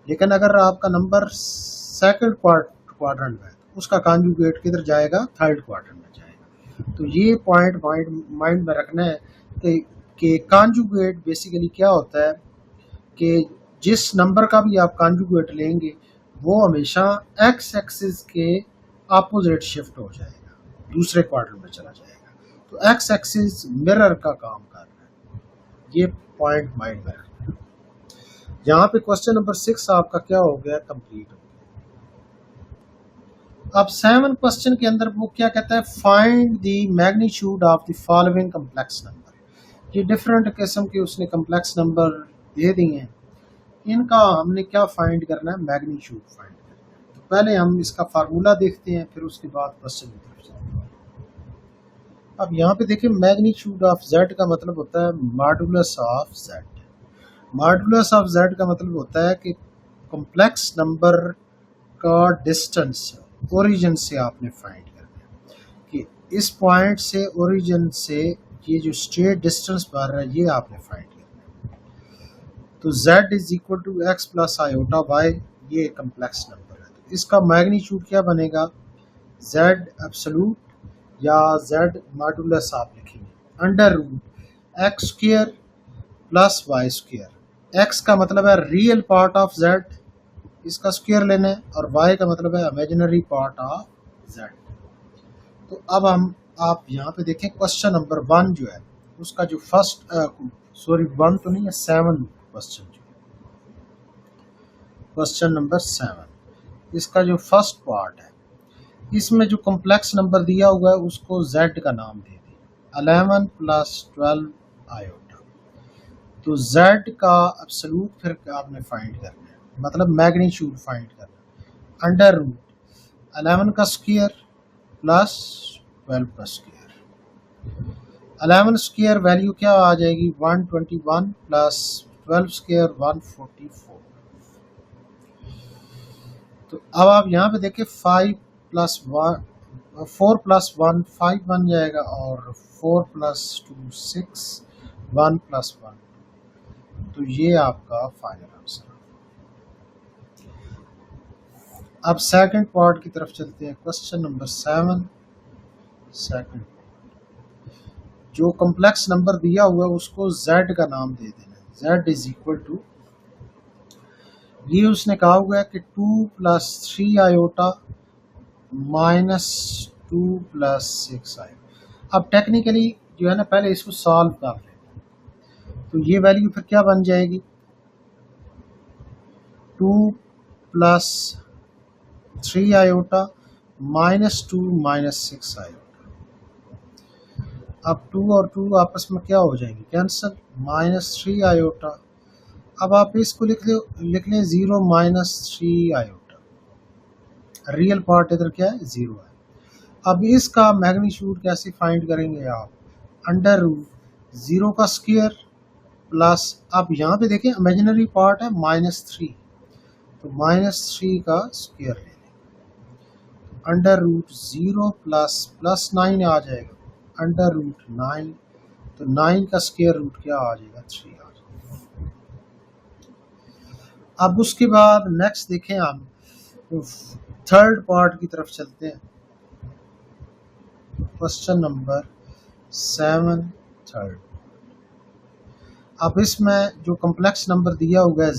Speaker 1: लेकिन अगर आपका नंबर सेकंड क्वाड्रेंट में तो उसका कॉन्जुगेट किधर जाएगा थर्ड क्वाड्रेंट में जाएगा। तो ये पॉइंट माइंड में रखना है कि कॉन्जुगेट बेसिकली क्या होता है कि जिस नंबर का भी आप कॉन्जुगेट लेंगे वो हमेशा एक्स एक्सिस के अपोजिट शिफ्ट हो जाएगा, दूसरे क्वार्टर में चला जाएगा। तो एक्स एक्सिस मिरर का काम कर रहा है, ये पॉइंट माइंड में रखना। यहाँ पे क्वेश्चन नंबर 6 आपका क्या हो गया कंप्लीट हो गया। अब 7 क्वेश्चन के अंदर वो क्या कहता है find the magnitude of the following complex number. ये डिफरेंट किस्म के उसने कम्प्लेक्स नंबर दे दिए हैं, इनका हमने क्या फाइंड करना है मैग्नीट्यूड फाइंड करना है। तो पहले हम इसका फार्मूला देखते हैं फिर उसके बाद क्वेश्चन की तरफ चलते हैं। अब यहाँ पे देखिए मैग्नीट्यूड ऑफ z का मतलब होता है modulus of z। Modulus of z का मतलब होता है कि कॉम्प्लेक्स नंबर का डिस्टेंस ओरिजिन से आपने फाइंड करना है कि इस पॉइंट से ओरिजिन से ये जो स्ट्रेट डिस्टेंस बाहर है ये आपने फाइंड करना है। तो z is equal to x plus iota y, ये कम्प्लेक्स नंबर है। तो इसका मैग्नीट्यूड क्या बनेगा z एब्सोल्यूट या z मॉडुलस आप लिखेंगे under root x square plus y square. x का मतलब है रियल पार्ट ऑफ z, इसका स्क्वायर लेना है, और y का मतलब है इमेजिनरी पार्ट ऑफ z। तो अब हम आप यहाँ पे देखें क्वेश्चन नंबर 1 जो है उसका जो फर्स्ट सॉरी 1 तो नहीं है 7 क्वेश्चन, जो क्वेश्चन नंबर 7 इसका जो फर्स्ट पार्ट है इसमें जो कॉम्प्लेक्स नंबर दिया हुआ है उसको z का नाम दे दिया 11 प्लस 12 आयोटा। तो z का एब्सोल्यूट फिर आपने फाइंड करना है, मतलब मैग्नीट्यूड फाइंड करना है अंडर रूट 11 का स्क्वायर प्लस 12 का स्क्वायर। 11 स्क्वायर वैल्यू क्या आ जाएगी 121 प्लस 12 स्क्वायर 144। तो अब आप यहाँ पे देखिए 5 प्लस 1 4 प्लस 1 5 बन जाएगा और 4 प्लस 2 6 1 प्लस 1। तो ये आपका फाइनल आंसर। अब सेकंड पार्ट की तरफ चलते हैं। Question number 7 second. जो कॉम्प्लेक्स नंबर दिया हुआ है उसको z का नाम दे देना है। z इज इक्वल टू, ये उसने कहा हुआ है कि 2 plus 3 iota minus 2 plus 6 iota. अब टेक्निकली जो है ना, पहले इसको सॉल्व कर लें। तो ये वैल्यू फिर क्या बन जाएगी, 2 plus 3 iota minus 2 minus 6 iota. अब 2 और 2 आपस में क्या हो जाएंगे, कैंसिल, माइनस 3 आयोटा। अब आप इसको लिख लें 0 माइनस 3 आयोटा। रियल पार्ट इधर क्या है, 0 है। अब इसका मैग्नीट्यूड कैसे फाइंड करेंगे आप, अंडर रूट 0 का स्क्वायर प्लस, आप यहाँ पे देखें इमेजिनरी पार्ट है -3, तो -3 का स्क्वायर ले लें। अंडर रूट 0 प्लस प्लस 9 आ जाएगा, अंडर रूट 9, तो 9 का स्क्वायर रूट क्या आ जाएगा, 3 आ जाएगा। अब उसके बाद नेक्स्ट देखें हम, तो थर्ड पार्ट की तरफ चलते हैं। Question number 7 third. अब इसमें जो कॉम्प्लेक्स नंबर दिया हुआ है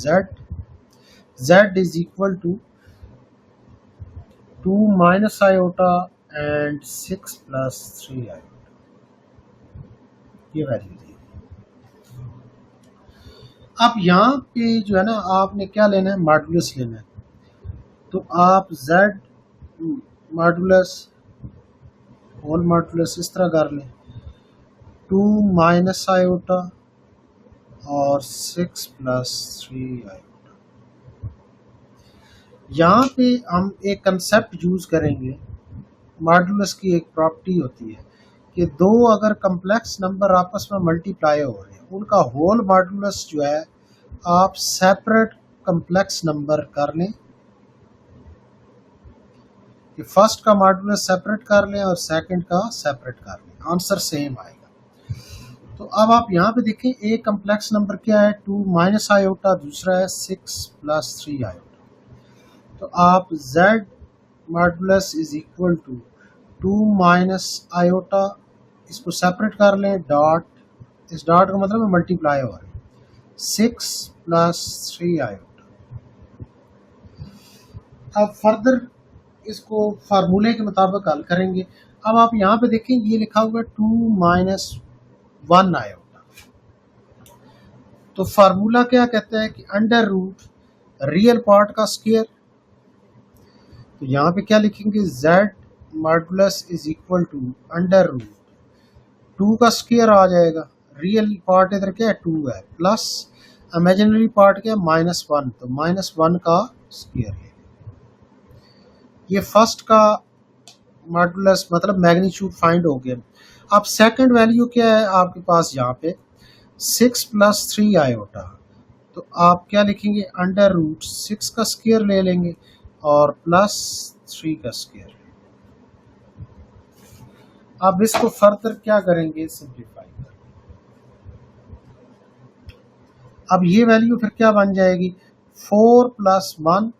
Speaker 1: z is equal to 2 minus iota and 6 plus 3 iota, ये वैल्यू दी। अब यहाँ पे जो है ना, आपने क्या लेना है, मॉडुलस लेना है। तो आप z मॉडुलस होल मॉडुलस इस तरह कर लें, 2 माइनस आयोटा और 6 प्लस 3 आयोटा। यहाँ पे हम एक कंसेप्ट यूज करेंगे, मॉडुलस की एक प्रॉपर्टी होती है कि दो अगर कम्प्लेक्स नंबर आपस में मल्टीप्लाई हो रहे हैं, उनका होल मॉडुलस जो है आप सेपरेट कम्प्लेक्स नंबर कर लें, कि फर्स्ट का मॉडुलस सेपरेट कर लें और सेकंड का सेपरेट कर लें, आंसर सेम आएगा। तो अब आप यहाँ पे देखें, एक कम्प्लेक्स नंबर क्या है, 2 माइनस आयोटा, दूसरा है 6 प्लस 3 आयोटा। तो आप z modulus is equal to 2 minus iota, इसको सेपरेट कर लें, डॉट, इस डॉट का मतलब मल्टीप्लाई हो रहा है, 6 प्लस 3 आयोटा। अब फर्दर इसको फार्मूले के मुताबिक हल करेंगे। अब आप यहाँ पे देखें, ये लिखा हुआ है 2 माइनस 1 आयोटा। तो फार्मूला क्या कहता है कि अंडर रूट रियल पार्ट का स्क्वायर। तो यहाँ पे क्या लिखेंगे, z modulus is equal to under root 2 का स्क्वायर आ जाएगा, रियल पार्ट इधर क्या है 2 है, प्लस इमेजिनरी पार्ट क्या है -1, तो -1 का स्क्वायर है। ये फर्स्ट का मॉडुलस मतलब मैग्नीट्यूड फाइंड हो गया। अब सेकंड वैल्यू क्या है आपके पास, यहाँ पे 6 प्लस 3 आयोटा। तो आप क्या लिखेंगे, अंडर रूट 6 का स्क्वायर ले लेंगे और प्लस 3 का स्क्वायर। अब इसको फर्दर क्या करेंगे, सिंप्लीफाई करेंगे। अब ये वैल्यू फिर क्या बन जाएगी, 4 प्लस 1,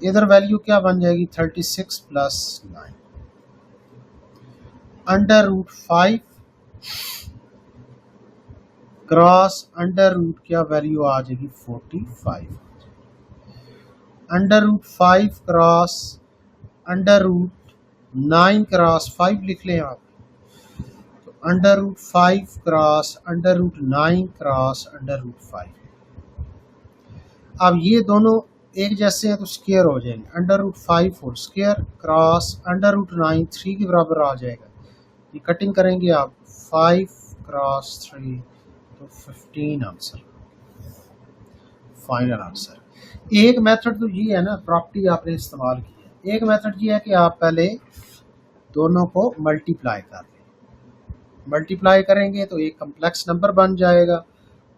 Speaker 1: इधर वैल्यू क्या बन जाएगी, 36 plus 9, under root 5 cross under root क्या वैल्यू आ जाएगी, 45, under root 5 cross under root 9 cross 5 लिख लें आप, तो under root 5 cross under root 9 cross under root 5। अब ये दोनों एक जैसे हैं तो स्क्वायर हो जाएंगे, under root 5 whole square cross under root 9 3 के बराबर आ जाएगा। ये कटिंग करेंगे आप, 5 क्रॉस 3, तो 15 आंसर, फाइनल आंसर। एक मेथड तो ये है ना, प्रॉपर्टी आपने इस्तेमाल की है। एक मेथड ये है कि आप पहले दोनों को मल्टीप्लाई कर लें, मल्टीप्लाई करेंगे तो एक कम्प्लेक्स नंबर बन जाएगा,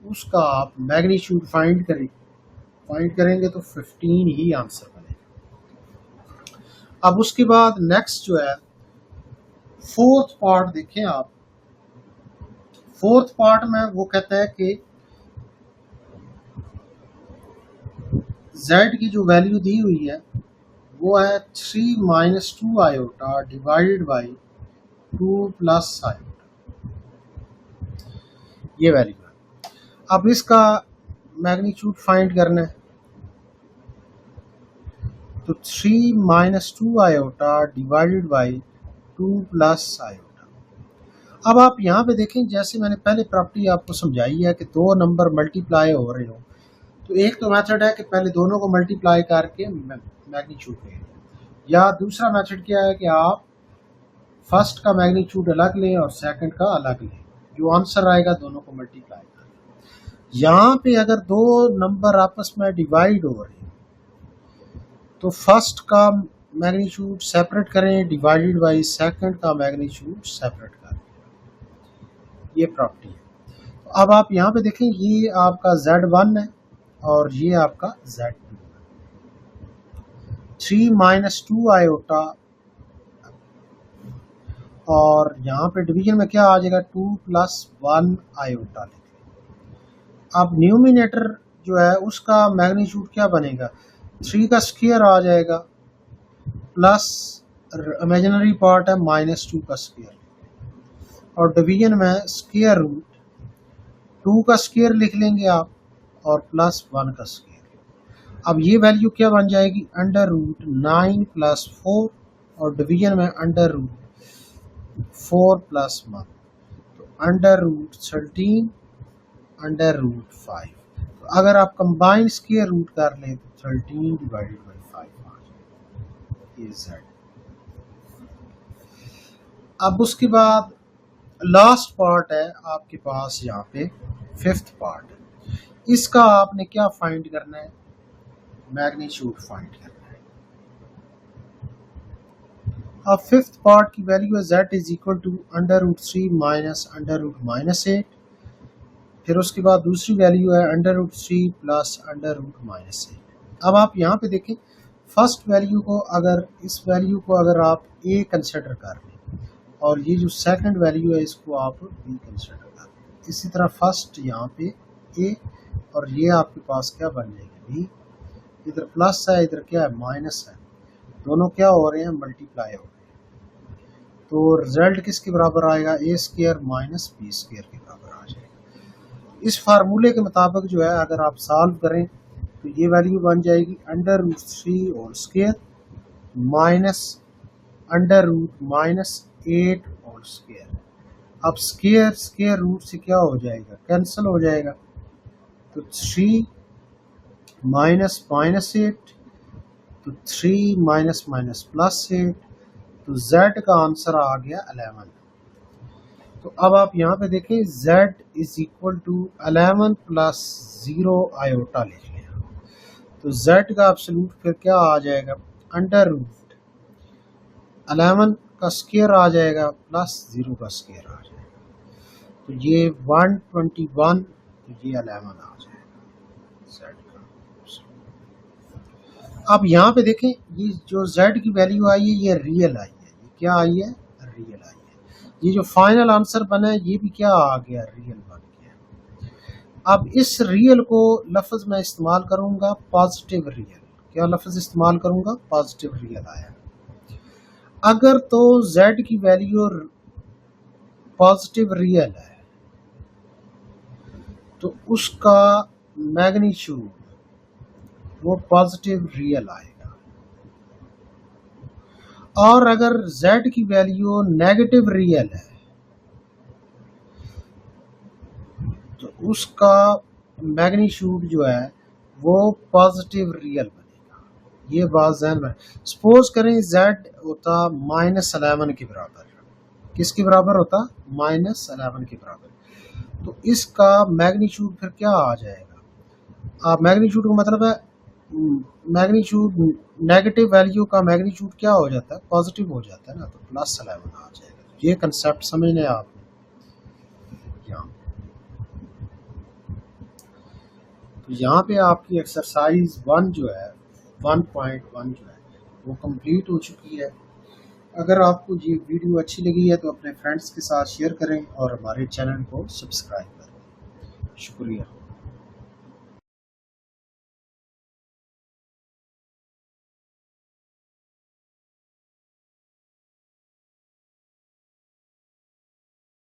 Speaker 1: उसका आप मैग्नीट्यूड फाइंड करें, फाइंड करेंगे तो 15 ही आंसर बनेगा। अब उसके बाद नेक्स्ट जो है फोर्थ पार्ट देखें आप। फोर्थ पार्ट में वो कहता है कि z की जो वैल्यू दी हुई है वो है 3 minus 2 iota divided by 2 plus iota, ये वैल्यू है। अब इसका मैग्नीट्यूड फाइंड करना है तो 3 minus 2 iota divided by 2 plus iota. अब आप यहाँ पे देखें, जैसे मैंने पहले प्रॉपर्टी आपको समझाई है कि दो नंबर मल्टीप्लाई हो रहे हो तो एक तो मेथड है कि पहले दोनों को मल्टीप्लाई करके मैग्नीट्यूड लें, या दूसरा मेथड क्या है कि आप फर्स्ट का मैग्नीट्यूड अलग लें और सेकंड का अलग लें, जो आंसर आएगा दोनों को मल्टीप्लाई करें। यहाँ पे अगर दो नंबर आपस में डिवाइड हो रहे हैं तो फर्स्ट का मैग्नीट्यूड सेपरेट करें डिवाइडेड बाई सेकंड का मैग्नीट्यूड सेपरेट करें, ये प्रॉपर्टी है। तो अब आप यहाँ पे देखें, ये आपका Z1 है और ये आपका Z2 है। 3 माइनस 2 आयोटा और यहाँ पे डिवीजन में क्या आ जाएगा 2 प्लस 1 आयोटा लिखें। अब न्यूमिनेटर जो है उसका मैग्नीट्यूड क्या बनेगा, 3 का स्क्वायर आ जाएगा प्लस इमेजिनरी पार्ट है -2 का स्क्वायर, और डिवीजन में स्क्वायर रूट 2 का स्क्वायर लिख लेंगे आप और प्लस 1 का स्क्वायर। अब ये वैल्यू क्या बन जाएगी, अंडर रूट 9 प्लस 4 और डिवीजन में अंडर रूट 4 प्लस 1, तो अंडर रूट 13 अंडर रूट 5। तो अगर आप कंबाइन स्क्वायर रूट कर लें तो 13 डिवाइडेड बाई 5 आ जाएगा, ये Z। अब उसके बाद लास्ट पार्ट है आपके पास यहाँ पे, फिफ्थ पार्ट। इसका आपने क्या फाइंड करना है, मैग्नीट्यूड फाइंड करना है। अब फिफ्थ पार्ट की वैल्यू है Z is equal to under root 3 minus under root -8। फिर उसके बाद दूसरी वैल्यू है under root 3 plus under root -8। अब आप यहाँ पे देखें, फर्स्ट वैल्यू को अगर इस वैल्यू को अगर आप A कंसिडर कर लें और ये जो सेकंड वैल्यू है इसको आप B कंसिडर कर लें, इसी तरह फर्स्ट यहाँ पे A और ये आपके पास क्या बन जाएगी B, इधर प्लस है इधर क्या है माइनस है, दोनों क्या हो रहे हैं मल्टीप्लाई हो रहे हैं, तो रिजल्ट किसके बराबर आएगा, A square minus B square के बराबर आ जाएगा। इस फार्मूले के मुताबिक जो है अगर आप सॉल्व करें तो ये वैल्यू बन जाएगी under root 3 whole square minus under root -8 whole square. अब स्क्वायर स्क्वायर रूट से क्या हो जाएगा, कैंसिल हो जाएगा, तो 3 माइनस -8 तो 3 माइनस माइनस +8, तो Z का आंसर आ गया 11। तो अब आप यहाँ पे देखें Z is equal to 11 plus 0 iota लिख लिया, तो Z का एब्सोल्यूट फिर क्या आ जाएगा, अंडर रूट 11 का स्क्वायर आ जाएगा प्लस 0 का स्क्वायर आ जाएगा, तो ये 121, तो ये 11 आ जाएगा Z का। अब यहाँ पे देखें, ये जो Z की वैल्यू आई है ये रियल आई है, ये क्या आई है, रियल आई है। ये जो फाइनल आंसर बना है ये भी क्या आ गया, रियल बन गया। अब इस रियल को लफ्ज में इस्तेमाल करूंगा पॉजिटिव रियल, क्या लफ्ज इस्तेमाल करूंगा, पॉजिटिव रियल आया। अगर तो Z की वैल्यू पॉजिटिव रियल है तो उसका मैग्नीट्यूड वो पॉजिटिव रियल आएगा, और अगर Z की वैल्यू नेगेटिव रियल है तो उसका मैग्नीट्यूड जो है वो पॉजिटिव रियल बनेगा। ये बात ध्यान में, सपोज करें Z होता -11 के बराबर, किसके बराबर होता, -11 के बराबर, तो इसका मैग्नीट्यूड फिर क्या आ जाएगा, मैग्नीट्यूड का मतलब है मैग्नीट्यूड नेगेटिव वैल्यू का मैग्नीट्यूड क्या हो जाता है, पॉजिटिव हो जाता है ना, तो +11 आ जाएगा। ये कंसेप्ट समझने आपने यहाँ। तो यहाँ पे आपकी एक्सरसाइज 1 जो है 1.1 जो है वो कंप्लीट हो चुकी है। अगर आपको ये वीडियो अच्छी लगी है तो अपने फ्रेंड्स के साथ शेयर करें और हमारे चैनल को सब्सक्राइब करें। शुक्रिया।